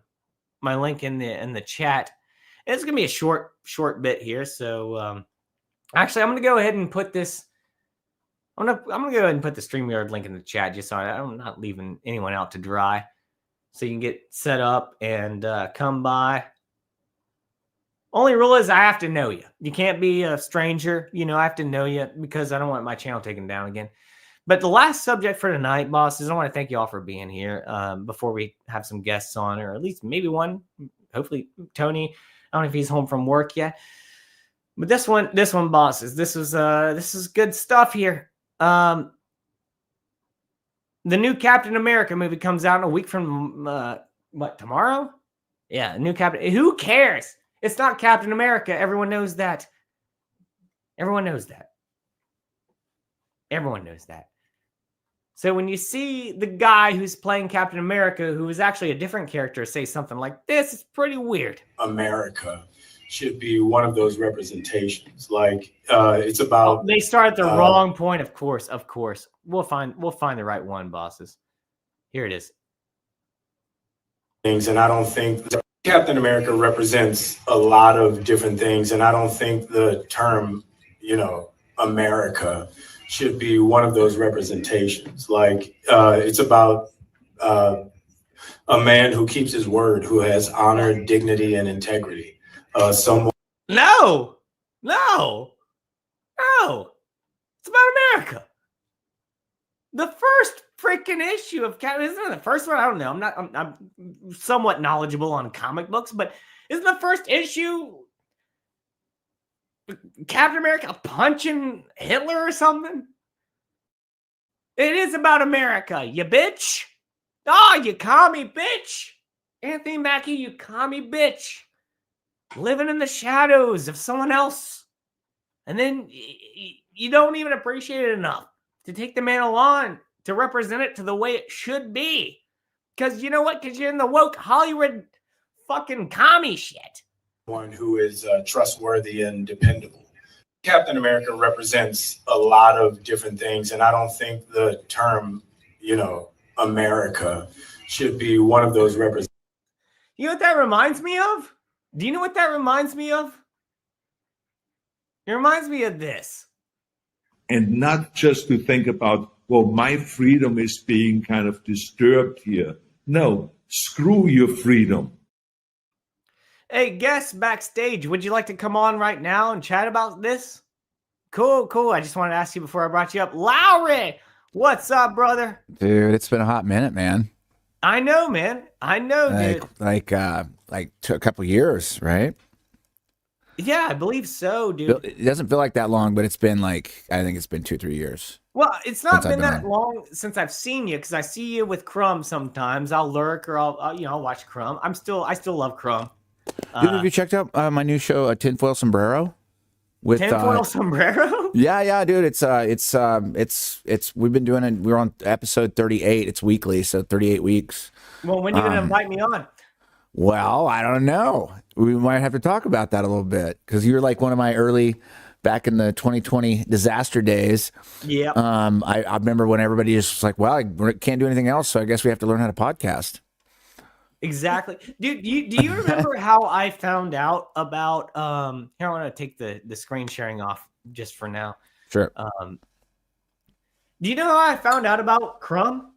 my link in the chat. It's gonna be a short bit here. So actually, I'm gonna go ahead and put this. I'm gonna go ahead and put the StreamYard link in the chat just so I'm not leaving anyone out to dry. So you can get set up and come by. Only rule is I have to know you. You can't be a stranger. You know, I have to know you because I don't want my channel taken down again. But the last subject for tonight, bosses, I want to thank you all for being here before we have some guests on, or at least maybe one. Hopefully, Tony. I don't know if he's home from work yet. But this one, bosses, this is good stuff here. The new Captain America movie comes out in a week from tomorrow? Yeah, new Captain. Who cares? It's not Captain America. Everyone knows that. Everyone knows that. Everyone knows that. So when you see the guy who's playing Captain America, who is actually a different character, say something like this, it's pretty weird. America should be one of those representations. Like it's about. They start at the wrong point, of course. We'll find the right one, bosses. Here it is. Things, and I don't think Captain America represents a lot of different things, and I don't think the term, America should be one of those representations. Like it's about a man who keeps his word, who has honor, dignity, and integrity. Someone. No. It's about America. The first freaking issue of Captain, isn't it the first one? I don't know. I'm somewhat knowledgeable on comic books, but isn't the first issue Captain America punching Hitler or something? It is about America, you bitch. Oh, you commie bitch. Anthony Mackie, you commie bitch. Living in the shadows of someone else. And then you don't even appreciate it enough to take the mantle on, to represent it to the way it should be. Because you know what? Because you're in the woke Hollywood fucking commie shit. One who is trustworthy and dependable. Captain America represents a lot of different things, and I don't think the term, America should be one of those representations. You know what that reminds me of? Do you know what that reminds me of? It reminds me of this. And not just to think about, well, my freedom is being kind of disturbed here. No, screw your freedom. Hey, guests backstage, would you like to come on right now and chat about this? Cool. I just wanted to ask you before I brought you up. Lowry, what's up, brother? Dude, it's been a hot minute, man. I know, man. I know, dude. Like a couple years, right? Yeah, I believe so, dude. It doesn't feel like that long, but it's been I think it's been 2-3 years. Well, it's not since I've been been that on. long since I've seen you because I see you with Crumb sometimes. I'll lurk or I'll watch Crumb. I still love Crumb. Dude, have you checked out my new show, Tinfoil Sombrero? With Tinfoil Sombrero? Yeah, dude. It's we've been doing it. We're on episode 38. It's weekly, so 38 weeks. Well, when are you gonna invite me on? Well, I don't know. We might have to talk about that a little bit because you're like one of my early, back in the 2020 disaster days. Yeah. I remember when everybody was like, well, I can't do anything else, so I guess we have to learn how to podcast. Exactly. Dude, do you remember how I found out about here I want to take the screen sharing off just for now. Sure. Do you know how I found out about Crumb?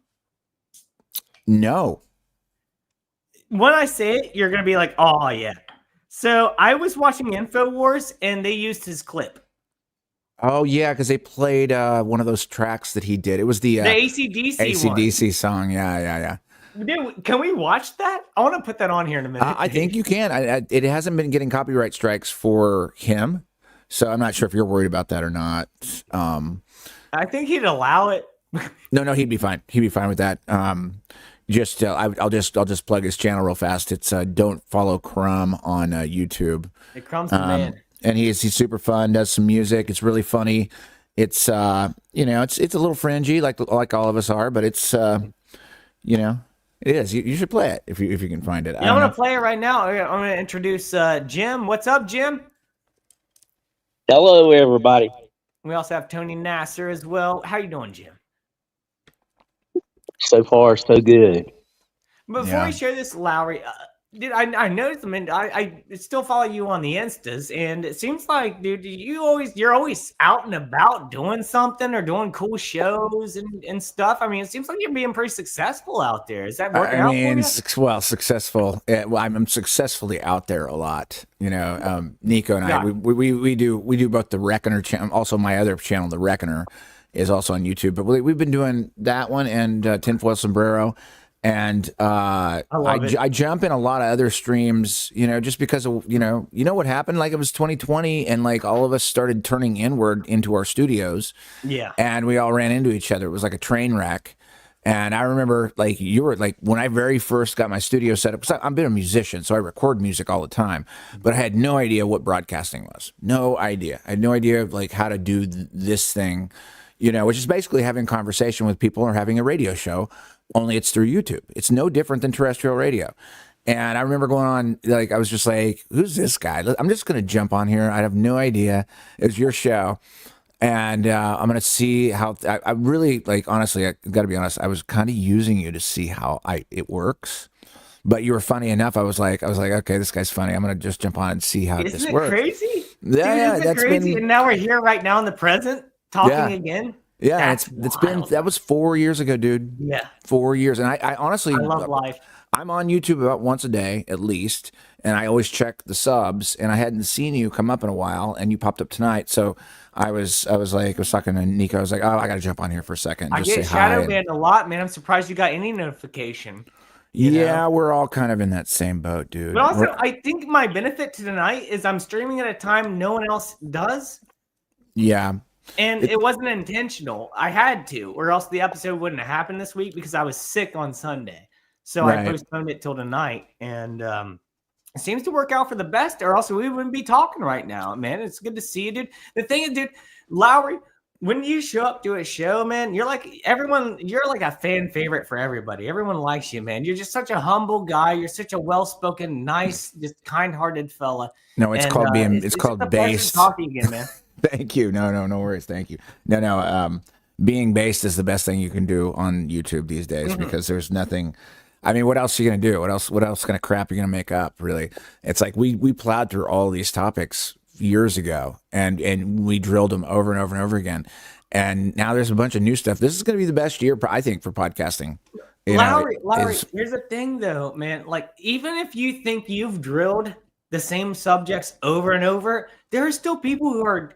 No. When I say it, you're gonna be like, oh yeah. So I was watching InfoWars and they used his clip. Oh yeah, because they played one of those tracks that he did. It was the AC/DC song. Yeah. Dude, can we watch that? I want to put that on here in a minute. I think you can. It hasn't been getting copyright strikes for him, so I'm not sure if you're worried about that or not. I think he'd allow it. No, he'd be fine. He'd be fine with that. I'll just plug his channel real fast. It's Don't Follow Crumb on YouTube. It Crumb's the man. And he's super fun. Does some music. It's really funny. It's it's a little fringy like all of us are, but it's it is. You should play it if you can find it. Yeah, I'm gonna play it right now. I'm gonna introduce Jim. What's up, Jim? Hello, everybody. We also have Tony Nasser as well. How you doing, Jim? So far, so good. Before we share this, Lowry, dude, I noticed. I mean, I still follow you on the Instas, and it seems like, dude, you're always out and about doing something or doing cool shows and stuff. I mean, it seems like you're being pretty successful out there. Is that working out for you? Well, successful. Well, I'm successfully out there a lot. Nico and I, we do both the Reckoner channel, also my other channel, the Reckoner, is also on YouTube. But we've been doing that one and Tinfoil Sombrero. And I jump in a lot of other streams, just because of, what happened? Like, it was 2020 and like all of us started turning inward into our studios. Yeah. And we all ran into each other. It was like a train wreck. And I remember, like, you were like, when I very first got my studio set up, because I've been a musician, so I record music all the time, but I had no idea what broadcasting was. No idea. I had no idea of like how to do this thing, which is basically having conversation with people or having a radio show. Only it's through YouTube. It's no different than terrestrial radio. And I remember going on, like, I was just like, who's this guy? I'm just going to jump on here. I have no idea. It's your show. And I'm going to see how, I really, like, honestly, I got to be honest, I was kind of using you to see how it works. But you were funny enough. I was like, okay, this guy's funny. I'm going to just jump on and see how this works. Isn't it crazy? Yeah, Dude, that's crazy. And now we're here right now in the present talking again. Yeah, it's been, that was 4 years ago, dude. Yeah. 4 years. And I honestly, I love life. I'm on YouTube about once a day, at least. And I always check the subs, and I hadn't seen you come up in a while, and you popped up tonight. So I was talking to Nico. I was like, oh, I got to jump on here for a second. I get shadow banned a lot, man. I'm surprised you got any notification. Yeah, we're all kind of in that same boat, dude. But also, I think my benefit to tonight is I'm streaming at a time no one else does. Yeah. And it wasn't intentional. I had to, or else the episode wouldn't have happened this week because I was sick on Sunday. So I postponed it till tonight. And it seems to work out for the best, or else we wouldn't be talking right now, man. It's good to see you, dude. The thing is, dude, Lowry, when you show up to a show, man, you're like a fan favorite for everybody. Everyone likes you, man. You're just such a humble guy. You're such a well-spoken, nice, just kind-hearted fella. No, it's called being, it's called based. Talking again, man. Thank you. No worries. Thank you. No. Being based is the best thing you can do on YouTube these days because there's nothing. I mean, what else are you gonna do? What else kind of crap are you gonna make up? Really, it's like we plowed through all these topics years ago, and we drilled them over and over and over again, and now there's a bunch of new stuff. This is gonna be the best year, I think, for podcasting. Lowry, here's the thing, though, man. Like, even if you think you've drilled the same subjects over and over, there are still people who are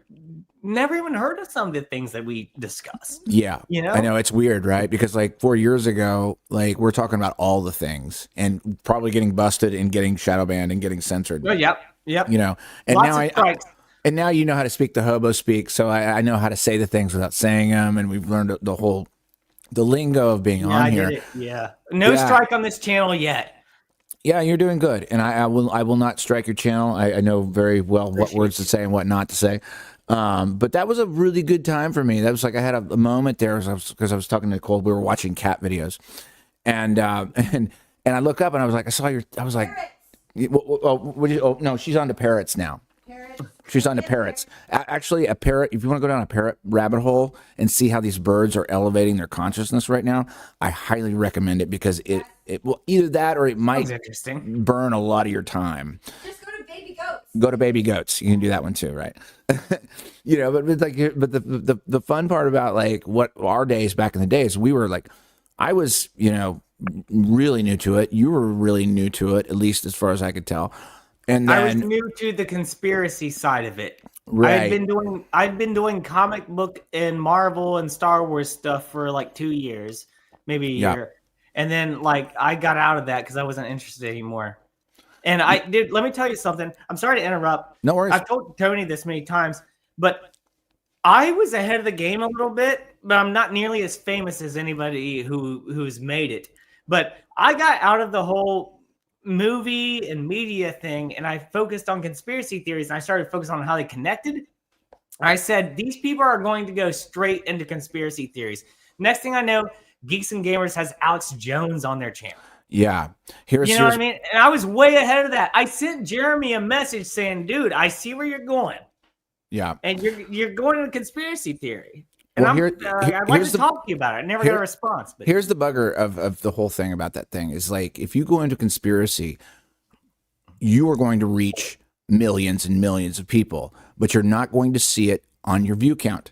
never even heard of some of the things that we discuss. Yeah. I know it's weird, right? Because like 4 years ago, like we're talking about all the things and probably getting busted and getting shadow banned and getting censored. Oh, yep. And lots now of strikes. And now you know how to speak the hobo speak, so I know how to say the things without saying them, and we've learned the lingo of being on I here. get it. Yeah. No strike on this channel yet. Yeah, you're doing good, and I will not strike your channel. I know very well what words to say and what not to say. But that was a really good time for me. That was like I had a moment there because I was talking to Nicole. We were watching cat videos, and I look up and I was like, I was like, no, she's on to parrots now. She's on to parrots. Actually, a parrot, if you want to go down a parrot rabbit hole and see how these birds are elevating their consciousness right now, I highly recommend it because it will either that or it might burn a lot of your time. Just go to baby goats. Go to baby goats. You can do that one too, right? But the fun part about like what our days back in the day is we were like, I was, really new to it. You were really new to it, at least as far as I could tell. And then, I was new to the conspiracy side of it. Right. I've been doing comic book and Marvel and Star Wars stuff for like 2 years, maybe a year. And then like I got out of that because I wasn't interested anymore. And let me tell you something. I'm sorry to interrupt. No worries. I've told Tony this many times, but I was ahead of the game a little bit, but I'm not nearly as famous as anybody who's made it. But I got out of the whole movie and media thing, and I focused on conspiracy theories, and I started focusing on how they connected. I said, these people are going to go straight into conspiracy theories. Next thing I know, Geeks and Gamers has Alex Jones on their channel. Yeah. You know what I mean? And I was way ahead of that. I sent Jeremy a message saying, dude, I see where you're going. Yeah. And you're going into conspiracy theory. And Well, I'd like to talk to you about it. I never got a response. But here's the bugger of the whole thing about that thing is like, if you go into conspiracy, you are going to reach millions and millions of people, but you're not going to see it on your view count.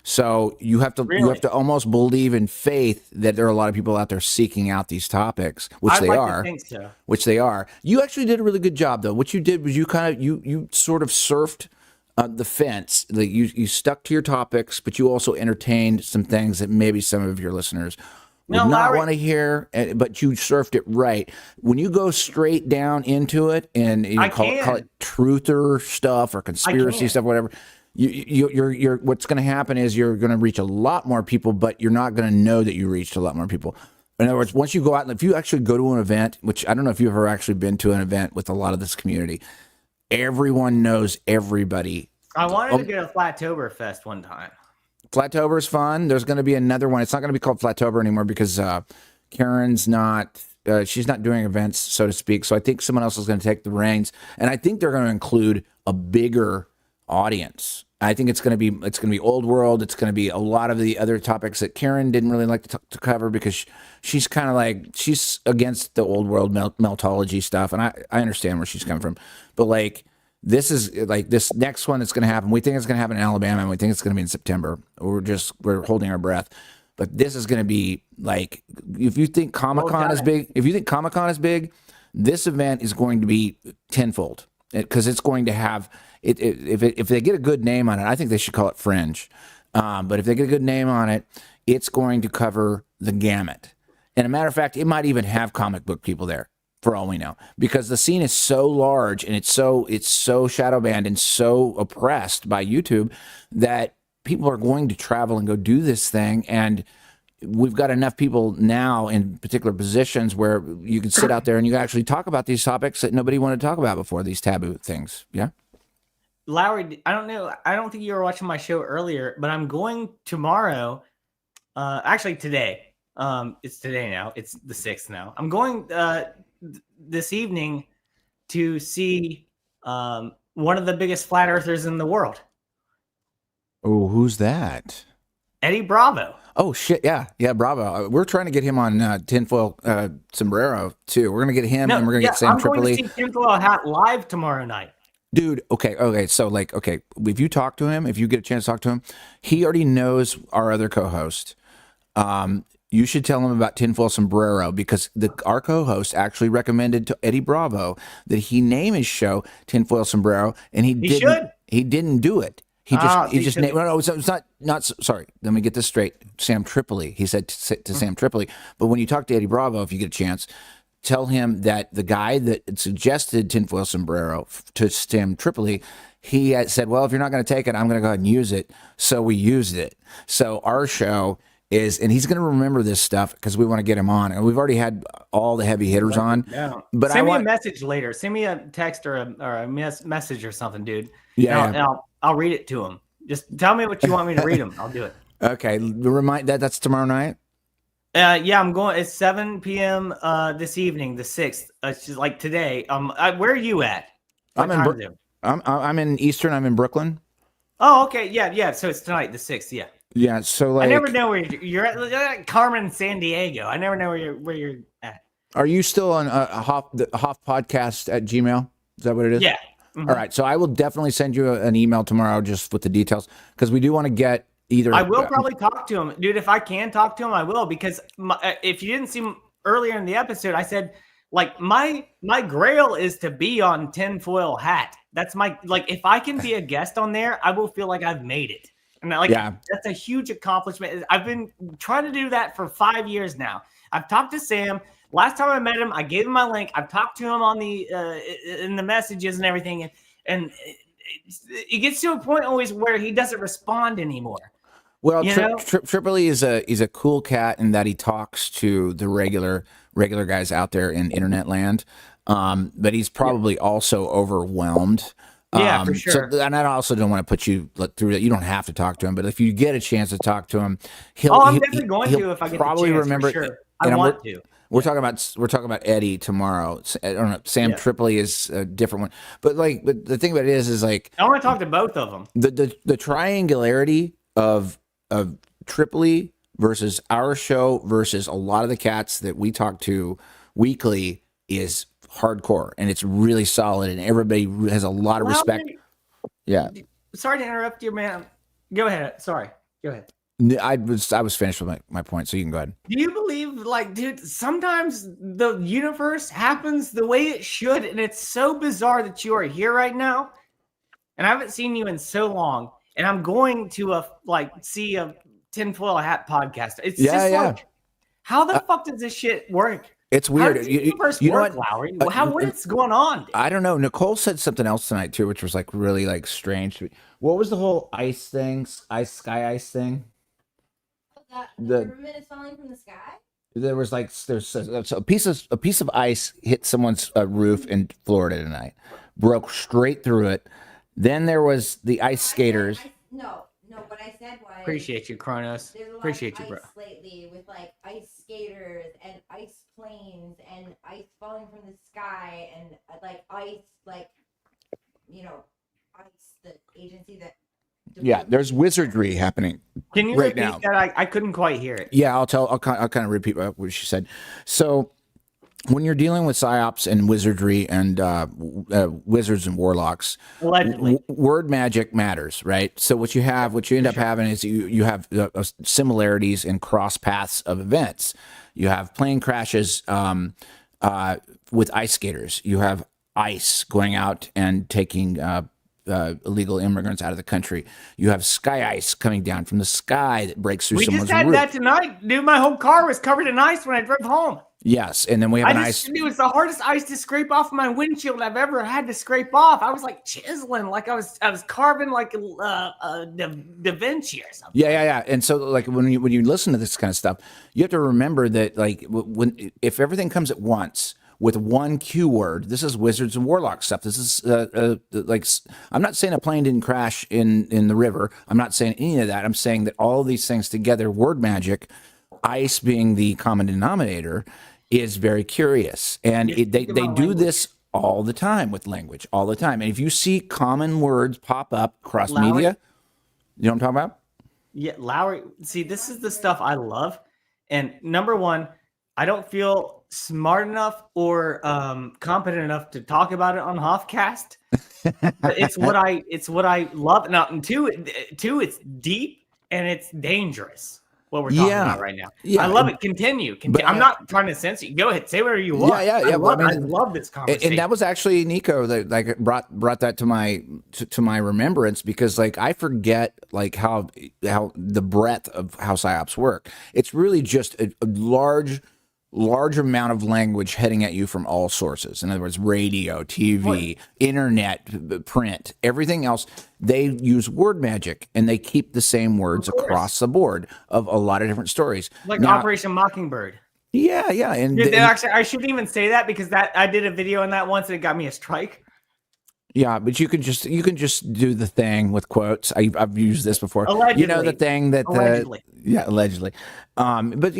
So you have to almost believe in faith that there are a lot of people out there seeking out these topics, which they are. To think so. Which they are. You actually did a really good job, though. What you did was you sort of surfed the fence. Like you stuck to your topics, but you also entertained some things that maybe some of your listeners would not want to hear. But you surfed it right. When you go straight down into it and you call it truther stuff or conspiracy stuff, whatever. You're what's going to happen is you're going to reach a lot more people, but you're not going to know that you reached a lot more people. In other words, once you go out, and if you actually go to an event, which I don't know if you've ever actually been to an event with a lot of this community, everyone knows everybody. I wanted to go to Flattoberfest one time. Flattober is fun. There's going to be another one. It's not going to be called Flattober anymore because Karen's not. She's not doing events, so to speak. So I think someone else is going to take the reins, and I think they're going to include a bigger audience. I think it's going to be old world. It's going to be a lot of the other topics that Karen didn't really like to cover because she's kind of like she's against the old world meltology stuff, and I understand where she's coming from. But like this is like this next one that's going to happen. We think it's going to happen in Alabama, and we think it's going to be in September. We're holding our breath. But this is going to be like if you think Comic-Con is big, this event is going to be tenfold because it's going to have. If they get a good name on it, I think they should call it Fringe. But if they get a good name on it, it's going to cover the gamut. And a matter of fact, it might even have comic book people there, for all we know, because the scene is so large and it's so shadow banned and so oppressed by YouTube that people are going to travel and go do this thing. And we've got enough people now in particular positions where you can sit out there and you can actually talk about these topics that nobody wanted to talk about before, these taboo things. Yeah. Lowry, I don't know. I don't think you were watching my show earlier, but I'm going tomorrow. Actually, today. It's today now. It's the 6th now. I'm going this evening to see one of the biggest flat earthers in the world. Oh, who's that? Eddie Bravo. Oh shit! Yeah, Bravo. We're trying to get him on Tinfoil Sombrero too. We're gonna get him, and we're gonna get Sam Tripoli. I'm going to see Tinfoil Hat live tomorrow night. Dude, okay. So, if you talk to him, if you get a chance to talk to him, he already knows our other co-host. You should tell him about Tinfoil Sombrero because our co-host actually recommended to Eddie Bravo that he name his show Tinfoil Sombrero, and he didn't. He didn't do it. He just named. No, it's not. Sorry, let me get this straight. Sam Tripoli. He said to Sam Tripoli. But when you talk to Eddie Bravo, if you get a chance, tell him that the guy that suggested tinfoil sombrero to stem Tripoli, he had said, well, if you're not going to take it, I'm going to go ahead and use it. So we used it. So our show is, and he's going to remember this stuff because we want to get him on. And we've already had all the heavy hitters on. Yeah. But send me a message later. Send me a text or a message or something, dude. Yeah. And I'll read it to him. Just tell me what you want me to read him. I'll do it. Okay. Remind that's tomorrow night. Yeah, I'm going. It's 7 p.m. This evening, the 6th. It's just like today. Where are you at? What time is it? I'm in Eastern. I'm in Brooklyn. Oh, okay. Yeah. So it's tonight, the 6th. Yeah. Yeah. So like, I never know where you're at. You're at Carmen, San Diego. I never know where you're at. Are you still on the Hoffcast at Gmail? Is that what it is? Yeah. Mm-hmm. All right. So I will definitely send you an email tomorrow just with the details because we do want to get either. I will probably talk to him, dude. If I can talk to him, I will, because if you didn't see him earlier in the episode, I said like my grail is to be on Tinfoil Hat. That's my, like, if I can be a guest on there, I will feel like I've made it. And that's a huge accomplishment. I've been trying to do that for 5 years now. I've talked to Sam. Last time I met him, I gave him my link. I've talked to him on the in the messages and everything, and it gets to a point always where he doesn't respond anymore. Well, Tripoli is a cool cat in that he talks to the regular guys out there in internet land, but he's probably also overwhelmed. Yeah, for sure. So, and I also don't want to put you through that. You don't have to talk to him, but if you get a chance to talk to him, I'm definitely going to if I get probably the chance, remember. For sure. I want to. We're talking about Eddie tomorrow. I don't know. Sam Tripoli is a different one, but the thing about it is like I want to talk to both of them. The triangularity of Tripoli versus our show versus a lot of the cats that we talk to weekly is hardcore, and it's really solid, and everybody has a lot of respect. Yeah. Sorry to interrupt you, man. Go ahead. Sorry. Go ahead. I was finished with my point, so you can go ahead. Do you believe, like, dude, sometimes the universe happens the way it should, and it's so bizarre that you are here right now, and I haven't seen you in so long, and I'm going to see a Tinfoil Hat podcast. It's like, how the fuck does this shit work? It's weird. How does the universe work, Lowry? What's going on? I don't know. Nicole said something else tonight too, which was like really like strange to me. What was the whole ice thing? Sky ice thing? The government is falling from the sky? There was there's a piece of ice hit someone's roof in Florida tonight, broke straight through it. Then there was the ice skaters. No. What I said was appreciate you, Kronos. There's a lot Appreciate of you, bro. ice lately with like ice skaters and ice planes and ice falling from the sky and like ice, like ice, the agency that. Yeah, there's wizardry happening. Can you right repeat now? that? I couldn't quite hear it. Yeah, I'll kind of repeat what she said. So when you're dealing with psyops and wizardry and wizards and warlocks, word magic matters, right? So what you end up having is you have similarities and cross paths of events. You have plane crashes with ice skaters. You have ice going out and taking illegal immigrants out of the country. You have sky ice coming down from the sky that breaks through someone's roof. We just had that tonight, dude. My whole car was covered in ice when I drove home. Yes, and then we have It was the hardest ice to scrape off my windshield I've ever had to scrape off. I was like chiseling, like I was carving like Da Vinci or something. Yeah. And so like when you listen to this kind of stuff, you have to remember that like if everything comes at once with one cue word, this is wizards and warlock stuff. This is like, I'm not saying a plane didn't crash in the river. I'm not saying any of that. I'm saying that all of these things together, word magic, ice being the common denominator, is very curious. And they do this all the time with language, all the time. And if you see common words pop up across media, you know what I'm talking about? Yeah, Lowry. See, this is the stuff I love. And number one, I don't feel smart enough or competent enough to talk about it on Hoffcast. But it's what I love. Now, and two, it's deep and it's dangerous. What we're talking about right now. Yeah, I love it. Continue. I'm not trying to censor you. Go ahead. Say whatever you want. Yeah. I love this conversation. And that was actually Nico that like brought that to my remembrance, because like I forget like how the breadth of how psyops work. It's really just a large large amount of language heading at you from all sources. In other words, radio, TV, internet, print, everything else. They use word magic, and they keep the same words across the board of a lot of different stories. Like Now, Operation Mockingbird. yeah, and Dude, actually, I shouldn't even say that because I did a video on that once and it got me a strike. yeah, but you can just do the thing with quotes. I've used this before. Allegedly. You know the thing that Allegedly. allegedly. But but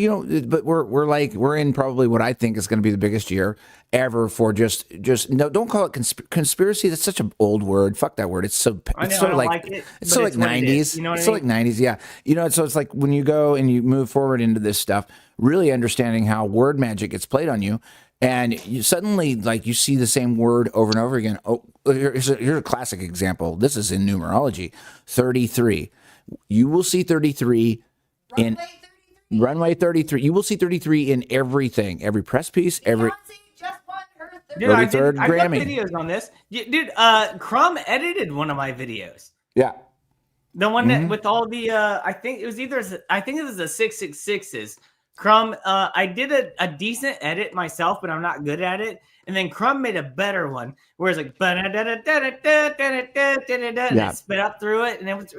we're in probably what I think is going to be the biggest year ever for just no, don't call it conspiracy. That's such an old word. Fuck that word. It's so I know, it's so I don't like, like it, it's but so it's like what it 90s. is, you know what It's I so like mean? 90s. Yeah, so it's like when you go and you move forward into this stuff, really understanding how word magic gets played on you. And you suddenly, like, you see the same word over and over again. Oh, here's a classic example. This is in numerology. 33. You will see 33 in Runway 33. You will see 33 in everything. Every press piece, every Dude, I got Grammy. videos on this. Dude, Crumb edited one of my videos. Yeah. The one that with all the I think it was the 666s. Crumb, I did a decent edit myself, but I'm not good at it. And then Crumb made a better one where it's like and it spit up through it, and it was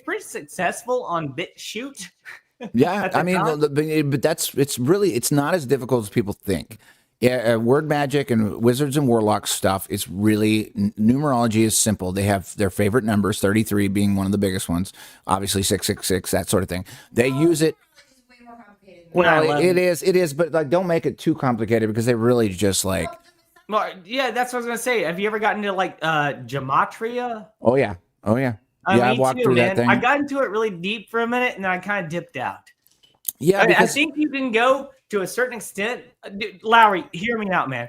pretty successful on BitChute. Yeah, I mean, but it's not as difficult as people think. Yeah, word magic and wizards and warlocks stuff is really numerology is simple. They have their favorite numbers, 33 being one of the biggest ones, obviously 666, that sort of thing. They use it. Well, it is, but like, don't make it too complicated because they really just like. Well, yeah, that's what I was gonna say. Have you ever gotten into like gematria? Oh yeah. I walked through that thing. I got into it really deep for a minute, and then I kind of dipped out. Yeah, I think you can go to a certain extent. Dude, Lowry, hear me out, man.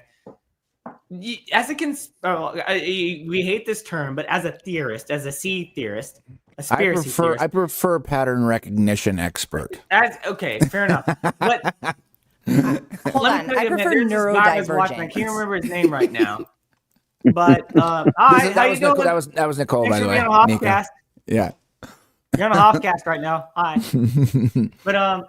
We hate this term, but as a theorist, as a sea theorist, I prefer pattern recognition expert. Okay, fair enough. But Hold on, I prefer neurodivergent. I can't remember his name right now. But that was Nicole, by the way. On Hoffcast. Yeah, you're on a Hoffcast right now. Hi. But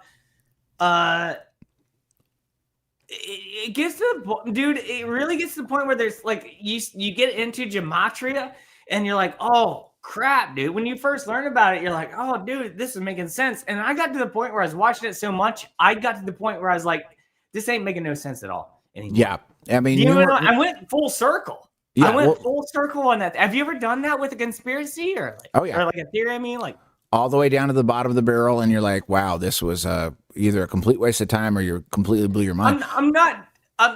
it gets to the point, dude. It really gets to the point where there's like you get into gematria and you're like, oh crap, dude. When you first learn about it, you're like, oh, dude, this is making sense. And I got to the point where I was watching it so much, I got to the point where I was like, this ain't making no sense at all anymore. Yeah, I mean, I went full circle. Yeah, I went full circle on that. Have you ever done that with a conspiracy or oh yeah, or like a theory? I mean, like all the way down to the bottom of the barrel, and you're like, wow, this was either a complete waste of time or you completely blew your mind. I'm not.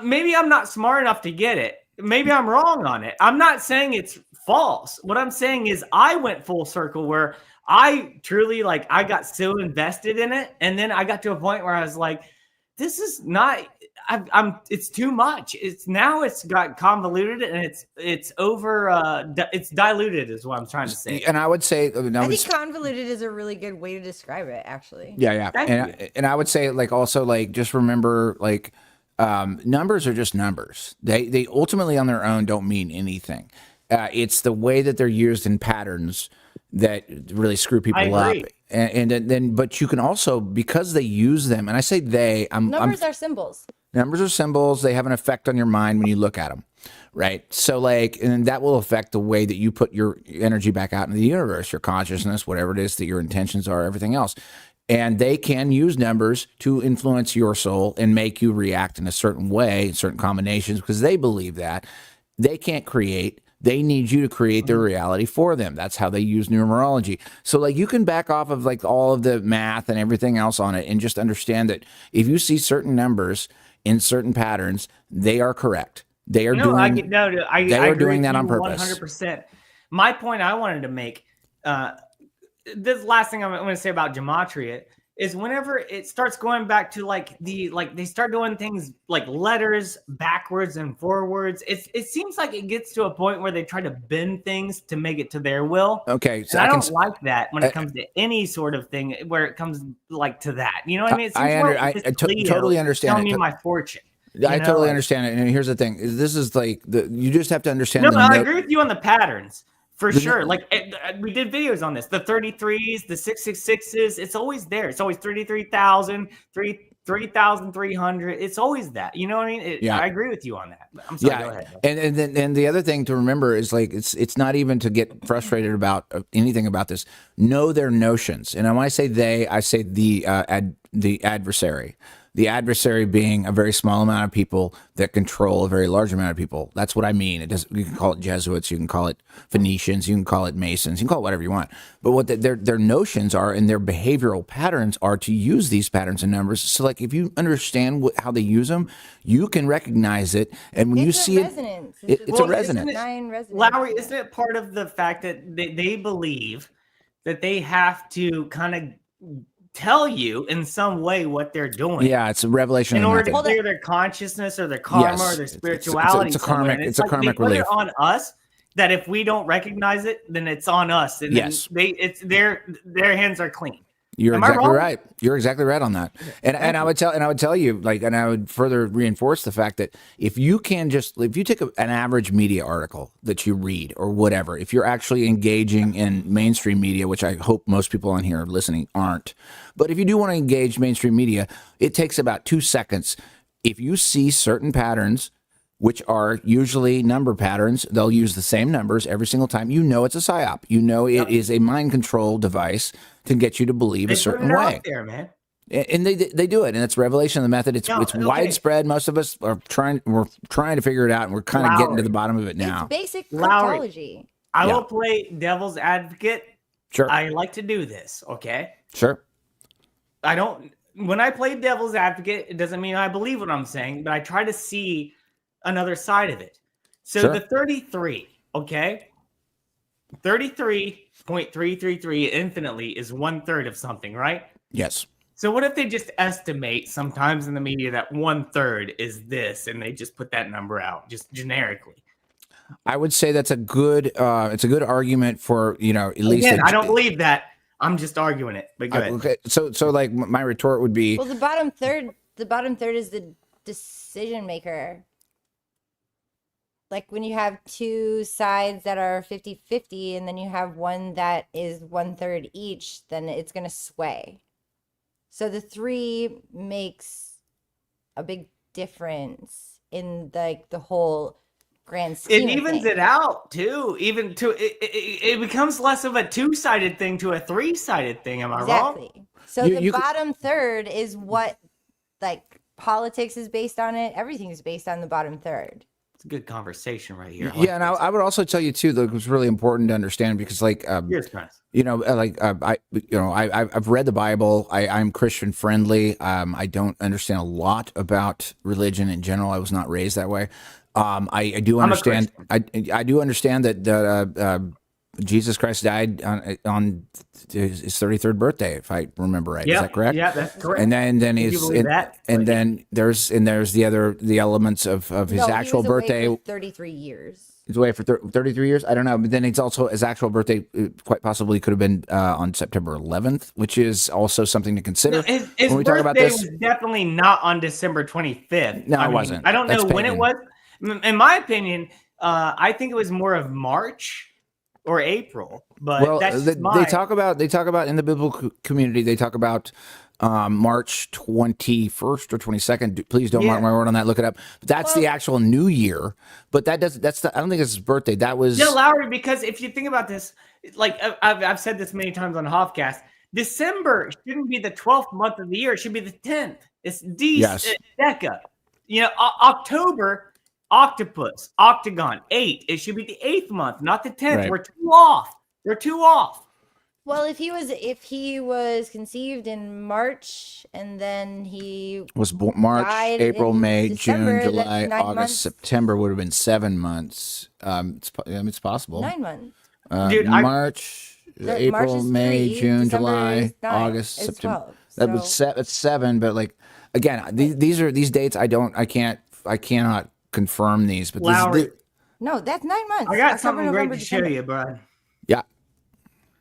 Maybe I'm not smart enough to get it. Maybe I'm wrong on it. I'm not saying it's false. What I'm saying is I went full circle where I truly like I got so invested in it, and then I got to a point where I was like, this is not. It's too much. It's got convoluted and it's over. It's diluted is what I'm trying to say. And I would say, I think convoluted is a really good way to describe it, actually. Yeah. And I would say, like, also, like, just remember, like, numbers are just numbers. They ultimately on their own don't mean anything. It's the way that they're used in patterns that really screw people up. And then, but you can also, because they use them, and I say numbers are symbols. Numbers are symbols. They have an effect on your mind when you look at them, right? So, like, and that will affect the way that you put your energy back out into the universe, your consciousness, whatever it is that your intentions are, everything else. And they can use numbers to influence your soul and make you react in a certain way, certain combinations, because they believe that. They can't create. They need you to create their reality for them. That's how they use numerology. So, like, you can back off of, like, all of the math and everything else on it and just understand that if you see certain numbers in certain patterns, they are correct. They are doing that on purpose. 100%. My point I wanted to make, this last thing I'm going to say about gematria is whenever it starts going back to they start doing things like letters backwards and forwards. It seems like it gets to a point where they try to bend things to make it to their will. Okay, so I don't like that when it comes to any sort of thing where it comes like to that. You know what I mean? I totally understand. Telling me my fortune. I totally understand it. And here's the thing: this is like you just have to understand. No, I agree with you on the patterns. For sure. Like we did videos on this. The 33s, the 666s, it's always there. It's always 33,000, 3,300. It's always that. You know what I mean? Yeah. I agree with you on that. I'm sorry. Go ahead. And the other thing to remember is like it's not even to get frustrated about anything about this. Know their notions, and when I say they, I say the adversary. The adversary being a very small amount of people that control a very large amount of people. That's what I mean. You can call it Jesuits, you can call it Phoenicians, you can call it Masons, you can call it whatever you want. But what their notions are and their behavioral patterns are to use these patterns and numbers. So, like, if you understand how they use them, you can recognize it. And when you see it, it's a resonance. Lowry, isn't it part of the fact that they believe that they have to kind of tell you in some way what they're doing? Yeah, it's a revelation in of order to method. clear their consciousness or their karma or their spirituality. It's a karmic. It's a karmic they put relief. it on us that if we don't recognize it, then it's on us. And Yes. it's their hands are clean. You're Am I exactly wrong? right. You're exactly right on that. And I would tell you, like, and I would further reinforce the fact that if you take an average media article that you read or whatever, if you're actually engaging in mainstream media, which I hope most people on here listening aren't, but if you do want to engage mainstream media, it takes about 2 seconds. If you see certain patterns, which are usually number patterns, they'll use the same numbers every single time. You know it's a psyop. You know it is a mind control device to get you to believe a certain way. Out there, man. And they do it, and it's revelation of the method. It's widespread. Most of us are trying to figure it out, and we're kind of getting to the bottom of it now. Basic Lowry, cryptology. I will play devil's advocate. Sure. I like to do this. Okay. Sure. When I play devil's advocate, it doesn't mean I believe what I'm saying, but I try to see another side of it. So Sure. the 33, okay? 33.333 infinitely is 1/3 of something, right? Yes. So what if they just estimate sometimes in the media that 1/3 is this, and they just put that number out just generically? I would say that's a good argument for, at least. Again, I don't believe that. I'm just arguing it. But go ahead. Okay. So like my retort would be, Well, the bottom third is the decision maker. Like when you have two sides that are 50-50 and then you have one that is 1/3 each, then it's going to sway. So the 3 makes a big difference in like the whole grand scheme. It evens it out too. It becomes less of a 2-sided thing to a 3-sided thing. Am I wrong? Exactly. So the bottom third is what like politics is based on it. Everything is based on the bottom third. It's a good conversation right here. Yeah, and I would also tell you too that it was really important to understand because, like, I've read the Bible. I'm Christian friendly. I don't understand a lot about religion in general. I was not raised that way. I do understand. I do understand that Jesus Christ died on his 33rd birthday, if I remember right. Is that correct? Yeah, that's correct. And then he's then there's the elements of his actual he was birthday. away for 33 years. He's away for 33 years. I don't know, but then it's also his actual birthday. Quite possibly could have been on September 11th, which is also something to consider His when we talk about birthday this. was definitely not on December 25th. No, I it mean, wasn't. I don't That's know when pagan. it was. In my opinion, I think it was more of March or April. But Well, that's they mine. talk about in the biblical community. They talk about March 21st or 22nd. Please don't mark my word on that. Look it up. But that's the actual New Year. But that doesn't. I don't think it's his birthday. That was Lowry, because if you think about this, like I've said this many times on Hoffcast, December shouldn't be the 12th month of the year. It should be the 10th. It's Deca. October, octopus, octagon, 8. It should be the 8th month, not the 10th. Right. We're too off. They're too off. Well, if he was conceived in March and then he was March, died April, in May, December, June, that's July, 9 August, months. September would have been 7 months. It's possible. 9 months. Dude, March, March April, is May, 3, June, December July, is 9, August, is September. 12, That was so- it's 7, but like again, these dates I cannot confirm these, but Lowry, No, that's 9 months. I got October, something November, great to show December. you, bud. yeah.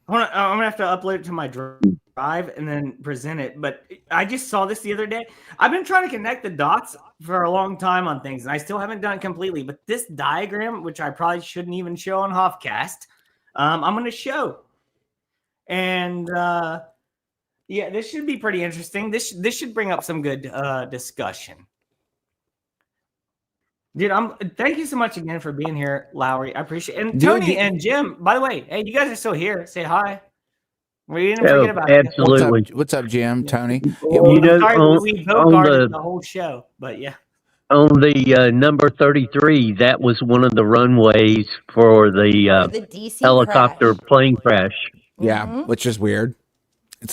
I'm gonna have to upload it to my drive and then present it. But I just saw this the other day. I've been trying to connect the dots for a long time on things, and I still haven't done it completely. But this diagram, which I probably shouldn't even show on Hoffcast, I'm going to show. And Yeah, this should be pretty interesting. This should bring up some good discussion. Dude, thank you so much again for being here, Lowry. I appreciate it. And Dude, Tony and Jim, by the way, hey, you guys are still here. Say hi. We didn't Oh, forget about absolutely. What's up, Jim? Tony? You know, sorry, we both guarded the the whole show, but yeah. on the number 33, that was one of the runways for the the DC helicopter plane crash. Yeah, which is weird.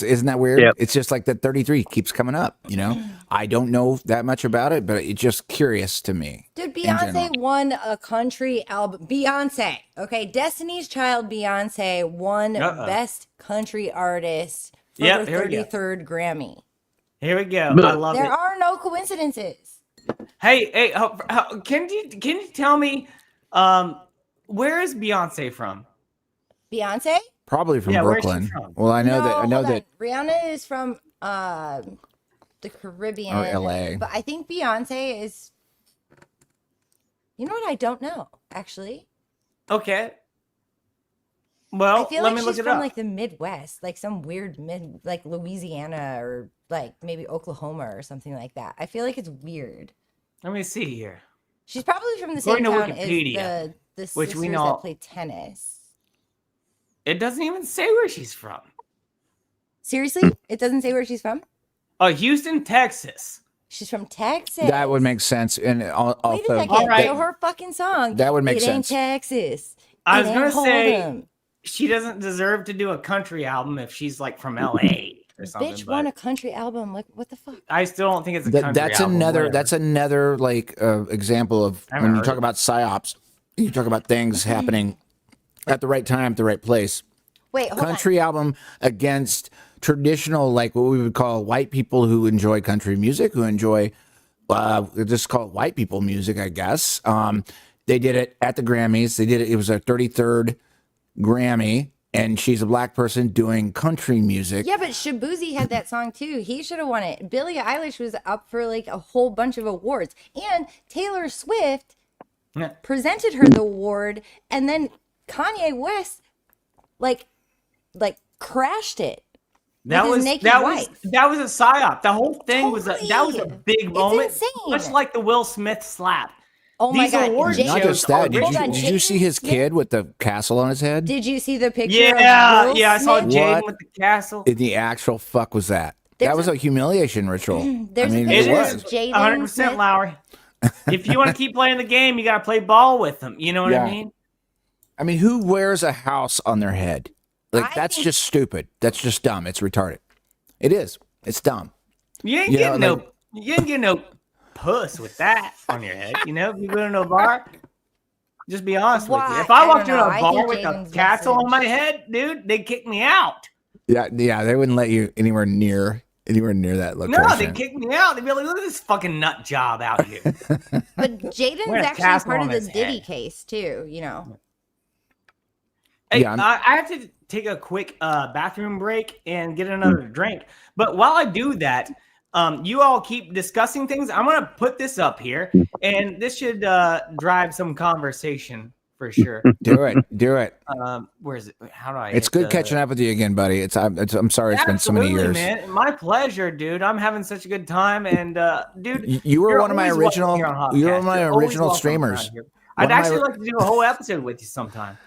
Isn't that weird? Yep. It's just like that 33 keeps coming up, you know? I don't know that much about it, but it's just curious to me. Dude, in general. Beyonce won a country album. Beyonce, okay? Destiny's Child Beyonce won Best Country Artist for her here we go. 33rd Grammy. Here we go. I love There it. are no coincidences. Hey, can you tell me where is Beyonce from? Beyonce? Probably from where's she Brooklyn. from? Well, I know hold that on. Rihanna is from the Caribbean. Or LA. But I think Beyonce is. You know what? I don't know, actually. Okay. Well, I feel let like me look she's it from up. like the Midwest, like some weird like Louisiana or like maybe Oklahoma or something like that. I feel like it's weird. Let me see here. She's probably from the same According to town Wikipedia, as the which sisters we know- that play tennis. It doesn't even say where she's from. Seriously? It doesn't say where she's from? Oh, Houston, Texas. She's from Texas. that would make sense. And Wait a also, second. right. Know her fucking song. That would make It ain't sense. Texas. I It was ain't gonna say Hold'em. she doesn't deserve to do a country album if she's like from LA or something. Bitch but won a country album. Like, what the fuck? I still don't think it's a country that's album. another whatever. that's another like example of I haven't when you heard talk it. about psyops, you talk about things happening at the right time, at the right place. Wait, hold Country album against traditional, like what we would call white people who enjoy country music, who enjoy just call it white people music, I guess. They did it at the Grammys. They did it. It was their 33rd Grammy, and she's a black person doing country music. Yeah, but Shabuzi had that song too. He should have won it. Billie Eilish was up for like a whole bunch of awards. And Taylor Swift presented her the award, and then Kanye West like crashed it. That with was his naked that wife. was that was a psyop. The whole thing was that was a big moment, insane. much like the Will Smith slap. Oh my These God, award Jay- Not shows just that. are Did Hold you, on, did you see his kid with the castle on his head? Did you see the picture Yeah, of Will yeah, I saw Smith? Jaden What? with the castle. In the actual fuck was that? There's That was a humiliation ritual. There's I mean, a It picture was. of Jaden 100%, Smith. Lowry. If you want to keep playing the game, you got to play ball with them. You know what Yeah. I mean? I mean, who wears a house on their head? Like, I that's think- just stupid. That's just dumb. It's retarded. It is. It's dumb. You ain't You know, getting like- you ain't getting no puss with that on your head. You know, if you go to a bar, just be honest with you. Why? If I I walked don't into know. a I bar think with a Jaden's castle on message- my head, dude, they'd kick me out. Yeah, they wouldn't let you anywhere near that location. No, they'd kick me out. They'd be like, look at this fucking nut job out here. But Jaden's Wearing a actually castle part on of the his Diddy head. case too, you know. Hey, Yeah, I have to take a quick bathroom break and get another drink. But while I do that, you all keep discussing things. I'm going to put this up here, and this should drive some conversation for sure. Do it. Where is it? How do I? It's hit good the- catching up with you again, buddy. I'm sorry it's been so many Absolutely, years. man. My pleasure, dude. I'm having such a good time, and dude, You were you're one of my always welcome original. here on You were Hoffcast. one of my You're always original welcome streamers. around here. One I'd of my- actually like to do a whole episode with you sometime.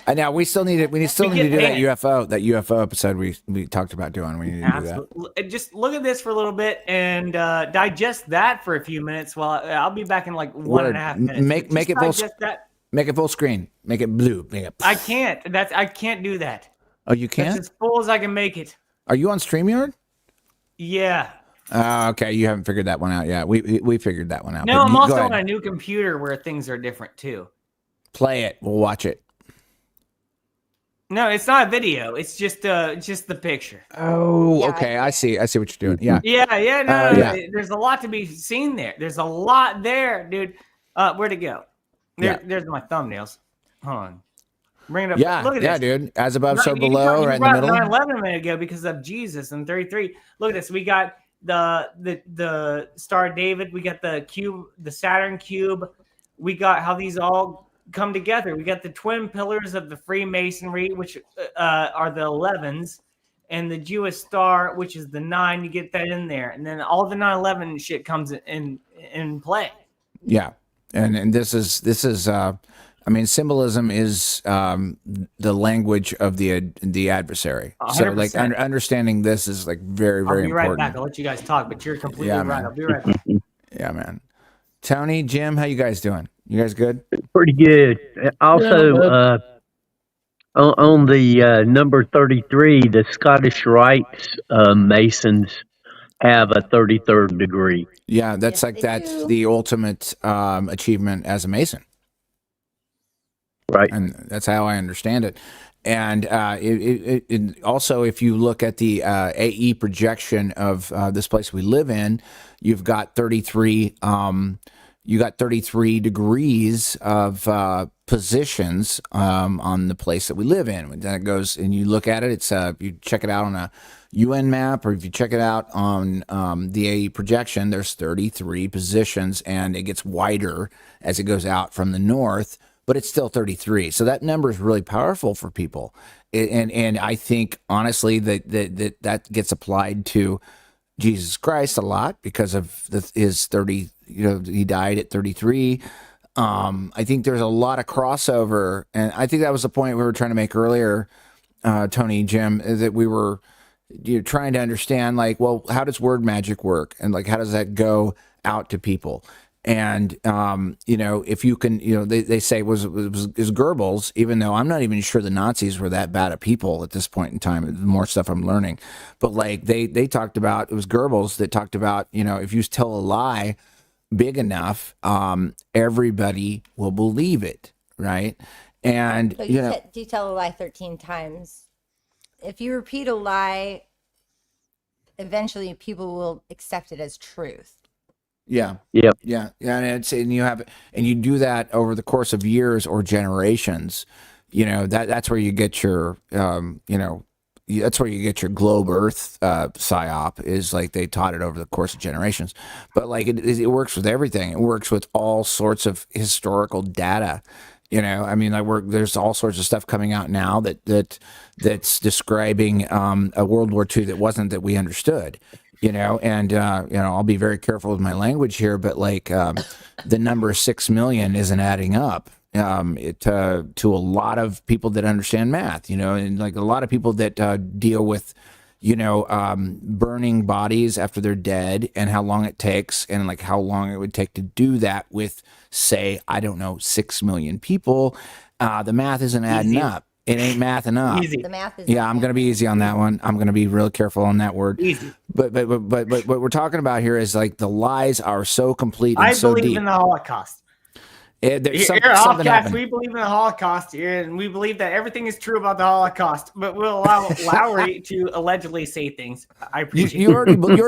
And now we still need it. We still We need to get do banned. that UFO episode we talked about doing. We need to do that. Absolutely. Just look at this for a little bit and digest that for a few minutes. While I'll be back in like one and a half minutes. Make Just it full. digest that. Make it full screen. Make it blue. Make it. I can't. I can't do that. Oh, you That's can't. as full as I can make it. Are you on StreamYard? Yeah. Okay, you haven't figured that one out yet. We figured that one out. No, But I'm go also ahead. on a new computer where things are different too. Play it. We'll watch it. No, it's not a video. It's just the picture. Oh, okay. I see what you're doing. Yeah. Yeah. No, yeah. There's a lot to be seen there. There's a lot there, dude. Where'd it go? There's my thumbnails. Hold on. Bring it up. Yeah. Look at Yeah, this. dude. As above, so You below, right in the brought middle. 9/11 a minute ago because of Jesus and 33. Look at this. We got the Star of David. We got the cube, the Saturn cube. We got how these all come together. We got the twin pillars of the Freemasonry, which are the 11s, and the Jewish star, which is the 9, you get that in there, and then all the 9/11 shit comes in play. Yeah, and this is I mean, symbolism is the language of the adversary. So like 100%. Understanding this is like very I'll be important. right back. I'll let you guys talk, but you're completely Yeah, right. man. I'll be right back. Yeah, man. Tony, Jim, how you guys doing? You guys good? Pretty good. Also, on the number 33, the Scottish Rites Masons have a 33rd degree. Yeah, that's that's the ultimate achievement as a Mason. Right. And that's how I understand it. And it also, if you look at the AE projection of this place we live in, you've got 33. You got 33 degrees of positions on the place that we live in. Then it goes, and you look at it. It's you check it out on a UN map, or if you check it out on the AE projection, there's 33 positions, and it gets wider as it goes out from the north. But it's still 33. So that number is really powerful for people. And I think, honestly, that gets applied to Jesus Christ a lot because of his 30, he died at 33. I think there's a lot of crossover. And I think that was the point we were trying to make earlier, Tony, Jim, is that we were trying to understand, like, well, how does word magic work? And, like, how does that go out to people? And, if you can, they say it was Goebbels, even though I'm not even sure the Nazis were that bad at people at this point in time. The more stuff I'm learning. But like they talked about, it was Goebbels that talked about, if you tell a lie big enough, everybody will believe it. Right. And, So you tell a lie 13 times. If you repeat a lie, eventually people will accept it as truth. Yeah. Yep. Yeah. And you do that over the course of years or generations. That's where you get your that's where you get your globe Earth psyop, is like they taught it over the course of generations. But like it works with everything. It works with all sorts of historical data. There's all sorts of stuff coming out now that's describing a World War II that we understood. I'll be very careful with my language here, but like the number 6 million isn't adding up to a lot of people that understand math, and like a lot of people that deal with, burning bodies after they're dead and how long it takes, and like how long it would take to do that with, say, 6 million people. The math isn't adding up. It ain't mathing up. Easy. The math is Yeah, I'm going to be easy on that one. I'm going to be real careful on that word. Easy. But what we're talking about here is like the lies are so complete and so deep. I believe in the Holocaust. There's Here something at Hoffcast, happened. we believe in the Holocaust here, and we believe that everything is true about the Holocaust, but we'll allow Lowry to allegedly say things. I appreciate You already blew it. You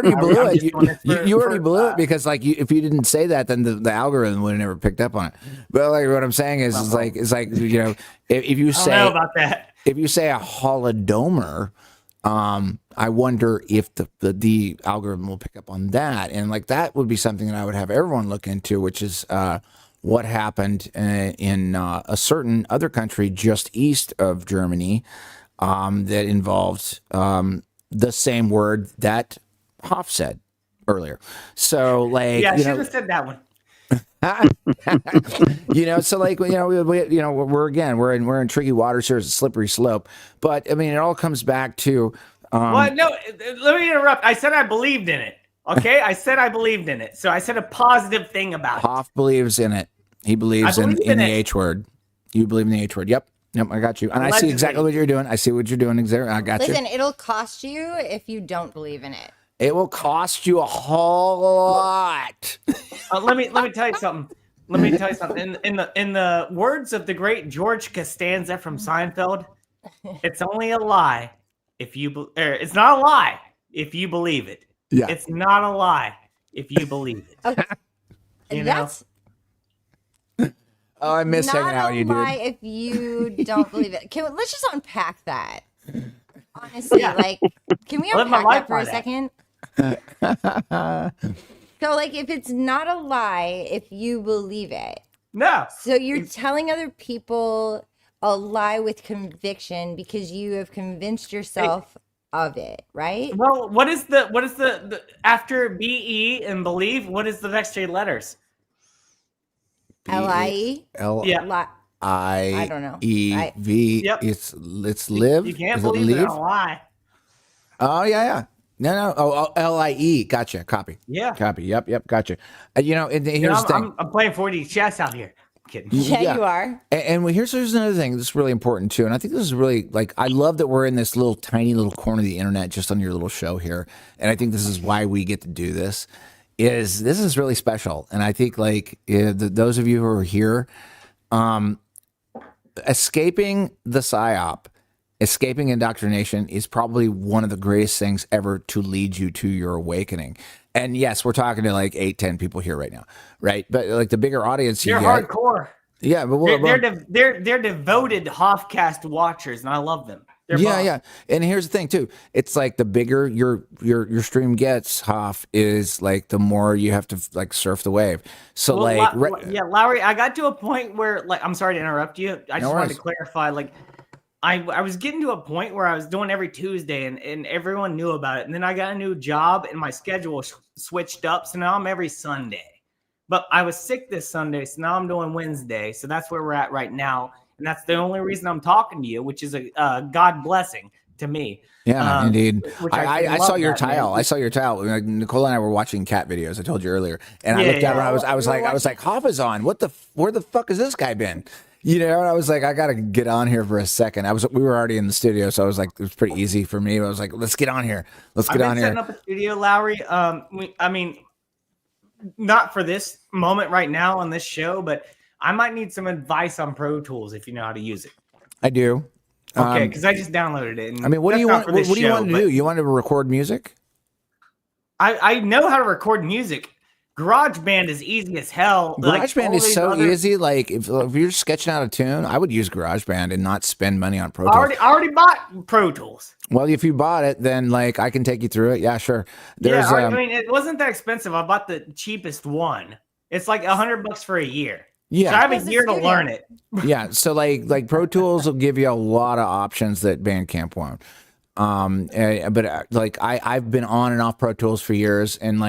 already for, blew it because like if you didn't say that, then the algorithm would have never picked up on it. But like what I'm saying is, if you say, I don't know about that. If you say a holodomer, I wonder if the algorithm will pick up on that, and like that would be something that I would have everyone look into, which is what happened in a certain other country just east of Germany that involved the same word that Hoff said earlier. So like, yeah, I should have said that one. So like, we're in tricky waters here. It's a slippery slope, but I mean, it all comes back to. Well, no, let me interrupt. I said I believed in it. Okay, I said I believed in it, so I said a positive thing about it. Hoff believes in it. He believes in the H word. You believe in the H word. Yep, I got you, and I see exactly what you're doing. I see what you're doing. I got you. Listen, it'll cost you if you don't believe in it. It will cost you a whole lot. Let me tell you something. In the words of the great George Costanza from Seinfeld, it's only a lie if you it's not a lie if you believe it. Yeah. It's not a lie if you believe it. Okay. That's I miss hanging out with you, dude. Not a lie if you don't believe it. Let's just unpack that. Honestly, can we unpack that for a second? So, like, if it's not a lie, if you believe it. No. So you're telling other people a lie with conviction because you have convinced yourself of it, right? Well, what is the after BE and believe? What is the next three letters? LIE. Yeah. I don't know. LIEV. Yep. It's live. You can't Is it believe it leave? on a lie. Oh yeah. No. Oh, LIE. Gotcha. Copy. Yeah. Copy. Yep. Gotcha. And here's the thing. I'm playing 4D chess out here. I'm kidding. Yeah, you are. And here's another thing that's really important too. And I think this is really I love that we're in this little tiny little corner of the internet just on your little show here. And I think this is why we get to do this. This is really special. And I think those of you who are here, escaping the PSYOP, escaping indoctrination is probably one of the greatest things ever to lead you to your awakening. And yes, we're talking to 8-10 people here right now, right? But the bigger audience You're you get, hardcore. yeah, but they're devoted Hoffcast watchers, and I love them. Yeah. And here's the thing too. It's the bigger your stream gets, Hoff, is the more you have to surf the wave. So Lowry, I got to a point where I'm sorry to interrupt you. I just wanted to clarify. I was getting to a point where I was doing every Tuesday and everyone knew about it. And then I got a new job and my schedule switched up. So now I'm every Sunday. But I was sick this Sunday, so now I'm doing Wednesday. So that's where we're at right now. And that's the only reason I'm talking to you, which is a God blessing to me. Yeah, indeed. I saw your tile. Man. I saw your tile. Nicole and I were watching cat videos. I told you earlier, and I looked out and I was like, Hoff is on. Where the fuck has this guy been? And I was like, I gotta get on here for a second. We were already in the studio, so I was like, it was pretty easy for me. I was like, let's get on here. Let's get on here. Setting up a studio, Lowry. I mean, not for this moment right now on this show, but I might need some advice on Pro Tools if you know how to use it. I do. Okay, because I just downloaded it. And what do you want? What do you want to do? You want to record music? I know how to record music. GarageBand is easy as hell. GarageBand is so easy. If you're sketching out a tune, I would use GarageBand and not spend money on Pro Tools. I already bought Pro Tools. Well, if you bought it, then I can take you through it. Yeah, sure. I mean, it wasn't that expensive. I bought the cheapest one. It's like $100 for a year. Yeah, so I have a year to learn it. Yeah, so Pro Tools will give you a lot of options that Bandcamp won't. But I've been on and off Pro Tools for years, and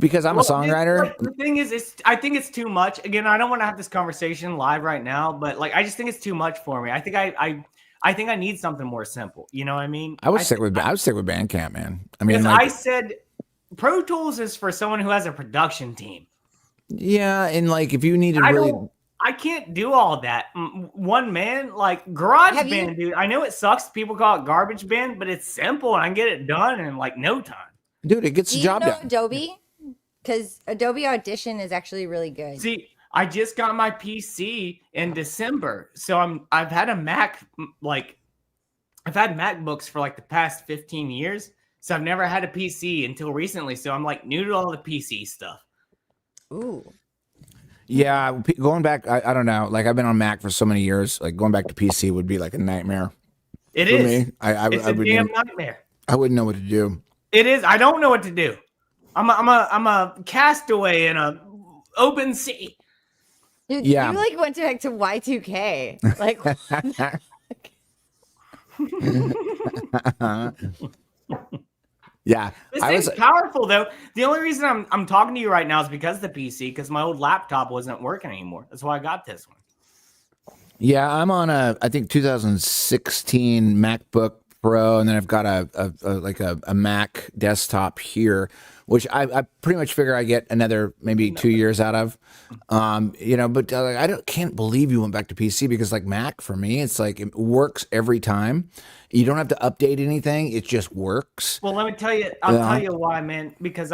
because I'm a songwriter. The thing is, I think it's too much. Again, I don't want to have this conversation live right now, but I just think it's too much for me. I think I think I need something more simple. You know what I mean? I would stick with Bandcamp, man. I mean, I said Pro Tools is for someone who has a production team. Yeah, and if you need to I can't do all that. One man, GarageBand, dude. I know it sucks. People call it garbage band, but it's simple and I can get it done in no time. Dude, it gets the job done. Adobe? Because Adobe Audition is actually really good. See, I just got my PC in December, so I've had a Mac. I've had MacBooks for the past 15 years, so I've never had a PC until recently. So I'm new to all the PC stuff. Ooh. Yeah, going back, I don't know. I've been on Mac for so many years. Going back to PC would be a nightmare. It for is. Me. It's a damn nightmare. I wouldn't know what to do. It is. I don't know what to do. I'm a castaway in a open sea. Dude, you went back to Y2K. Yeah, this thing's powerful though. The only reason I'm talking to you right now is because of the PC, because my old laptop wasn't working anymore. That's why I got this one. Yeah, I'm on I think 2016 MacBook Pro, and then I've got a Mac desktop here, which I pretty much figure I get another maybe 2 years out of. But I can't believe you went back to PC, because Mac for me, it's it works every time. You don't have to update anything; it just works. Well, let me tell you. I'll tell you why, man. Because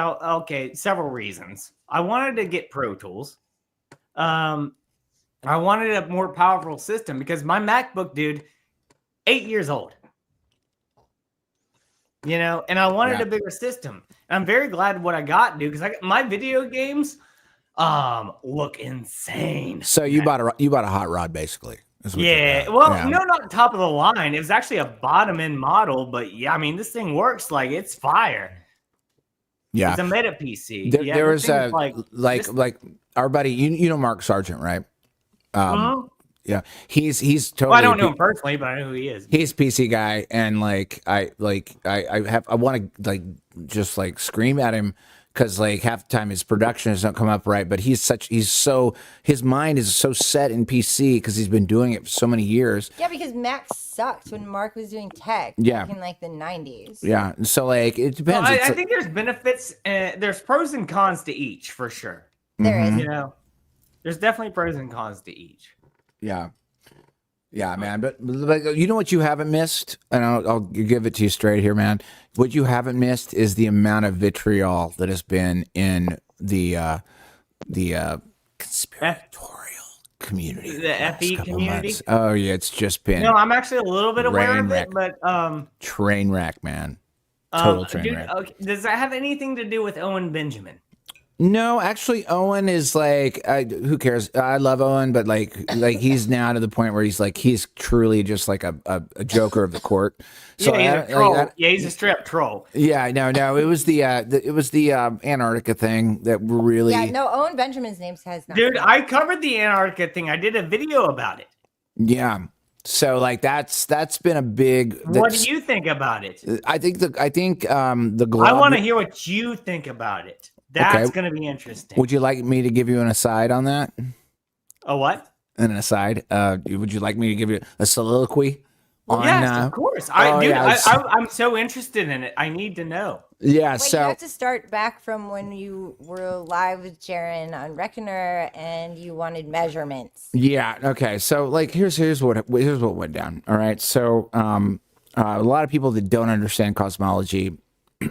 several reasons. I wanted to get Pro Tools. I wanted a more powerful system because my MacBook, dude, 8 years old. And I wanted a bigger system. And I'm very glad what I got, dude, because my video games look insane. So you bought a hot rod, basically. Yeah. Well, no, not top of the line. It was actually a bottom end model, but yeah, I mean, this thing works it's fire. Yeah. It's a meta PC. There was our buddy, you know Mark Sargent, right? Yeah, he's totally. Well, I don't know him personally, but I know who he is. He's PC guy, and I want to just scream at him because half the time his production doesn't come up right. But his mind is so set in PC because he's been doing it for so many years. Yeah, because Mac sucked when Mark was doing tech. Yeah. Back in the 90s. Yeah, so it depends. Well, I think there's benefits. There's pros and cons to each for sure. There is. You know, there's definitely pros and cons to each. Yeah. Yeah, man. But you know what you haven't missed? And I'll give it to you straight here, man. What you haven't missed is the amount of vitriol that has been in the conspiratorial community. The FE community? Months. Oh, yeah. It's just been. No, I'm actually a little bit aware of wreck. it, but train wreck, man. Total train wreck. Okay, does that have anything to do with Owen Benjamin? No, actually, Owen is who cares? I love Owen, but he's now to the point where he's truly just like a joker of the court. So yeah, he's a troll. He's a strip troll. Yeah, no, it was the Antarctica thing that really. Yeah, no, Owen Benjamin's name has nothing. Dude, I covered the Antarctica thing. I did a video about it. Yeah. So that's been a big. What do you think about it? I think the I want to hear what you think about it. That's going to be interesting. Would you like me to give you an aside on that? A what? An aside? Would you like me to give you a soliloquy? Yes, of course. I'm so interested in it. I need to know. Yeah, Wait, you have to start back from when you were live with Jaron on Reckoner and you wanted measurements. Yeah. Okay. So here's what went down. All right. So a lot of people that don't understand cosmology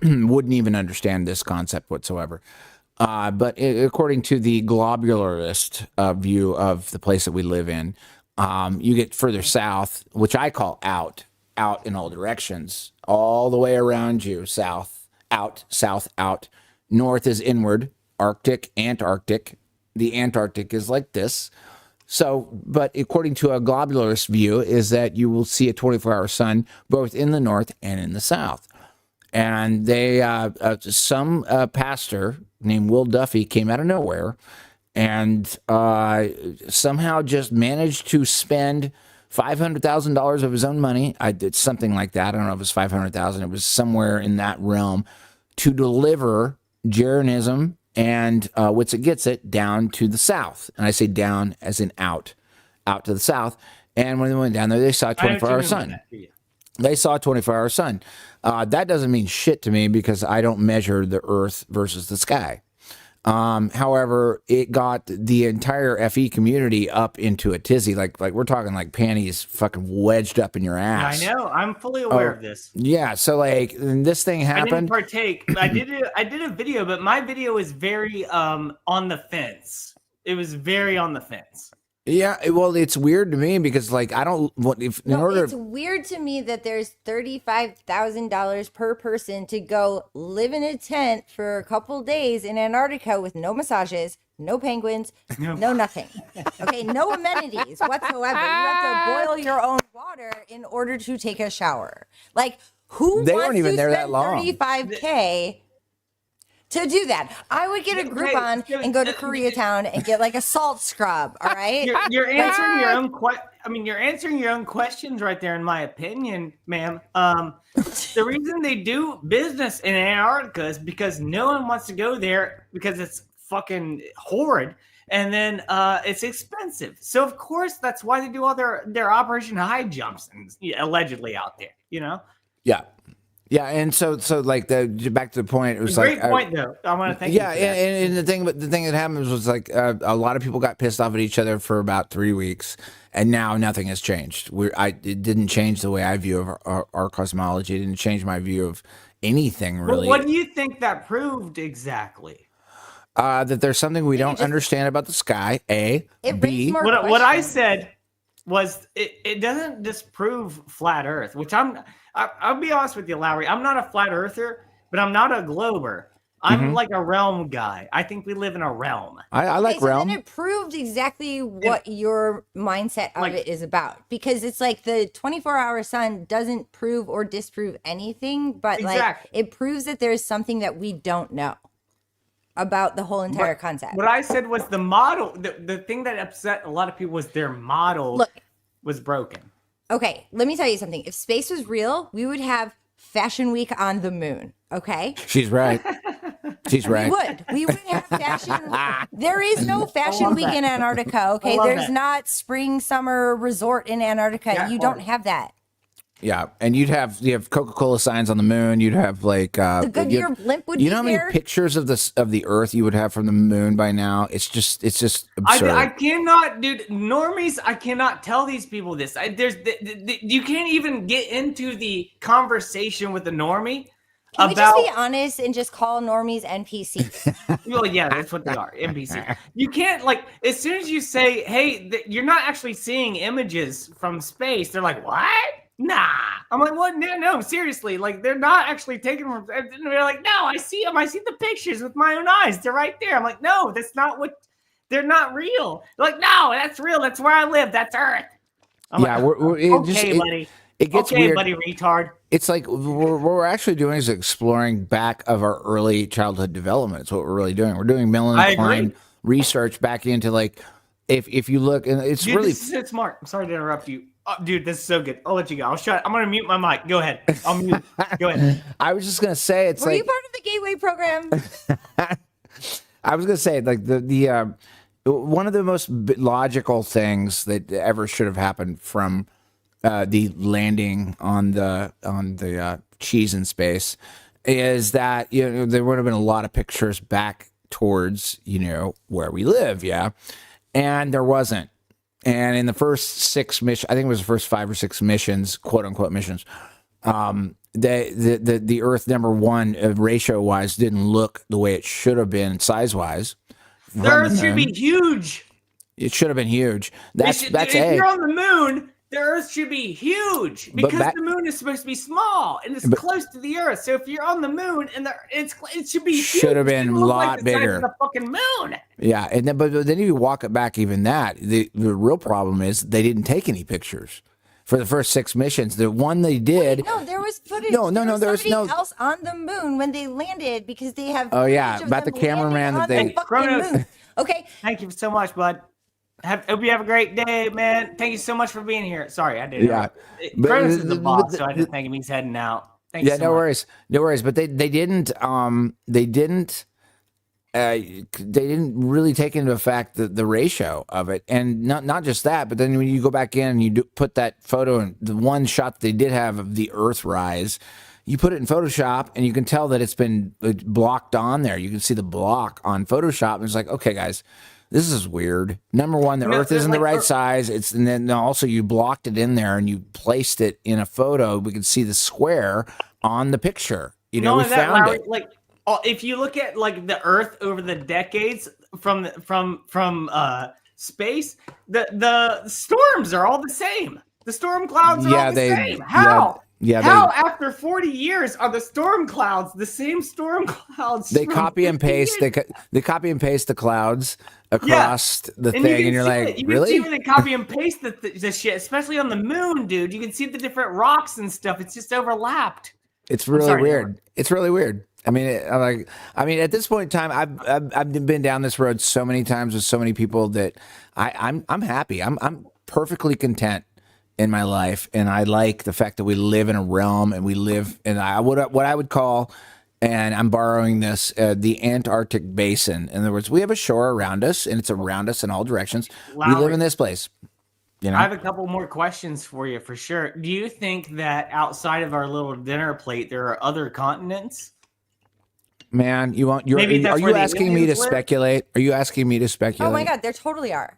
wouldn't even understand this concept whatsoever. But according to the globularist view of the place that we live in, you get further south, which I call out in all directions, all the way around you, south, out. North is inward, Arctic, Antarctic. The Antarctic is like this. So, but according to a globularist view, is that you will see a 24-hour sun both in the north and in the south. And they, some pastor named Will Duffy came out of nowhere and somehow just managed to spend $500,000 of his own money. I did something like that. I don't know if it was 500,000. It was somewhere in that realm to deliver Jaronism and What's It Gets It down to the south. And I say down as in out to the south. And when they went down there, they saw a 24-hour sun. They saw a 24-hour sun. That doesn't mean shit to me because I don't measure the earth versus the sky. However, it got the entire FE community up into a tizzy. Like we're talking like panties fucking wedged up in your ass. I know. I'm fully aware of this. Yeah. So this thing happened. I didn't partake. I did a video, but my video is very on the fence. It was very on the fence. Yeah, well, it's weird to me because it's weird to me that there's $35,000 per person to go live in a tent for a couple days in Antarctica with no massages, no penguins, no nothing. Okay, no amenities whatsoever. You have to boil your own water in order to take a shower. Who they wants weren't even to there spend that long. $35K to do that? I would get a Groupon and go to Koreatown and get a salt scrub. All right, you're answering your own you're answering your own questions right there, in my opinion, ma'am. The reason they do business in Antarctica is because no one wants to go there because it's fucking horrid, and then it's expensive. So of course that's why they do all their Operation High Jumps and allegedly out there. You know. Yeah. Yeah, and so back to the point, it was great point though. I want to thank you. Yeah, and the thing that happened was a lot of people got pissed off at each other for about 3 weeks, and now nothing has changed. It didn't change the way I view our cosmology. It didn't change my view of anything really. What do you think that proved exactly? That there's something we don't understand about the sky. A, B. What I said was it doesn't disprove flat Earth, which I'll be honest with you, Lowry. I'm not a flat earther, but I'm not a glober. I'm like a realm guy. I think we live in a realm. I like realm. Then it proved exactly what your mindset of it is about. Because it's the 24-hour sun doesn't prove or disprove anything, but it proves that there's something that we don't know. about the whole entire concept. What I said was the model. The thing that upset a lot of people was their model was broken. Okay, let me tell you something. If space was real, we would have Fashion Week on the moon. Okay, She's right. She's right. We would have fashion. There is no Fashion Week in Antarctica. Okay, there's not spring summer resort in Antarctica. You don't have that. Yeah, and you have Coca-Cola signs on the moon. You'd have like the Goodyear blimp would be You know how many there? pictures of the Earth you would have from the moon by now? It's just absurd. I cannot, dude. Normies, I cannot tell these people this. You can't even get into the conversation with the normie. Can we just be honest and just call normies NPCs? Well, yeah, that's what they are, NPCs. You can't, like, as soon as you say, hey, you're not actually seeing images from space, they're like, what? Nah. I'm like, what? No, seriously. Like, they're not actually taking them. They're like, no, I see them. I see the pictures with my own eyes. They're right there. I'm like, no, that's not what, they're not real. They're like, no, that's real. That's where I live. That's Earth. I'm yeah, like, buddy. It gets okay, weird. buddy, retard. It's like what we're actually doing is exploring back of our early childhood development. It's what we're really doing. We're doing Melanie Klein research back into like, if you look, and it's Dude, really this is so smart. I'm sorry to interrupt you. Dude, this is so good. I'll let you go. I'm going to mute my mic. Go ahead. I'll mute. Go ahead. I was just going to say, it's Were you part of the Gateway program? I was going to say, like the one of the most logical things that ever should have happened from the landing on the cheese in space is that there would have been a lot of pictures back towards where we live, and there wasn't. And in the first 6 missions, I think it was the first 5 or 6 missions, quote unquote missions, the Earth number one ratio wise didn't look the way it should have been size wise. The Earth should be huge. It should have been huge. That's if you're on the moon, the Earth should be huge because the moon is supposed to be small and it's close to the Earth. So if you're on the moon and it should be huge. Should have been a lot bigger. The fucking moon. Yeah, and then but then if you walk it back, even that the real problem is they didn't take any pictures for the first 6 missions. The one they did. No, there was footage. No, there was somebody else on the moon when they landed because they have. Oh yeah, footage of about the them cameraman that landing they. on the fucking moon. Okay. Thank you so much, bud. Hope you have a great day, man. Thank you so much for being here. Sorry, I did. Yeah, Cronus is the boss, so I didn't think he's heading out. Thank you so no much. worries, no worries. But they didn't really take into effect the ratio of it, and not just that, but then when you go back in and you put that photo and the one shot they did have of the Earth rise, you put it in Photoshop and you can tell that it's been blocked on there. You can see the block on Photoshop, and it's like, okay, guys. This is weird. Number one, the Earth isn't the right size. And then also you blocked it in there and you placed it in a photo. We could see the square on the picture. We found it. Like, if you look at like the Earth over the decades from space, the storms are all the same. The storm clouds are all the same. How? How after 40 years are the storm clouds the same storm clouds? They copy and paste. They copy and paste the clouds across the thing, and you're like, you really? can see when they copy and paste the shit, especially on the moon, dude. You can see the different rocks and stuff. It's just overlapped. It's really weird. It's really weird. I mean, at this point in time, I've been down this road so many times with so many people that I'm happy. I'm perfectly content in my life, and I like the fact that we live in a realm and we live in what I would call, and I'm borrowing this, the Antarctic Basin. In other words, we have a shore around us, and it's around us in all directions. We live in this place. I have a couple more questions for you for sure. Do you think that outside of our little dinner plate, there are other continents? Man, are you asking me to speculate? Are you asking me to speculate? Oh my God, there totally are.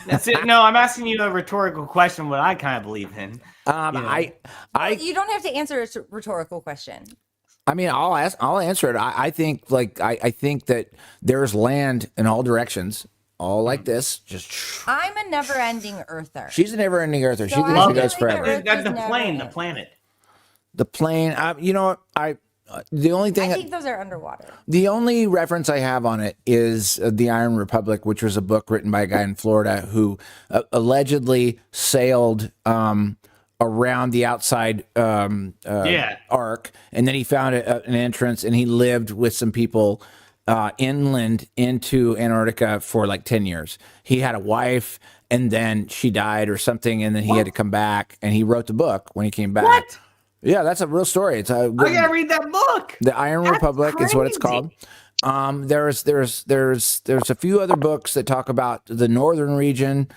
That's it. No, I'm asking you a rhetorical question. What I kind of believe in. You don't have to answer a rhetorical question. I mean, I'll answer it. I think that there's land in all directions, all like this. Just. I'm a never-ending earther. She's a never-ending earther. So She thinks she goes forever. The planet. The plane. You know what? The only thing I think those are underwater. The only reference I have on it is the Iron Republic, which was a book written by a guy in Florida who allegedly sailed around the outside arc, and then he found an entrance, and he lived with some people inland into Antarctica for like 10 years. He had a wife and then she died or something, and then he had to come back, and he wrote the book when he came back. What? Yeah, that's a real story. It's I gotta read that book. The Iron Republic is what it's called. There's a few other books that talk about the northern region.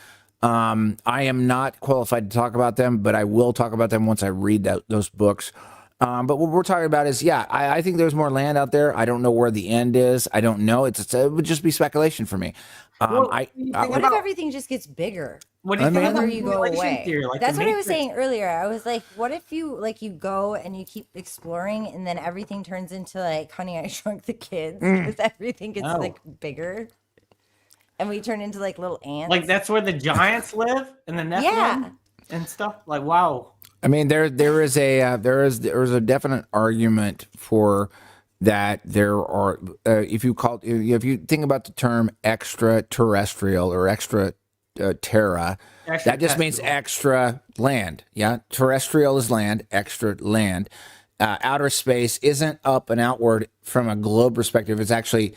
I am not qualified to talk about them, but I will talk about them once I read those books. But what we're talking about is, I think there's more land out there. I don't know where the end is. I don't know. It would just be speculation for me. What if everything just gets bigger? What do you think Whether about you go simulation away? theory, like That's the what I was Matrix? saying earlier. I was like, what if you go and you keep exploring, and then everything turns into like Honey, I Shrunk the Kids, because everything gets No. like bigger, and we turn into like little ants. Like that's where the giants live and the Nephilim Yeah. and stuff. Like wow. I mean, there is a definite argument for that. There are if you think about the term extraterrestrial or extra terra, that just means extra land. Yeah, terrestrial is land, extra land. Outer space isn't up and outward from a globe perspective. It's actually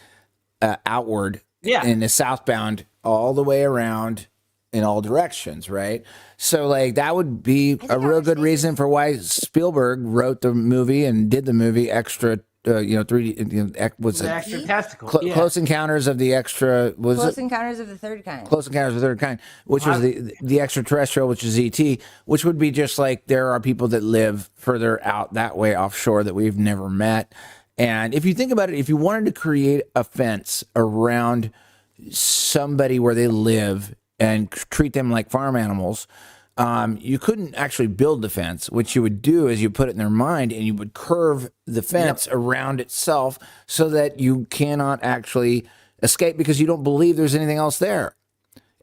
outward in the southbound all the way around in all directions, right? So like that would be a real good reason for why Spielberg wrote the movie and did the movie Extra 3D was The it extra testicle. Close Encounters of the Extra Close Encounters of the Third Kind. Close Encounters of the Third Kind, which was the extraterrestrial, which is ET, which would be just like there are people that live further out that way offshore that we've never met. And if you think about it, if you wanted to create a fence around somebody where they live and treat them like farm animals, you couldn't actually build the fence. What you would do is you put it in their mind and you would curve the fence around itself so that you cannot actually escape because you don't believe there's anything else there.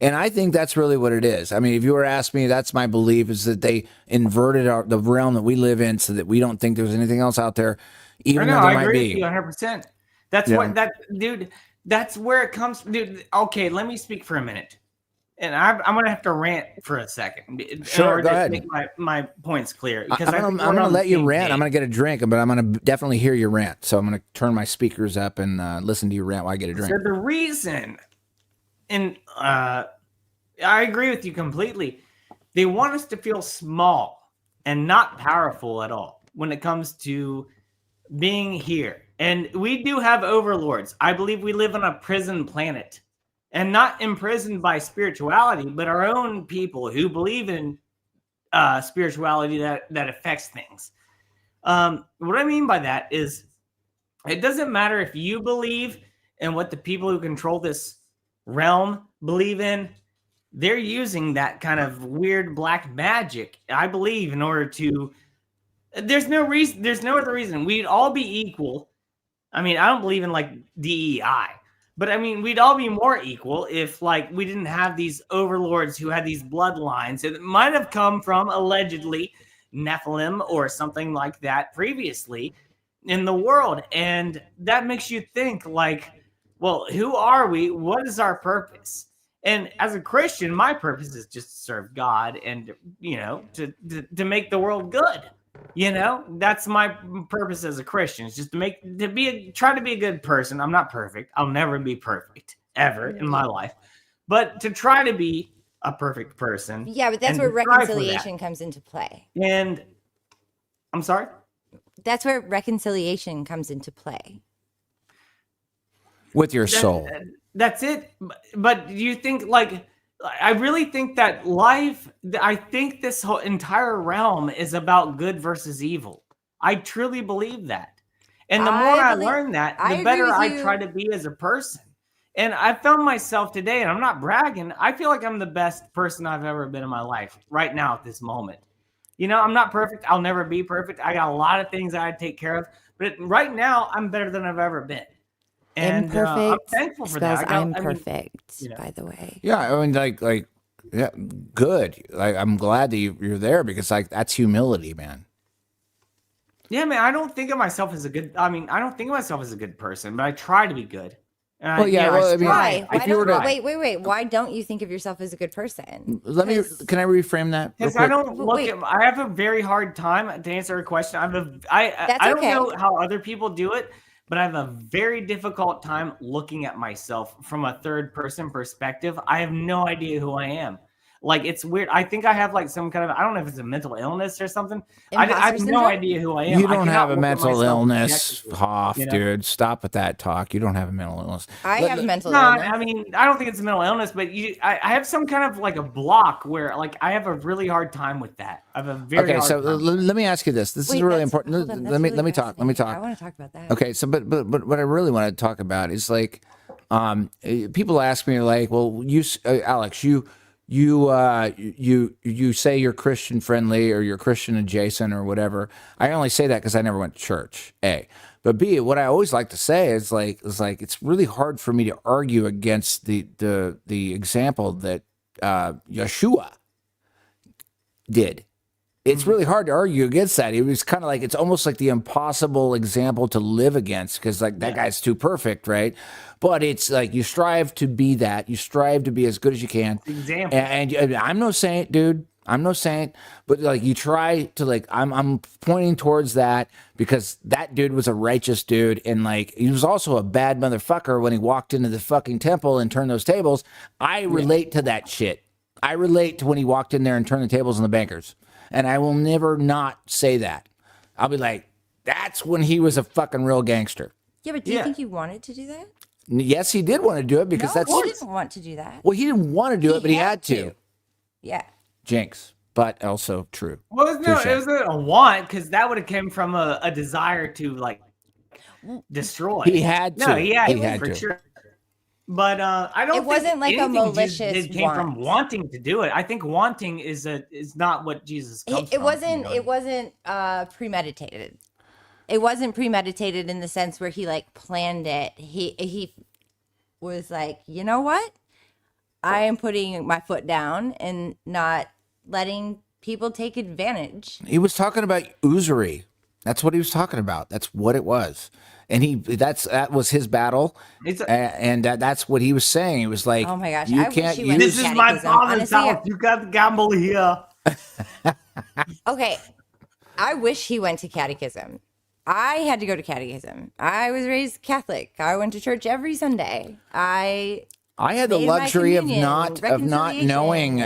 And I think that's really what it is. I mean, if you were to ask me, that's my belief, is that they inverted the realm that we live in so that we don't think there's anything else out there, even though there I might agree be. with you 100%. That's what dude. That's where it comes, dude. Okay, let me speak for a minute. And I'm going to have to rant for a second in order go to ahead. make my points clear. Because I'm going to let you rant. I'm going to get a drink, but I'm going to definitely hear your rant. So I'm going to turn my speakers up and listen to your rant while I get a drink. So the reason, and I agree with you completely, they want us to feel small and not powerful at all when it comes to being here. And we do have overlords. I believe we live on a prison planet. And not imprisoned by spirituality, but our own people who believe in spirituality that affects things. What I mean by that is it doesn't matter if you believe in what the people who control this realm believe in. They're using that kind of weird black magic, I believe, in order to... There's no other reason. We'd all be equal. I mean, I don't believe in like DEI. But I mean, we'd all be more equal if, like, we didn't have these overlords who had these bloodlines. It might have come from allegedly Nephilim or something like that previously in the world, and that makes you think, like, well, who are we? What is our purpose? And as a Christian, my purpose is just to serve God and to make the world good. That's my purpose as a Christian. It's just try to be a good person. I'm not perfect. I'll never be perfect ever in my life, but to try to be a perfect person. Yeah, but that's where reconciliation comes into play. And I'm sorry? That's where reconciliation comes into play. With your soul. That's it. But you think, like, I really think that I think this whole entire realm is about good versus evil. I truly believe that. And the more I learn that, the better I try to be as a person. And I found myself today, and I'm not bragging, I feel like I'm the best person I've ever been in my life right now at this moment. I'm not perfect. I'll never be perfect. I got a lot of things I take care of. But right now, I'm better than I've ever been. And Imperfect I'm thankful for that. I'm perfect, by the way. Yeah, I mean, like, yeah, good. Like, I'm glad that you're there because, like, that's humility, man. Yeah, man. I don't think of myself as a good person, but I try to be good. Well, yeah. Well, I mean, why? Wait. Why don't you think of yourself as a good person? Can I reframe that? Because I don't I have a very hard time to answer a question. I don't know how other people do it, but I have a very difficult time looking at myself from a third person perspective. I have no idea who I am. Like, it's weird. I think I have like some kind of, I don't know if it's a mental illness or something. I have no idea who I am. You don't have a mental illness, objectively, Hoff, you know? dude. Stop with that talk. You don't have a mental illness. I have a mental No, illness. I mean, I don't think it's a mental illness, but I have some kind of like a block where like I have a really hard time with that. I have a very Okay, hard so time. let me ask you this. This is really important. hold on, Let me talk. Let me talk. I want to talk about that. Okay, so but what I really want to talk about is like, people ask me like, well, Alex, you say you're Christian friendly or you're Christian adjacent or whatever. I only say that because I never went to church. A, but B, what I always like to say is like it's really hard for me to argue against the example that Yeshua did. It's really hard to argue against that. It was kind of like, it's almost like the impossible example to live against because like that guy's too perfect, right? But it's like you strive to be that. You strive to be as good as you can. Example. And I'm no saint, dude. I'm no saint. But like you try to like, I'm pointing towards that because that dude was a righteous dude. And like, he was also a bad motherfucker when he walked into the fucking temple and turned those tables. I relate to that shit. I relate to when he walked in there and turned the tables on the bankers. And I will never not say that. I'll be like, that's when he was a fucking real gangster. Yeah, but do you think he wanted to do that? Yes, he did want to do it because No, that's. he didn't want to do that. Well, he didn't want to do it, but he had to. Yeah. Jinx, but also true. Well, it Touche. wasn't a want because that would have come from a desire to like destroy. He had to. No, he had, He had for to. sure. But I don't. It wasn't like a anything malicious it came from want. wanting to do it. I think wanting is not what Jesus comes It from. wasn't. It wasn't premeditated. It wasn't premeditated in the sense where he like planned it. He was like, you know what? I am putting my foot down and not letting people take advantage. He was talking about usury. That's what he was talking about. That's what it was. And that was his battle. And that's what he was saying. He was like, Oh my gosh, you I wish can't he went to This is my catechism. father's Honestly, house. You got to gamble here. Okay, I wish he went to catechism. I had to go to catechism. I was raised Catholic. I went to church every Sunday. I had the made my luxury of communion, not reconciliation, knowing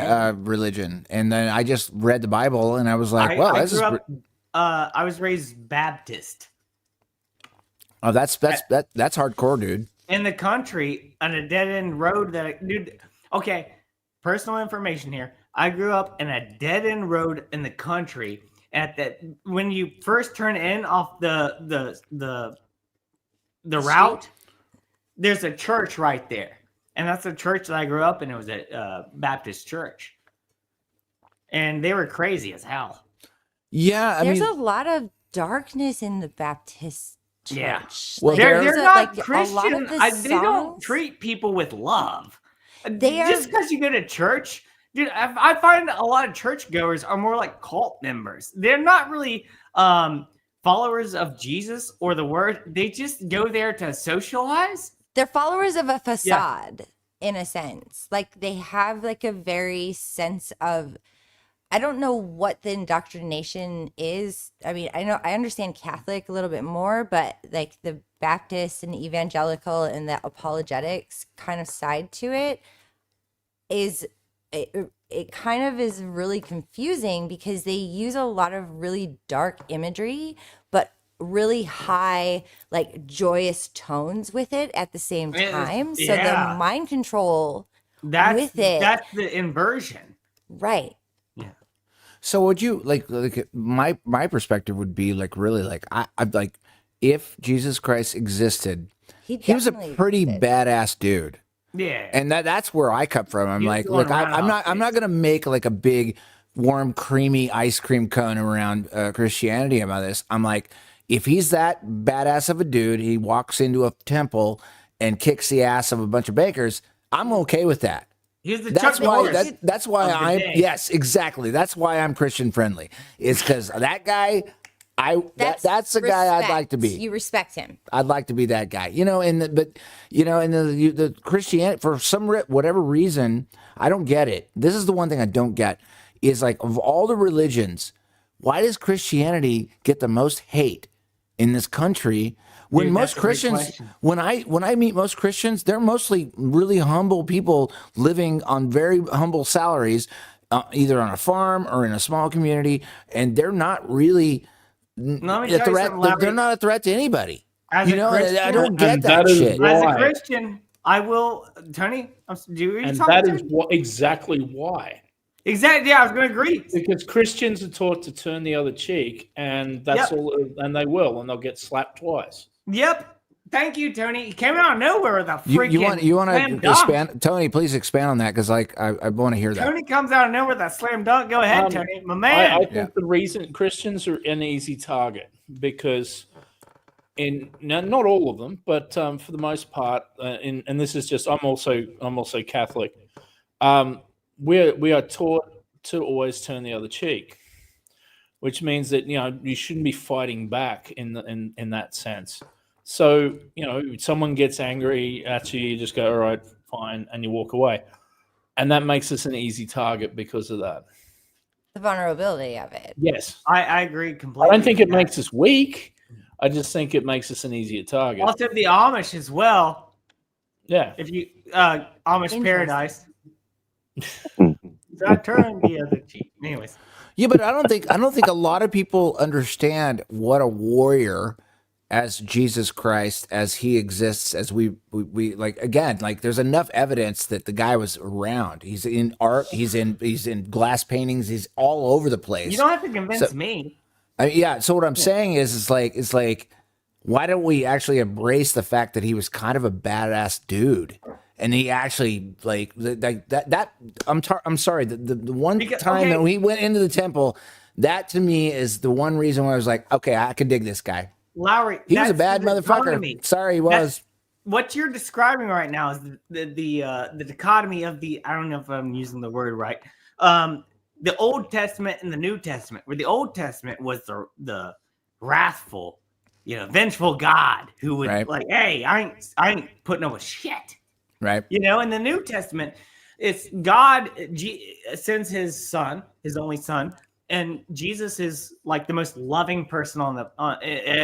religion, and then I just read the Bible, and I was like, "Well, I this is." grew up, I was raised Baptist. Oh, that's hardcore, dude. In the country on a dead end road dude. Okay, personal information here. I grew up in a dead end road in the country. When you first turn in off the route, there's a church right there, and that's the church that I grew up in. It was a Baptist church, and they were crazy as hell. Yeah, There's a lot of darkness in the Baptist church. Yeah, well, they're not a Christian. lot of the They don't songs- treat people with love. They Just because you go to church, dude, I find a lot of churchgoers are more like cult members. They're not really followers of Jesus or the word. They just go there to socialize. They're followers of a facade in a sense. Like they have like a very sense of, I don't know what the indoctrination is. I mean, I understand Catholic a little bit more, but like the Baptist and evangelical and the apologetics kind of side to it is it kind of is really confusing because they use a lot of really dark imagery, but really high, like joyous tones with it at the same time. So the mind control with it. That's the inversion. Right. So would you like my perspective would be like really like I'd like if Jesus Christ existed, he was a pretty badass dude. Yeah. And that's where I come from. I'm He was like, going look, around I'm not gonna make like a big warm creamy ice cream cone around Christianity about this. I'm like, if he's that badass of a dude, he walks into a temple and kicks the ass of a bunch of bakers, I'm okay with that. He's the That's Chuck why. Norris That's why of the I'm. day. Yes, exactly. That's why I'm Christian friendly. It's because that guy. That's the guy I'd like to be. You respect him. I'd like to be that guy. You know, the Christianity for whatever reason, I don't get it. This is the one thing I don't get is like of all the religions, why does Christianity get the most hate in this country. When Dude, most that's a great Christians, question. when I meet most Christians, they're mostly really humble people living on very humble salaries, either on a farm or in a small community, and they're not really Let me a tell you threat. something, Larry. They're not a threat to anybody. As You a know, Christian, I don't get And that that is shit. As a why. Christian, I will, Tony. Do you And talking that to is me? exactly why. Exactly. Yeah, I was going to agree. Because Christians are taught to turn the other cheek, and that's Yep. all, and they will, and they'll get slapped twice. Yep. Thank you, Tony. He came out of nowhere with a freaking You want slam to dunk. expand, Tony? Please expand on that because like I want to hear that. Tony comes out of nowhere with a slam dunk. Go ahead, Tony, my man. I think the reason Christians are an easy target because not all of them, but for the most part, and this is just I'm also Catholic. We are taught to always turn the other cheek, which means that you shouldn't be fighting back in that sense. So someone gets angry at you, you just go, all right, fine, and you walk away, and that makes us an easy target because of that. The vulnerability of it. Yes, I agree completely. I don't think it makes us weak. I just think it makes us an easier target. Also, the Amish as well. Yeah. If you Amish paradise. I turn the other cheek. Anyways. Yeah, but I don't think a lot of people understand what a warrior as Jesus Christ, as he exists, as we like again, like there's enough evidence that the guy was around. He's in art, he's in glass paintings, he's all over the place. You don't have to convince me. Yeah. So what I'm saying is like, why don't we actually embrace the fact that he was kind of a badass dude, and he actually like that. I'm sorry. The one time that we went into the temple, that to me is the one reason why I was like, okay, I can dig this guy. Lowry, He was a that's bad the motherfucker. dichotomy. Sorry, he was. What you're describing right now is the dichotomy of the, I don't know if I'm using the word right, the Old Testament and the New Testament, where the Old Testament was the wrathful, vengeful God who would like, hey, I ain't putting up with shit. Right. In the New Testament, it's God sends his son, his only son, and Jesus is like the most loving person on the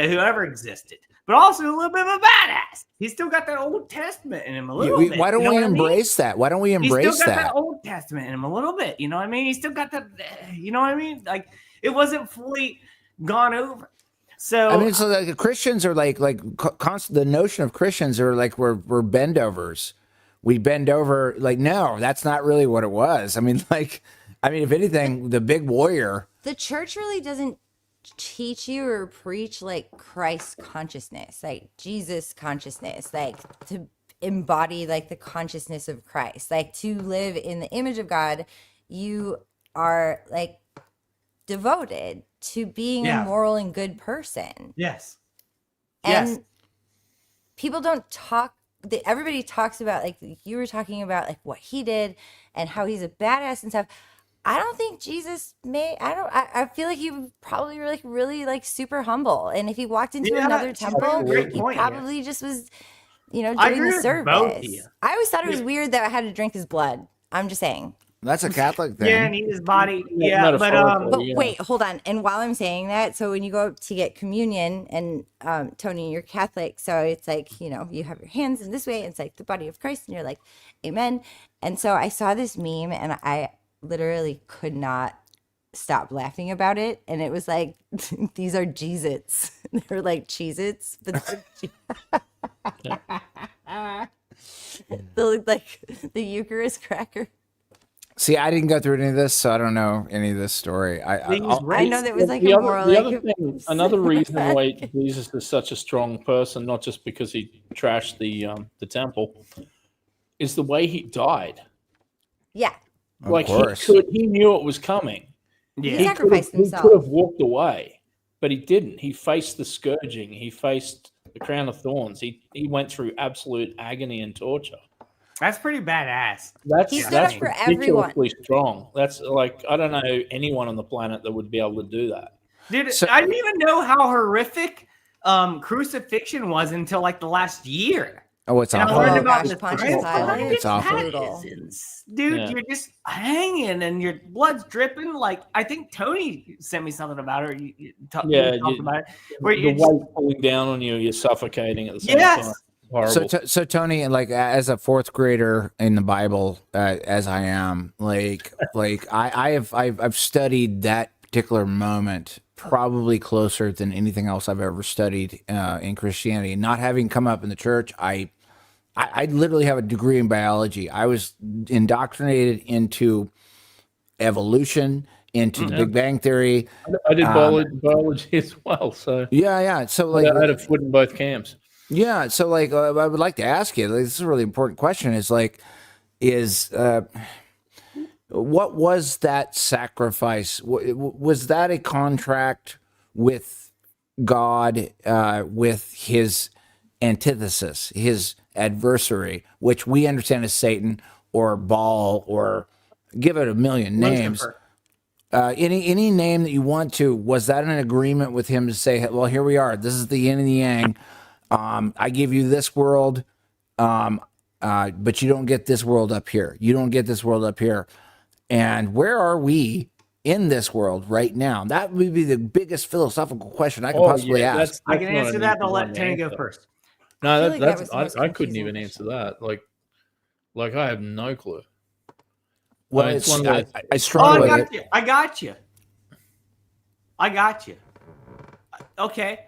who ever existed, but also a little bit of a badass. He's still got that Old Testament in him a little bit. Why don't we embrace that? Why don't we embrace He's still got that? that Old Testament in him a little bit. You know what I mean? He's still got that. You know what I mean? Like it wasn't fully gone over. So I mean, so like Christians are like the notion of Christians are like we're bendovers. We bend over. Like no, that's not really what it was. I mean, if anything, the big warrior. The church really doesn't teach you or preach like Christ consciousness, like Jesus consciousness, like to embody like the consciousness of Christ, like to live in the image of God. You are like devoted to being a moral and good person. Yes. And people don't talk. Everybody talks about like you were talking about like what he did and how he's a badass and stuff. I don't think Jesus I feel like he probably like really like super humble. And if he walked into another temple, he probably just was, doing the service. I always thought it was weird that I had to drink his blood. I'm just saying. That's a Catholic thing. Yeah, and eat his body. Yeah, but wait, hold on. And while I'm saying that, so when you go up to get communion, and Tony, you're Catholic, so it's like you have your hands in this way. And it's like the body of Christ, and you're like, Amen. And so I saw this meme, and I literally could not stop laughing about it. And it was like, these are Cheez-Its. They're like Cheez-Its, but they look like the Eucharist cracker. See, I didn't go through any of this, so I don't know any of this story. I know that was like another reason why Jesus is such a strong person, not just because he trashed the temple, is the way he died. Yeah. Like he knew it was coming. Yeah. He sacrificed himself. He could have walked away, but he didn't. He faced the scourging. He faced the crown of thorns. He went through absolute agony and torture. That's pretty badass. That's for everyone. Strong. That's like I don't know anyone on the planet that would be able to do that. Dude, I didn't even know how horrific crucifixion was until like the last year. Oh, it's And I awful. learned about gosh, the Pontius Pilate. It's awful. Dude, Yeah. you're just hanging and your blood's dripping. Like, I think Tony sent me something about it. Or you talked about it. Where the you weight pulling down on you, you're suffocating at the same Yes. time. Horrible. So Tony, and like as a fourth grader in the Bible, as I am, I've studied that particular moment probably closer than anything else I've ever studied in Christianity. Not having come up in the church, I literally have a degree in biology. I was indoctrinated into evolution, into the Big Bang Theory. I did biology as well. So yeah. So like, I had a foot in both camps. Yeah, so like I would like to ask you, this is a really important question, what was that sacrifice? Was that a contract with God, with his antithesis, his adversary, which we understand as Satan or Baal, or give it a million names? Any name that you want to, was that an agreement with him to say, well, here we are, this is the yin and the yang, I give you this world, but you don't get this world up here. You don't get this world up here. And where are we in this world right now? That would be the biggest philosophical question I could possibly ask. I can answer that, but I'll let Tony go first. No, feel like that was the most I couldn't confusing even answer that. Like I have no clue. Well, it's one of the, I struggle with it. I got you. Okay.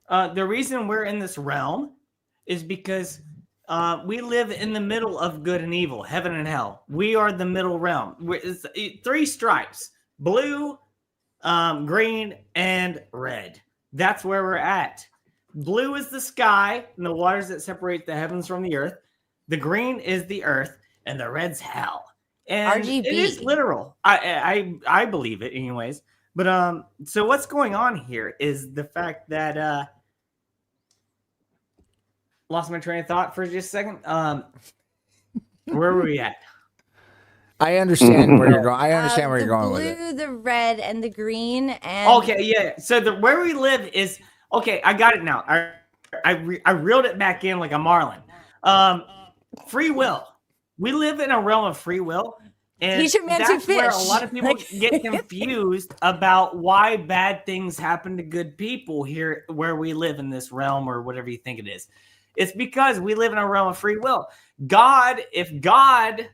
The reason we're in this realm is because we live in the middle of good and evil, heaven and hell. We are the middle realm. It's 3 stripes: blue, green, and red. That's where we're at. Blue is the sky and the waters that separate the heavens from the earth. The green is the earth, and the red's hell. And RGB. it is literal. I believe it, anyways. But so what's going on here is the fact that lost my train of thought for just a second. Where were we at? I understand where you're going. I understand where you're going with it. Blue, the red, and the green. And Okay, yeah. So where we live is okay. I got it now. I reeled it back in like a marlin. Free will. We live in a realm of free will, and Teach a man to that's where a fish. lot of people get confused about why bad things happen to good people here, where we live in this realm or whatever you think it is. It's because we live in a realm of free will. If God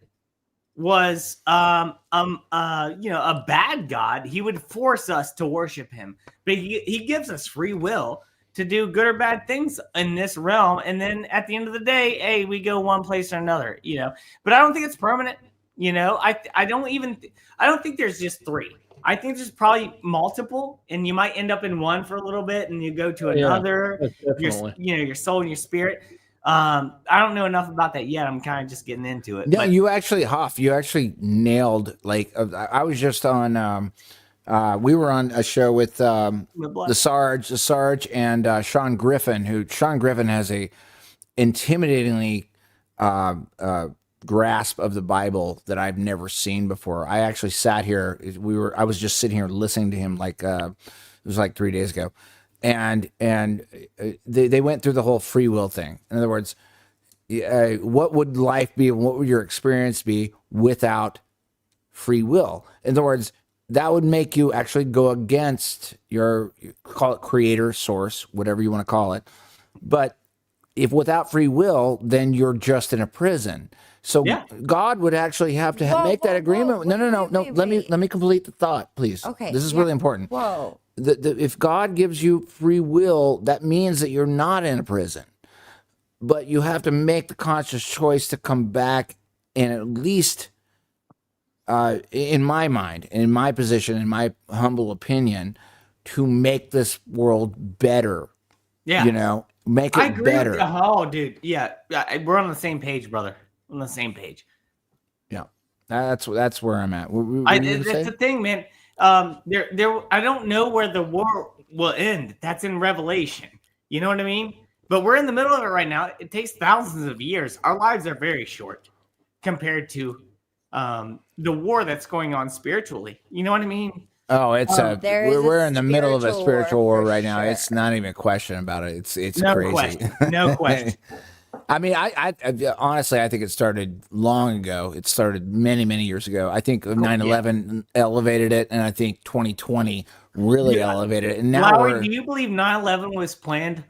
was a bad God, he would force us to worship him. But he gives us free will to do good or bad things in this realm, and then at the end of the day, hey, we go one place or another, But I don't think it's permanent, I don't think there's just 3. I think there's probably multiple, and you might end up in one for a little bit, and you go to another. Your soul and your spirit. I don't know enough about that yet. I'm kind of just getting into it. No, but you actually nailed. Like I was just on. We were on a show with the Sarge, and Sean Griffin. Sean Griffin has a intimidatingly grasp of the Bible that I've never seen before. I actually sat here. I was just sitting here listening to him. It was like 3 days ago, and they went through the whole free will thing. In other words, what would life be? What would your experience be without free will? In other words, that would make you actually go against your, call it creator, source, whatever you want to call it. But if without free will, then you're just in a prison. So God would actually have to make that agreement. No. Let me complete the thought, please. Okay. This is really important. Whoa. If God gives you free will, that means that you're not in a prison. But you have to make the conscious choice to come back and at least, in my mind, in my position, in my humble opinion, to make this world better. Yeah. Make it I agree better. Oh, dude. Yeah. We're on the same page, brother. On the same page. Yeah. That's where I'm at. That's the thing, man. I don't know where the war will end. That's in Revelation. You know what I mean? But we're in the middle of it right now. It takes thousands of years. Our lives are very short compared to the war that's going on spiritually. You know what I mean? Oh, it's we're in the middle of a spiritual war right now. sure. It's not even a question about it. It's No crazy. question. No question. I mean, I honestly, I think it started long ago. It started many, many years ago. I think 9/11 elevated it, and I think 2020 really elevated it. And now Lowry, do you believe 9/11 was planned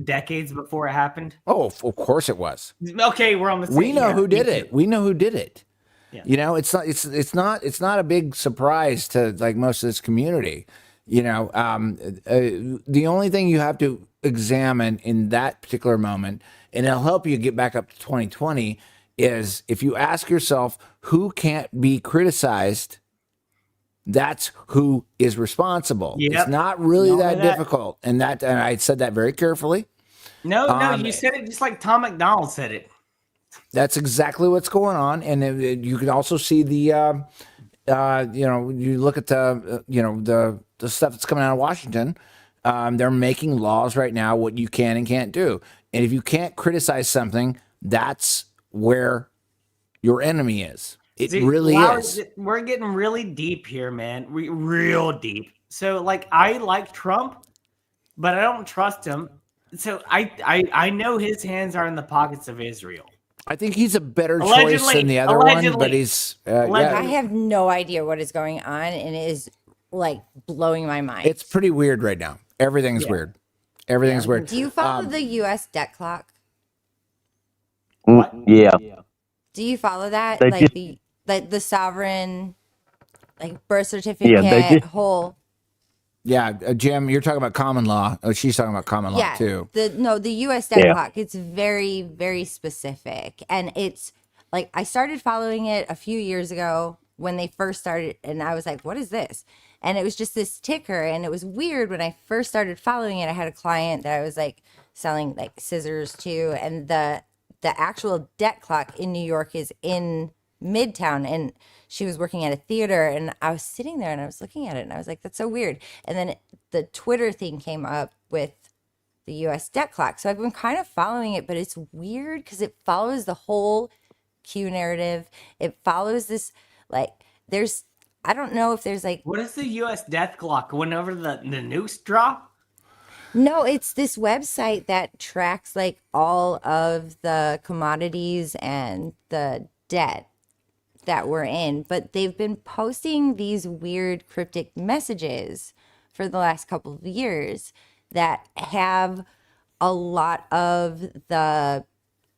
decades before it happened? Oh, of course it was. Okay, we're on the same. We know who did me it. too. We know who did it. Yeah. You know, it's not a big surprise to like most of this community. You know, the only thing you have to examine in that particular moment, and it'll help you get back up to 2020, is if you ask yourself who can't be criticized, that's who is responsible. Yep. It's not really Know that that. difficult, and I said that very carefully. No, you said it just like Tom McDonald said it. That's exactly what's going on, and you can also see the, you look at the stuff that's coming out of Washington. They're making laws right now what you can and can't do, and if you can't criticize something, that's where your enemy is. It really is. We're getting really deep here, man. Real deep. So, like, I like Trump, but I don't trust him. So I know his hands are in the pockets of Israel. I think he's a better choice than the other one, but he's. I have no idea what is going on, and it is like blowing my mind. It's pretty weird right now. Everything's weird. Everything's weird. Do you follow the U.S. debt clock? Yeah. Do you follow that? They Like just- the sovereign, like birth certificate whole. Yeah, Jim, you're talking about common law. Oh, she's talking about common law too. The U.S. debt clock. It's very, very specific, and it's like I started following it a few years ago when they first started, and I was like, "What is this?" And it was just this ticker, and it was weird when I first started following it. I had a client that I was like selling like scissors to, and the actual debt clock in New York is in Midtown, and she was working at a theater, and I was sitting there and I was looking at it and I was like, that's so weird. And then the Twitter thing came up with the US debt clock. So I've been kind of following it, but it's weird because it follows the whole Q narrative. It follows this, like, I don't know if there's like. What is the U.S. death clock? Whenever the noose drop? No, it's this website that tracks like all of the commodities and the debt that we're in, but they've been posting these weird cryptic messages for the last couple of years that have a lot of the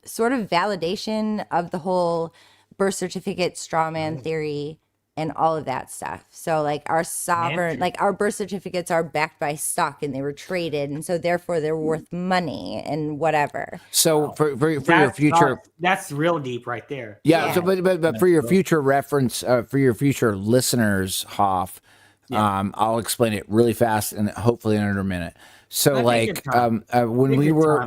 sort of validation of the whole birth certificate straw man theory and all of that stuff. So like our sovereign, like our birth certificates are backed by stock and they were traded, and so therefore they're worth money and whatever. So for your future, that's real deep right there. Yeah. So but for your future reference, for your future listeners, Hoff, I'll explain it really fast and hopefully in under a minute. So like when we were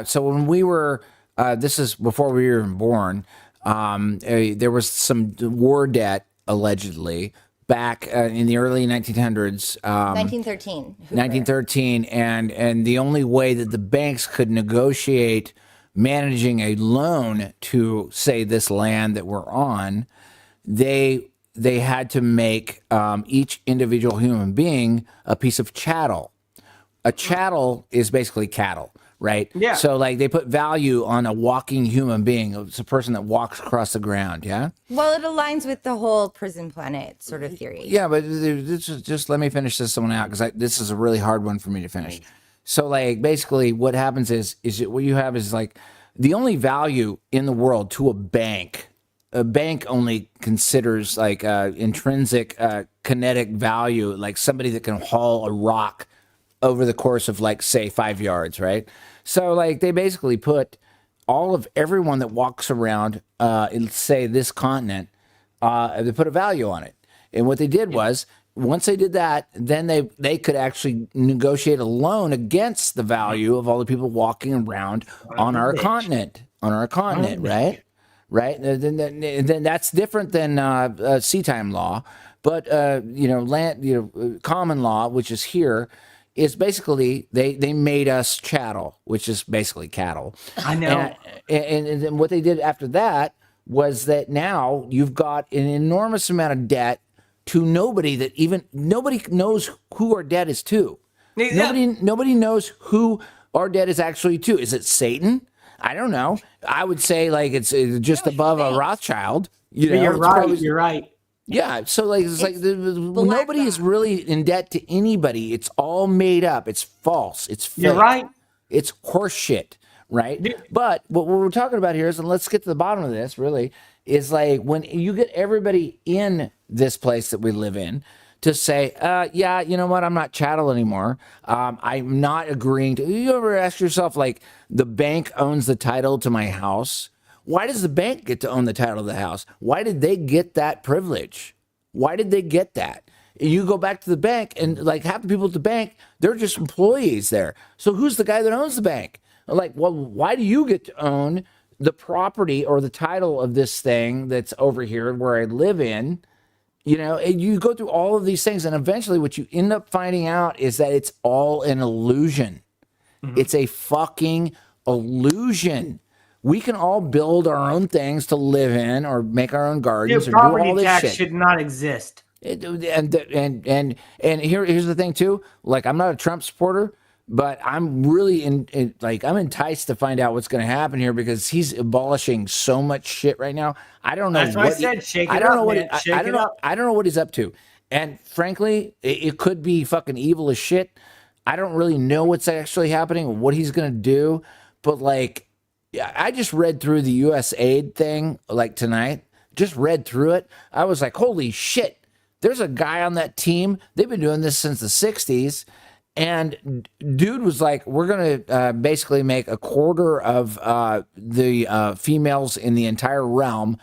so when we were this is before we were even born. There was some war debt allegedly back in the early 1900s. 1913. 1913, and the only way that the banks could negotiate managing a loan to say this land that we're on, they had to make each individual human being a piece of chattel. A chattel is basically cattle. Right. Yeah. So like they put value on a walking human being. It's a person that walks across the ground. Yeah. Well, it aligns with the whole prison planet sort of theory. Yeah, but just let me finish this one out because this is a really hard one for me to finish. So like basically what happens is what you have is like the only value in the world to a bank. A bank only considers like intrinsic kinetic value, like somebody that can haul a rock over the course of like say 5 yards, right? So like they basically put all of everyone that walks around in say this continent, they put a value on it. And what they did was once they did that, then they could actually negotiate a loan against the value of all the people walking around on our continent, right? Right. Then that's different than sea time law, but common law, which is here. Is basically they made us chattel, which is basically cattle. I know. And then what they did after that was that now you've got an enormous amount of debt to nobody knows who our debt is to. Nobody knows who Our debt is actually 2. Is it Satan? I don't know. I would say like it's just above a Rothschild. You know, You're it's right. probably- You're right. Yeah, so like it's like nobody is really in debt to anybody. It's all made up. It's false. It's fake. You're right. It's horseshit, right? But what we're talking about here is, and let's get to the bottom of this. Really, is like when you get everybody in this place that we live in to say, yeah, you know what? I'm not chattel anymore. I'm not agreeing to. You ever ask yourself, like, the bank owns the title to my house? Why does the bank get to own the title of the house? Why did they get that privilege? Why did they get that? You go back to the bank and like half the people at the bank, they're just employees there. So who's the guy that owns the bank? Like, well, why do you get to own the property or the title of this thing that's over here where I live in? You know, and you go through all of these things, and eventually what you end up finding out is that it's all an illusion. It's a fucking illusion. We can all build our own things to live in or make our own gardens or do all property this tax shit. should not exist. And here's the thing too. Like, I'm not a Trump supporter, but I'm really I'm enticed to find out what's going to happen here because he's abolishing so much shit right now. I don't know. That's why I said shake it I don't up, know what man. Shake I don't it know. up. I don't know what he's up to. And frankly, it could be fucking evil as shit. I don't really know what's actually happening or what he's going to do. But like, I just read through the U.S. aid thing like tonight. Just read through it. I was like, holy shit. There's a guy on that team. They've been doing this since the 60s. And dude was like, we're going to basically make a quarter of the females in the entire realm.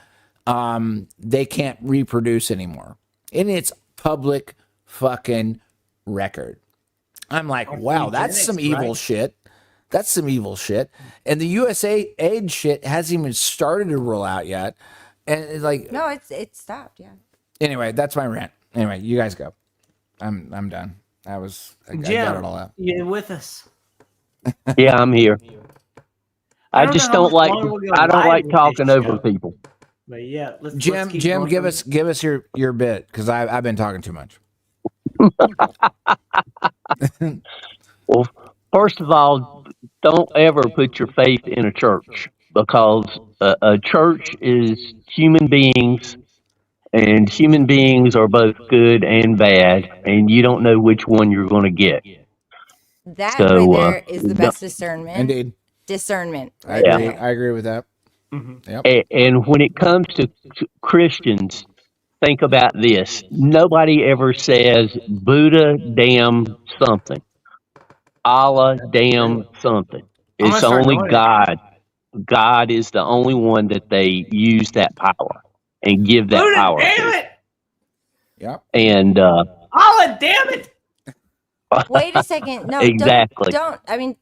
They can't reproduce anymore. And it's public fucking record. I'm like, wow, that's some evil shit. That's some evil shit. And the USA aid shit hasn't even started to roll out yet. And it's like, No, it stopped. Yeah. anyway, that's my rant. Anyway, you guys go. I'm done. I got it all out. You with us? Yeah, I'm here. I don't just know how don't much like longer we'll go I don't live like with talking this over show. people. But yeah, let's Jim, keep Jim, going give us your bit because I've been talking too much. Well, first of all, don't ever put your faith in a church because a church is human beings, and human beings are both good and bad, and you don't know which one you're going to get. That So, right there is the don't- best discernment. Indeed. Discernment. I Right agree. there. I agree with that. Mm-hmm. Yep. And when it comes to Christians, think about this. Nobody ever says Buddha damn something. Allah damn something. I'm gonna It's start only doing it. God. God is the only one that they use that power and give that Buddha, power damn to. it! Yep. And Allah, damn it! Wait a second. No, Exactly. don't. I mean,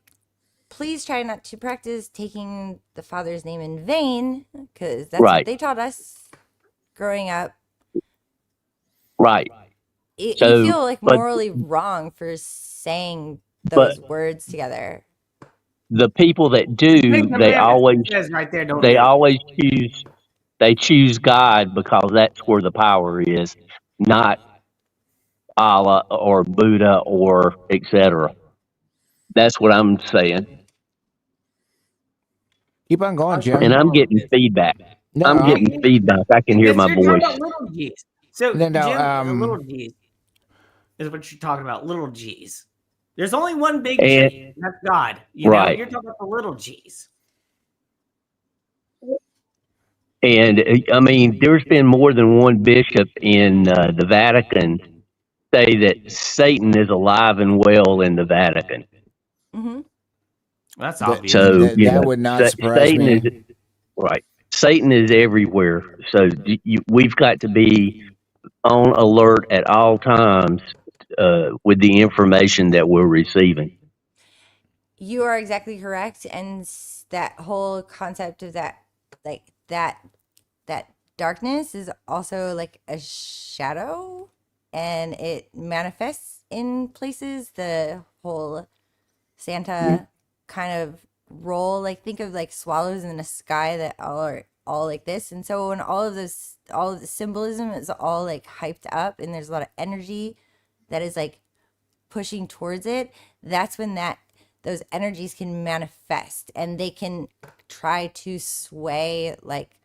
please try not to practice taking the Father's name in vain, because that's what Right. they taught us growing up. right. You So, feel like but- morally wrong for saying those But- words together. The people that do, Ten they Commandments. always It says right there, don't they do it. always choose God because that's where the power is, not Allah or Buddha or etc. That's what I'm saying. Keep on going, Jim. And I'm getting feedback. No, I'm getting feedback. I can hear my You're talking voice. about little G's. So No, Jim, little G's is what you're talking about. Little G's. There's only one big And- G. And that's God. You know, Right. you're talking about the little G's. And I mean, there's been more than one bishop in the Vatican say that Satan is alive and well in the Vatican. Mm-hmm. That's That- obvious. So that you know, would not surprise Satan me. is right. Satan is everywhere. So we've got to be on alert at all times with the information that we're receiving. You are exactly correct, and that whole concept of that, like that darkness is also like a shadow, and it manifests in places. The whole Santa kind of role, like think of like swallows in the sky that are all like this, and so when all of the symbolism is all like hyped up, and there's a lot of energy that is like pushing towards it, that's when those energies can manifest and they can try to sway like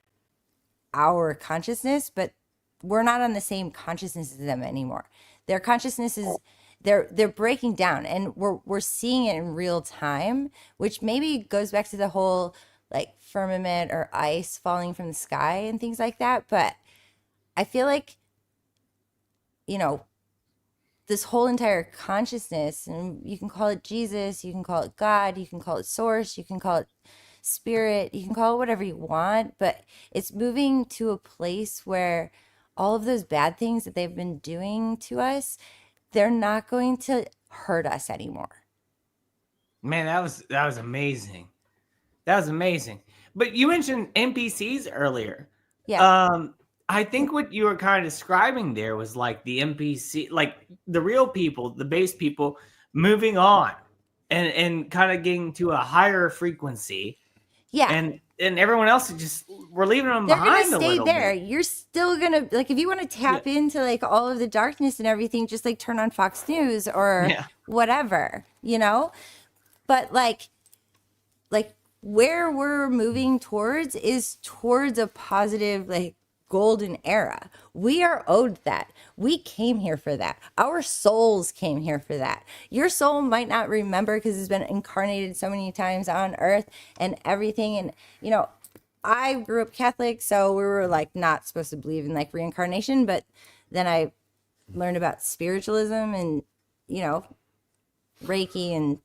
our consciousness, but we're not on the same consciousness as them anymore. Their consciousness is they're breaking down, and we're seeing it in real time, which maybe goes back to the whole like firmament or ice falling from the sky and things like that. But I feel like, you know, this whole entire consciousness, and you can call it Jesus, you can call it God, you can call it source, you can call it spirit, you can call it whatever you want, but it's moving to a place where all of those bad things that they've been doing to us, they're not going to hurt us anymore. Man, that was amazing. That was amazing. But you mentioned NPCs earlier. Yeah. I think what you were kind of describing there was like the NPC, like the real people, the base people moving on and kind of getting to a higher frequency. Yeah. And everyone else is just, we're leaving them They're behind gonna a stay little there. bit. You're still gonna, like, if you want to tap into like all of the darkness and everything, just like turn on Fox News or whatever, you know. But like where we're moving towards is towards a positive, like, golden era. We are owed that. We came here for that. Our souls came here for that. Your soul might not remember because it's been incarnated so many times on earth and everything. And, you know, I grew up Catholic, so we were like not supposed to believe in like reincarnation, but then I learned about spiritualism and, you know, Reiki and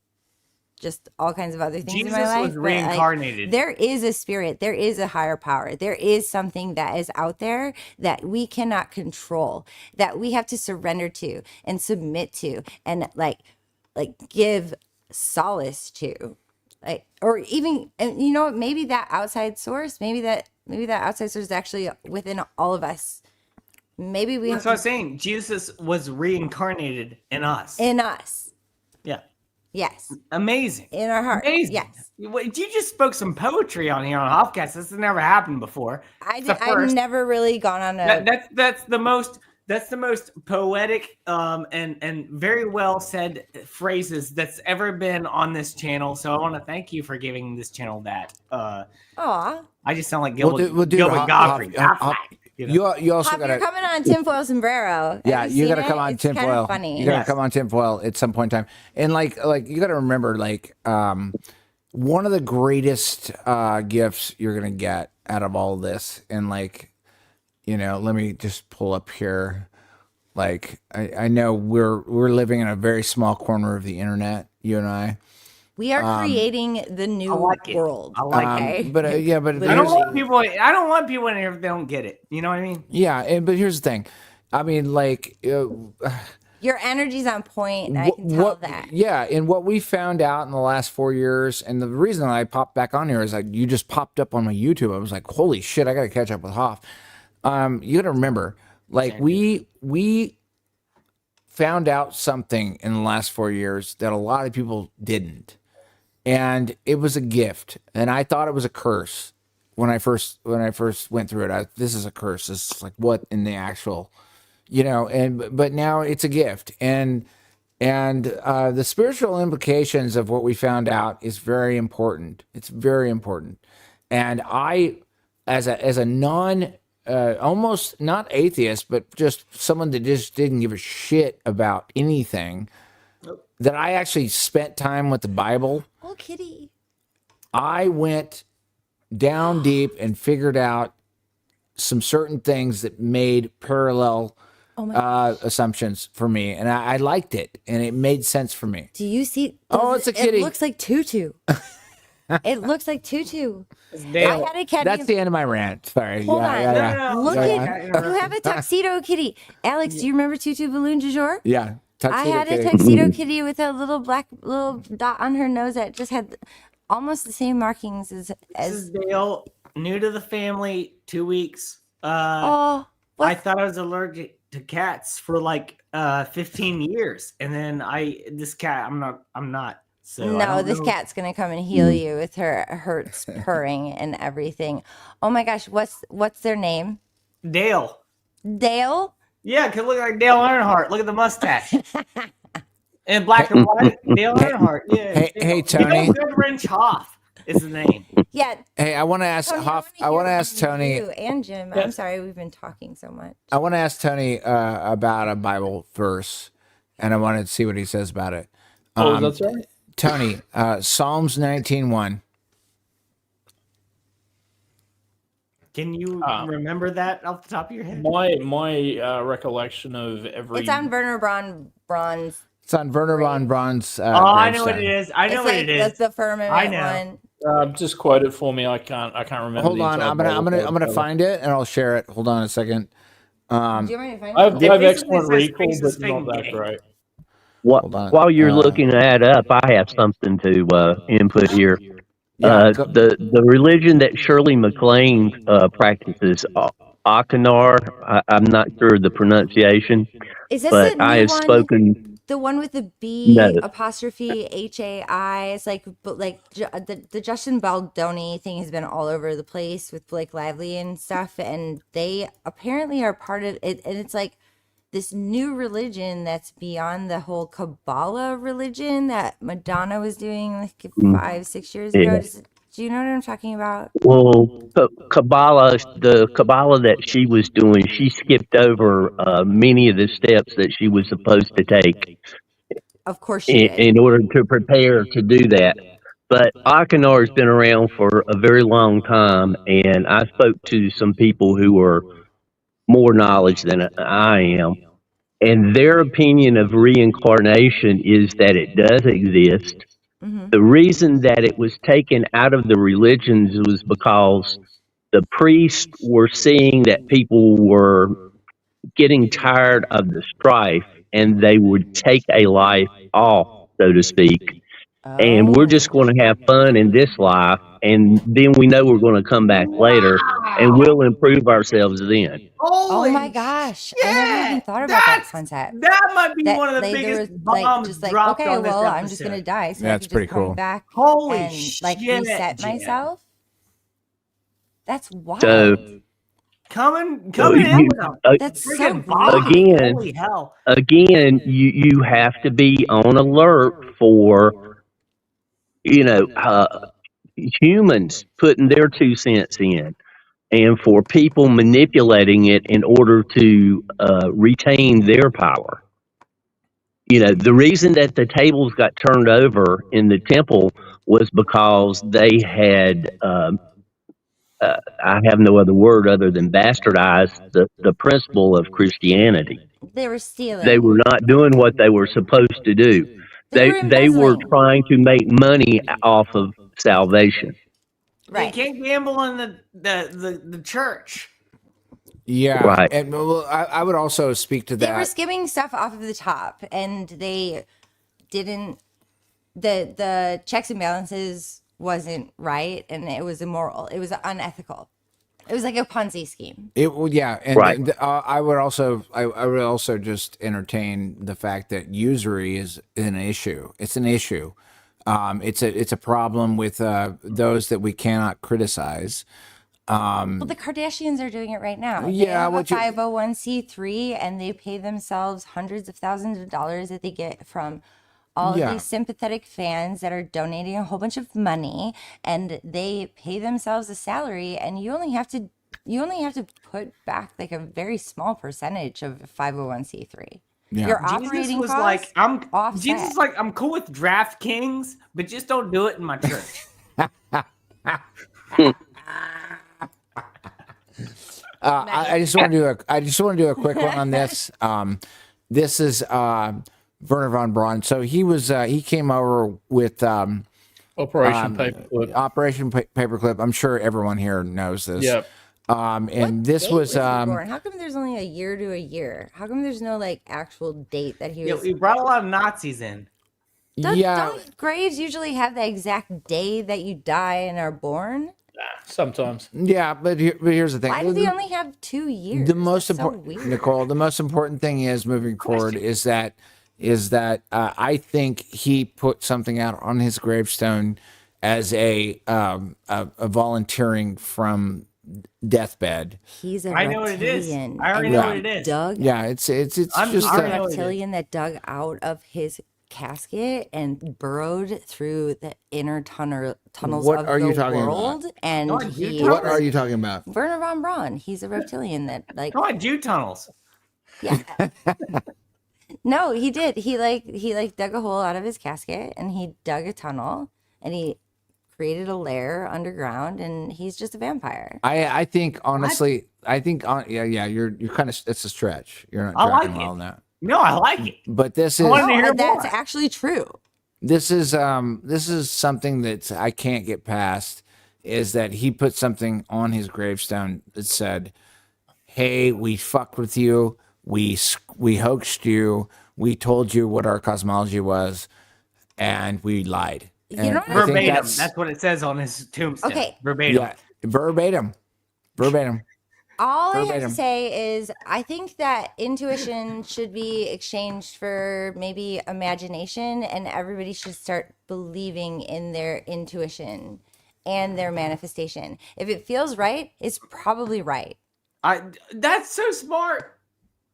just all kinds of other things in my life. was But, reincarnated. there is a spirit, there is a higher power, there is something that is out there that we cannot control, that we have to surrender to and submit to and like give solace to. Like, or even, and you know what, maybe that outside source, maybe that outside source is actually within all of us. Maybe we That's what I was saying. Jesus was reincarnated in us. Yeah. Yes. Amazing. In our heart. Amazing. Yes. You just spoke some poetry on here on Hoffcast. This has never happened before. I've never really gone on a That's the most poetic and very well said phrases that's ever been on this channel. So I want to thank you for giving this channel that. Aw. I just sound like Dude, Gilbert Gottfried. You also Pop, got you're coming on tinfoil sombrero. Yeah, Have you got to seen come it? on It's kind tinfoil. of funny. You got to come on tinfoil at some point in time. And like you got to remember, like, one of the greatest gifts you're gonna get out of all of this, and like, you know, let me just pull up here. Like, I know we're living in a very small corner of the internet, you and I. We are creating the new world. Okay. But I don't want people in here if they don't get it. You know what I mean? Yeah, but here's the thing. I mean, like, Your energy's on point, and I can tell that. Yeah, and what we found out in the last 4 years, and the reason I popped back on here is like you just popped up on my YouTube. I was like, holy shit, I got to catch up with Hoff. You got to remember, like, we found out something in the last 4 years that a lot of people didn't. And it was a gift, and I thought it was a curse when I first went through it. This is a curse. This is like, what in the actual, you know? But now it's a gift, and the spiritual implications of what we found out is very important. It's very important, and I, as a non, almost not atheist, but just someone that just didn't give a shit about anything, that I actually spent time with the Bible. Oh, kitty. I went down deep and figured out some certain things that made parallel assumptions for me. And I liked it, and it made sense for me. Do you see? Oh, it's a kitty. It looks like Tutu. It looks like Tutu. I had a cat. That's the end of my rant. Sorry. Hold on. Yeah. Look at you have a tuxedo kitty. Alex, do you remember Tutu Balloon du jour? Yeah. I had a tuxedo kitty with a little black little dot on her nose that just had almost the same markings as. This is Dale, new to the family, 2 weeks. I thought I was allergic to cats for like 15 years, and then this cat, I'm not. So no, this cat's gonna come and heal you with her purring and everything. Oh my gosh, what's their name? Dale. Dale? Yeah, could look like Dale Earnhardt. Look at the mustache. In black and white, Dale Earnhardt. Yeah. Hey, Dale. hey, Tony. Dale Goodwrench Hoff is the name. Yeah. Hey, I want to ask Hoff. I want to ask Tony. You and Jim. I'm sorry, we've been talking so much. I want to ask Tony about a Bible verse, and I wanted to see what he says about it. That's right. Tony, Psalms 19:1. Can you remember that off the top of your head? My recollection of every. It's on Werner Braun's. It's on Werner von Braun's. I know what it is. I know what it is. That's the firmament I know. one. Just quote it for me. I can't remember. Hold the on, entire I'm Bible gonna quote. find it and I'll share it. Hold on a second. Do you want me to find I have it? excellent recall, but not that great. While you're looking that up, I have something to input here. The religion that Shirley MacLaine practices, Akinar, I'm not sure of the pronunciation, Is this but the I new have one? spoken. The one with the B No. apostrophe HAI. It's like, but like the Justin Baldoni thing has been all over the place with Blake Lively and stuff, and they apparently are part of it. And it's like this new religion that's beyond the whole Kabbalah religion that Madonna was doing like 5-6 years ago. Yeah. Do you know what I'm talking about? Well, Kabbalah, the Kabbalah that she was doing, she skipped over many of the steps that she was supposed to take. Of course she did. In order to prepare to do that. But Akinar has been around for a very long time, and I spoke to some people who are more knowledge than I am, and their opinion of reincarnation is that it does exist. The reason that it was taken out of the religions was because the priests were seeing that people were getting tired of the strife and they would take a life off, so to speak. And we're just going to have fun in this life, and then we know we're going to come back later and we'll improve ourselves then. Oh my gosh. I never even thought about that concept. That might be That one of the they- there biggest was, like, bombs just like, dropped okay, on this well, I'm just episode. gonna die, so Yeah, I it's can pretty just come cool. back Holy and like shit, reset Jen. myself. That's wild. So, Coming you- in with a That's so freaking bomb. again, Holy hell. you have to be on alert for, humans putting their 2 cents in, and for people manipulating it in order to retain their power. The reason that the tables got turned over in the temple was because they had, I have no other word other than bastardized the principle of Christianity. They were stealing. They were not doing what they were supposed to do. They were They were embezzling. trying to make money off of salvation. You can't gamble on the church. Yeah, Right. and well, I would also speak to They were that. skimming stuff off of the top, and they didn't. The checks and balances wasn't right, and it was immoral. It was unethical. It was like a Ponzi scheme. Yeah, and Right. I would also just entertain the fact that usury is an issue. It's an issue. It's a problem with those that we cannot criticize. Well, the Kardashians are doing it right now. They Yeah, have a what you- 501c3, and they pay themselves hundreds of thousands of dollars that they get from all of Yeah. these sympathetic fans that are donating a whole bunch of money, and they pay themselves a salary, and you only have to put back like a very small percentage of a 501c3. Yeah. Your Jesus operating was costs like, offset. Jesus is like, I'm cool with DraftKings, but just don't do it in my church. I just want to do a quick one on this. This is Werner von Braun. So he came over with Operation Paperclip. Operation Paperclip. I'm sure everyone here knows this. Yep. And this Date was he born? How come there's only a year to a year? How come there's no like actual date that he was? He brought a lot of Nazis in. Don't graves usually have the exact day that you die and are born? Sometimes. Yeah, but here's the thing. Why do they only have 2 years? The most That's so important, weird. Nicole. The most important thing is moving forward is that I think he put something out on his gravestone as a volunteering from deathbed. He's a I know what it is. reptilian. I already and know that what it is. Doug Yeah, it's I'm just I a already know what it is. reptilian that dug out of his casket and burrowed through the inner tunnels What of are you the talking about? world. And Oh, he What are you talking about? Werner von Braun. He's a reptilian that like. Come on, Jew tunnels. Yeah. No, he did. He dug a hole out of his casket and he dug a tunnel and he created a lair underground and he's just a vampire. I think honestly, you're kind of, it's a stretch. You're not I tracking like well it. on that. No, I like it. But this I is wanted to hear That's more. actually true. this is something that I can't get past, is that he put something on his gravestone that said, "Hey, we fucked with you. We hoaxed you. We told you what our cosmology was, and we lied." You And know I think Verbatim. That's what it says on his tombstone. Okay. Verbatim. Yeah, verbatim. All I have Verbatim. to say is I think that intuition should be exchanged for maybe imagination, and everybody should start believing in their intuition and their manifestation. If it feels right, it's probably right. That's so smart.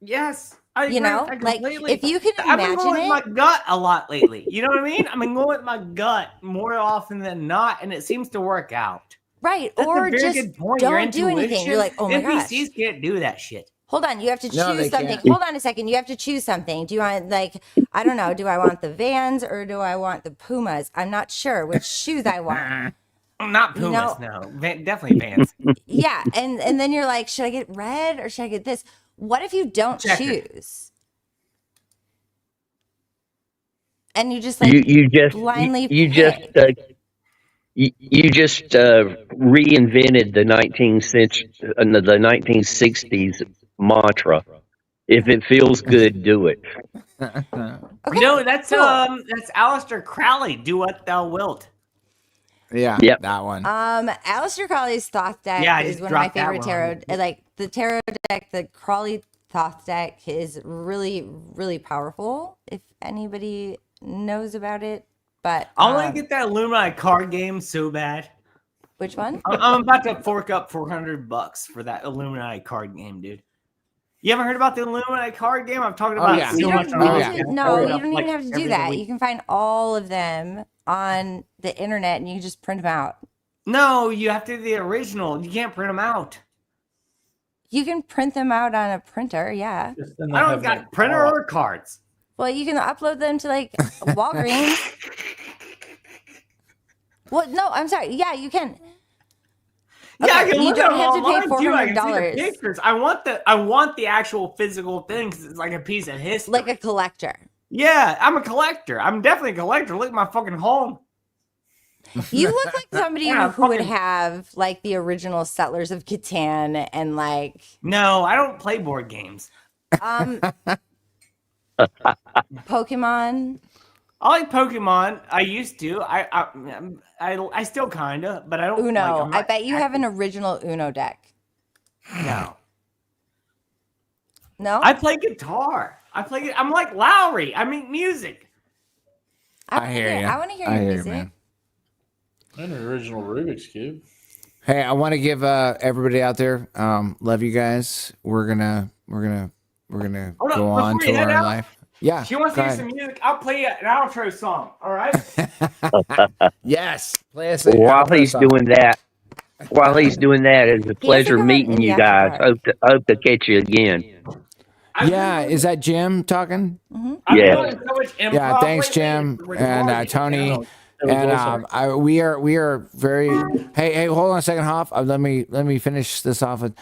Yes. I agree You know, with that like, completely. if you can I've been going imagine with my gut a lot lately. You know what I mean? I've been going with my gut more often than not, and it seems to work out. Right. That's Or a very just good point. Your don't do anything. You're like, oh my gosh. NPCs can't do that shit. Hold on, you have to choose No, they something. can't. Hold on a second. You have to choose something. Do you want, like, I don't know, do I want the Vans or do I want the Pumas? I'm not sure which shoes I want. Not You Pumas, know- no. Definitely Vans. Yeah, and then you're like, should I get red or should I get this? What if you don't Checker. choose? And you just like You just blindly you pick. just you just reinvented the 1960s mantra. If it feels good, do it. No, that's Aleister Crowley. Do what thou wilt. Yeah, Yep. that one. Aleister Crowley's Thoth deck Yeah, I is just one of my dropped that favorite tarot. one. Like the tarot deck, the Crowley Thoth deck is really, really powerful. If anybody knows about it, but I want to get that Illuminati card game so bad. which one? I'm about to fork up $400 for that Illuminati card game, dude. You ever heard about the Illuminati card game? I'm talking about yeah. it so You much don't on need Hoffcast. to, no, Hurry you up, don't like, even have to every do that. week. You can find all of them on the internet and you can just print them out. No, you have to do the original. You can't print them out. You can print them out on a printer, yeah. I don't got printer or cards. Well, you can upload them to like Walgreens. Well, no, I'm sorry. Yeah, you can. Yeah, I Okay, can you look don't at have to them pay online, too. I can see the $400. pictures. I want the actual physical thing because it's like a piece of history. Like a collector. Yeah, I'm a collector. I'm definitely a collector. Look at my fucking home. You look like somebody Yeah, who would fucking- have like the original Settlers of Catan and like No, I don't play board games. Pokemon. I like Pokemon. I used to. I still kinda, but I don't. Uno. Like, I'm I not bet you have an original Uno deck. No, No? I play guitar. I'm like Lowry. I make music. I hear you. I want to hear your music. man. An original Rubik's Cube. Hey, I want to give everybody out there, love you guys. We're gonna Hold on, go on before you to head our out, life. Yeah. She wants to go hear ahead. some music. I'll play an outro song. All right. Yes. Play us While he's doing that, it's a pleasure come meeting in you the guys. after Hope to catch you again. Yeah, is that Jim talking? I'm Yeah. doing so much improv Yeah, thanks, lately, Jim it's and retarded. Tony. That was And awesome. we are very. Hey, hold on a second, Hoff. Let me finish this off with.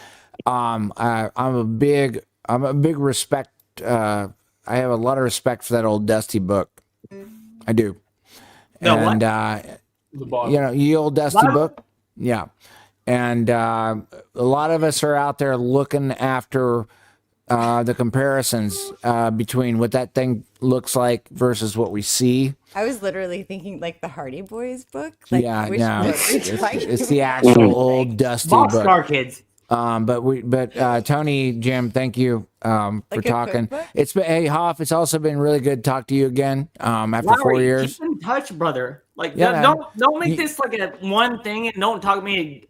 I'm a big respect. I have a lot of respect for that old Dusty book. I do. No, what? And The bottom. you know, ye old Dusty What? book. Yeah, and a lot of us are out there looking after the comparisons between what that thing looks like versus what we see. I was literally thinking like the Hardy Boys book. Like, Yeah, which no, book it's, are you talking it's the about? actual old Dusty book. Boxcar Kids. But Tony, Jim, thank you. for Like a talking. cookbook? It's been, hey, Hoff, it's also been really good to talk to you again after 4 Lowry, years. keep in touch, brother. Like, Yeah, man. don't make this like a one thing and don't talk to me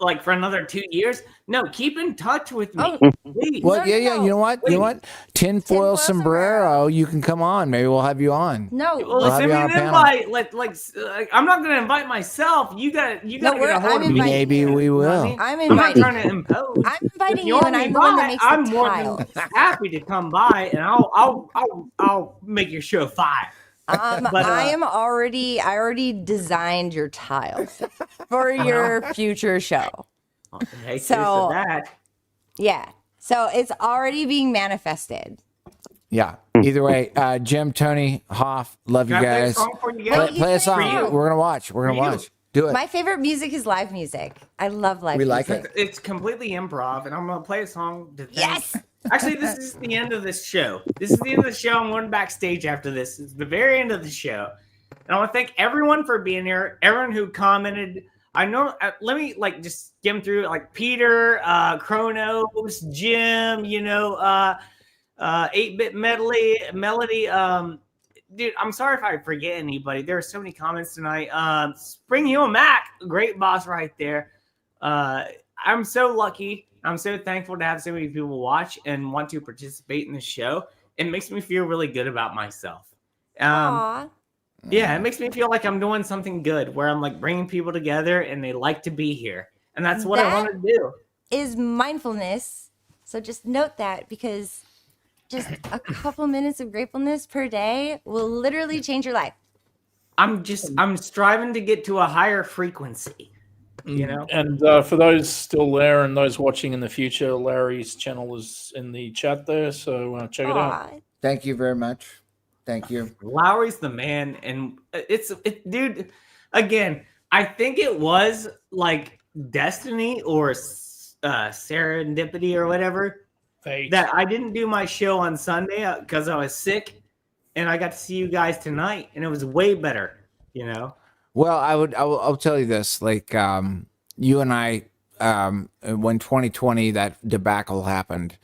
like for another 2 years. No, keep in touch with me, please. Well, yeah. You know what? You know what? Tinfoil sombrero. You can come on. Maybe we'll have you on. No, Well, we'll have send you me on an a panel. invite. I'm not gonna invite myself. You got to get a hold of me. Maybe we will. I'm I'm not inviting trying to impose. I'm inviting If you, want and me I'm the one that by, makes I'm the more tile. than happy to come by, and I'll make your show fire. But, I already designed your tiles for your future show. Hey, So- cheers to that. Yeah. So it's already being manifested. Yeah. Either way, Jim, Tony, Hoff, love you Can I play a guys. song for you guys? Play a song. For you. We're gonna watch. We're gonna For you. watch. Do it. My favorite music is live music. I love live We like music. It's completely improv, and I'm gonna play a song. To thank... Yes. Actually, this is the end of this show. This is the end of the show. I'm going backstage after this. It's the very end of the show, and I want to thank everyone for being here. Everyone who commented. I know. Let me just skim through it. Like Peter, Chronos, Jim. 8-bit melody. Dude, I'm sorry if I forget anybody. There are so many comments tonight. Spring Heel Mac, great boss right there. I'm so lucky. I'm so thankful to have so many people watch and want to participate in the show. It makes me feel really good about myself. Aw. Yeah, it makes me feel like I'm doing something good where I'm like bringing people together and they like to be here. And that's what I want to do. Is mindfulness. So just note that, because just a couple minutes of gratefulness per day will literally change your life. I'm striving to get to a higher frequency. And for those still there and those watching in the future, Larry's channel is in the chat there, so check it out. Thank you very much. Thank you. Lowry's the man, and dude. Again, I think it was like destiny or serendipity or whatever that I didn't do my show on Sunday because I was sick, and I got to see you guys tonight, and it was way better. Well, I'll tell you this. Like, you and I, when 2020 that debacle happened,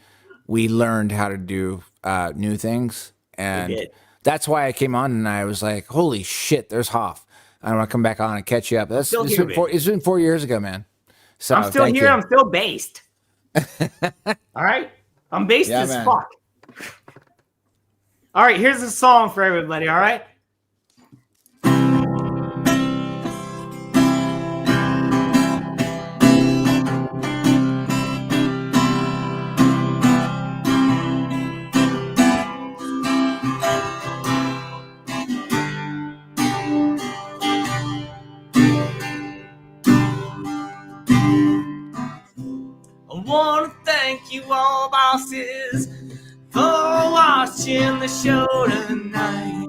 we learned how to do new things, and that's why I came on and I was like, "Holy shit, there's Hoff! I want to come back on and catch you up." It's been 4 years ago, man. So I'm still here. I'm still based. All right, I'm based as man. fuck. All right, here's a song for everybody. All right. I want to thank you all, bosses, for watching the show tonight.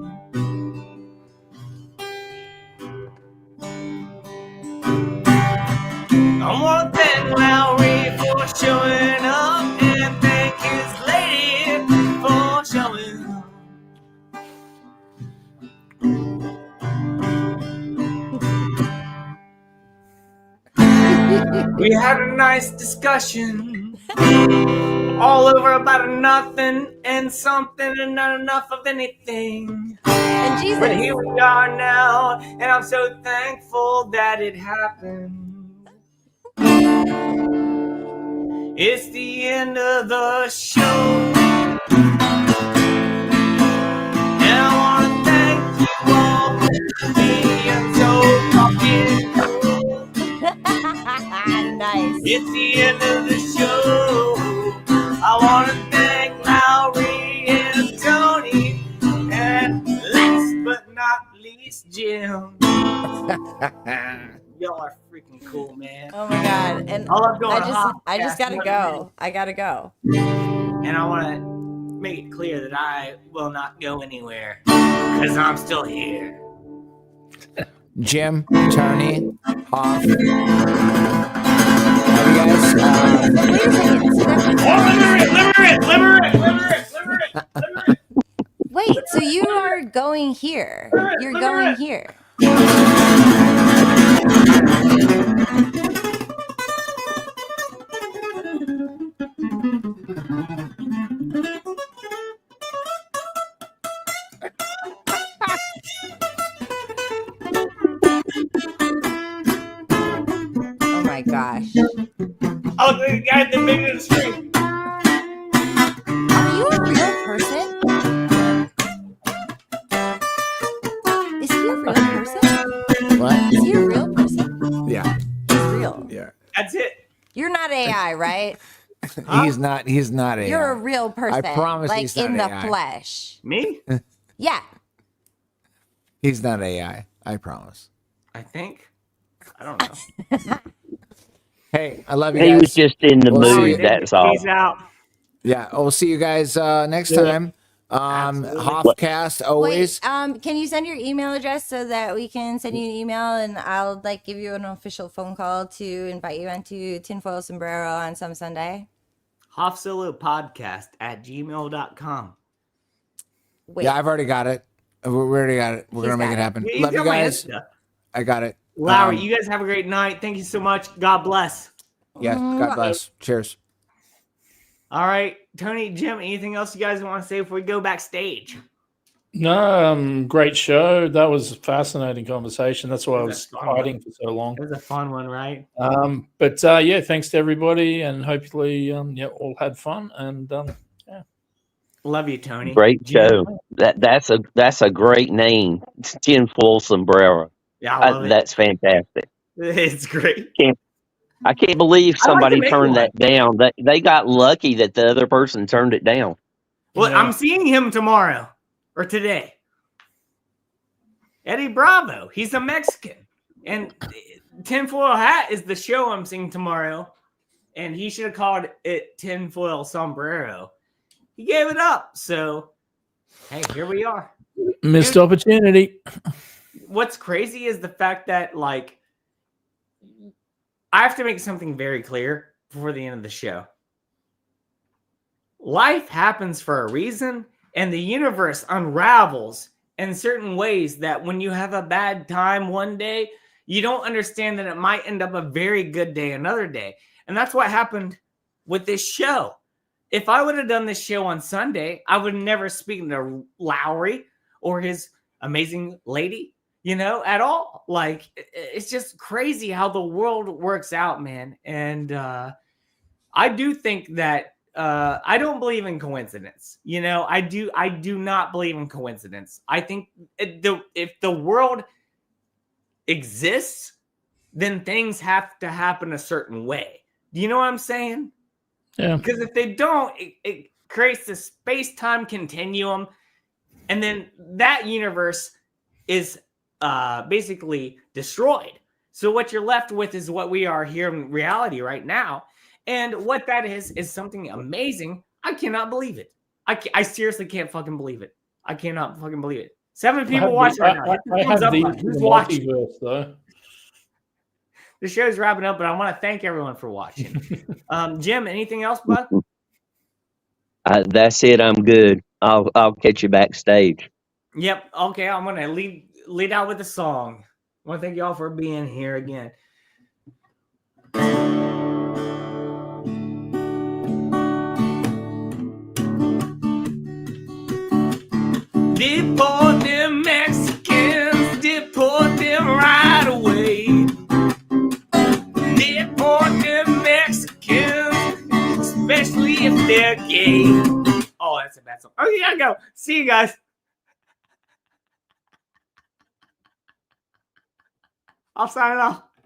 I want to thank Lowry for showing up and thank his lady for showing up. We had a nice discussion all over about nothing and something and not enough of anything. And Jesus. But here we are now, and I'm so thankful that it happened. It's the end of the show, and I want to thank you all for being so fucking cool. Nice. It's the end of the show. I want to thank Lowry and Tony, and last but not least, Jim. Y'all are freaking cool, man. Oh my god! And I love going I just gotta go. I gotta go. And I want to make it clear that I will not go anywhere because I'm still here. Jim, Tony, Hoff. Love you guys. Liberate. Wait, so you are going here? You're going here? gosh. Oh, the guy at the beginning of the stream. Are you a real person? Is he a real person? What? Is he a real person? Yeah. He's real. Yeah. That's it. You're not AI, right? He's not AI. You're a real person. I promise like he's not in the AI. flesh. Me? Yeah. He's not AI. I promise. I think. I don't know. Hey, I love you He guys. was just in the We'll see mood. you. That's all. Peace out. Yeah, we'll see you guys next time. Hoffcast always. Wait, can you send your email address so that we can send you an email and I'll like give you an official phone call to invite you into Tinfoil Sombrero on some Sunday? HoffSoloPodcast@gmail.com. Wait. Yeah, I've already got it. We already got it. We're He's gonna make got it it. happen. You Love you got my guys. Insta. I got it. Lowry, you guys have a great night. Thank you so much. God bless. Yes, God bless. Cheers. All right, Tony, Jim, anything else you guys want to say before we go backstage? No, great show. That was a fascinating conversation. That's why I It was was a fun one. hiding for so long. It was a fun one, right? But yeah, thanks to everybody, and hopefully, all had fun. And yeah, Love you, Tony. Great Jim? show. That's a great name. Tinfoil Sombrero. Yeah, I love it. That's fantastic. It's great. I can't believe I like to somebody make turned one. that down. They got lucky that the other person turned it down. Well, I'm seeing him tomorrow or today. Eddie Bravo. He's a Mexican. And Tinfoil Hat is the show I'm seeing tomorrow. And he should have called it Tinfoil Sombrero. He gave it up. So, hey, here we are. missed opportunity. What's crazy is the fact that, like, I have to make something very clear before the end of the show. Life happens for a reason, and the universe unravels in certain ways that when you have a bad time one day, you don't understand that it might end up a very good day another day. And that's what happened with this show. If I would have done this show on Sunday, I would never speak to Lowry or his amazing lady, at all. Like, it's just crazy how the world works out, man. And I do think that I don't believe in coincidence. I do not believe in coincidence. I think if the world exists, then things have to happen a certain way. Do you know what I'm saying? Yeah. Because if they don't, it creates this space-time continuum, and then that universe is basically destroyed. So what you're left with is what we are here in reality right now. And what that is something amazing. I cannot believe it. I seriously can't fucking believe it. I cannot fucking believe it. 7 people watching right now. Hit the thumbs up button. Who's watching? Though. The show's wrapping up, but I want to thank everyone for watching. Jim, anything else, bud? That's it. I'm good. I'll catch you backstage. Yep. Okay, I'm gonna lead out with a song. I want to thank y'all for being here again. Deport them Mexicans, deport them right away. Deport them Mexicans, especially if they're gay. Oh, that's a bad song. Okay, I go. See you guys. I'll sign off.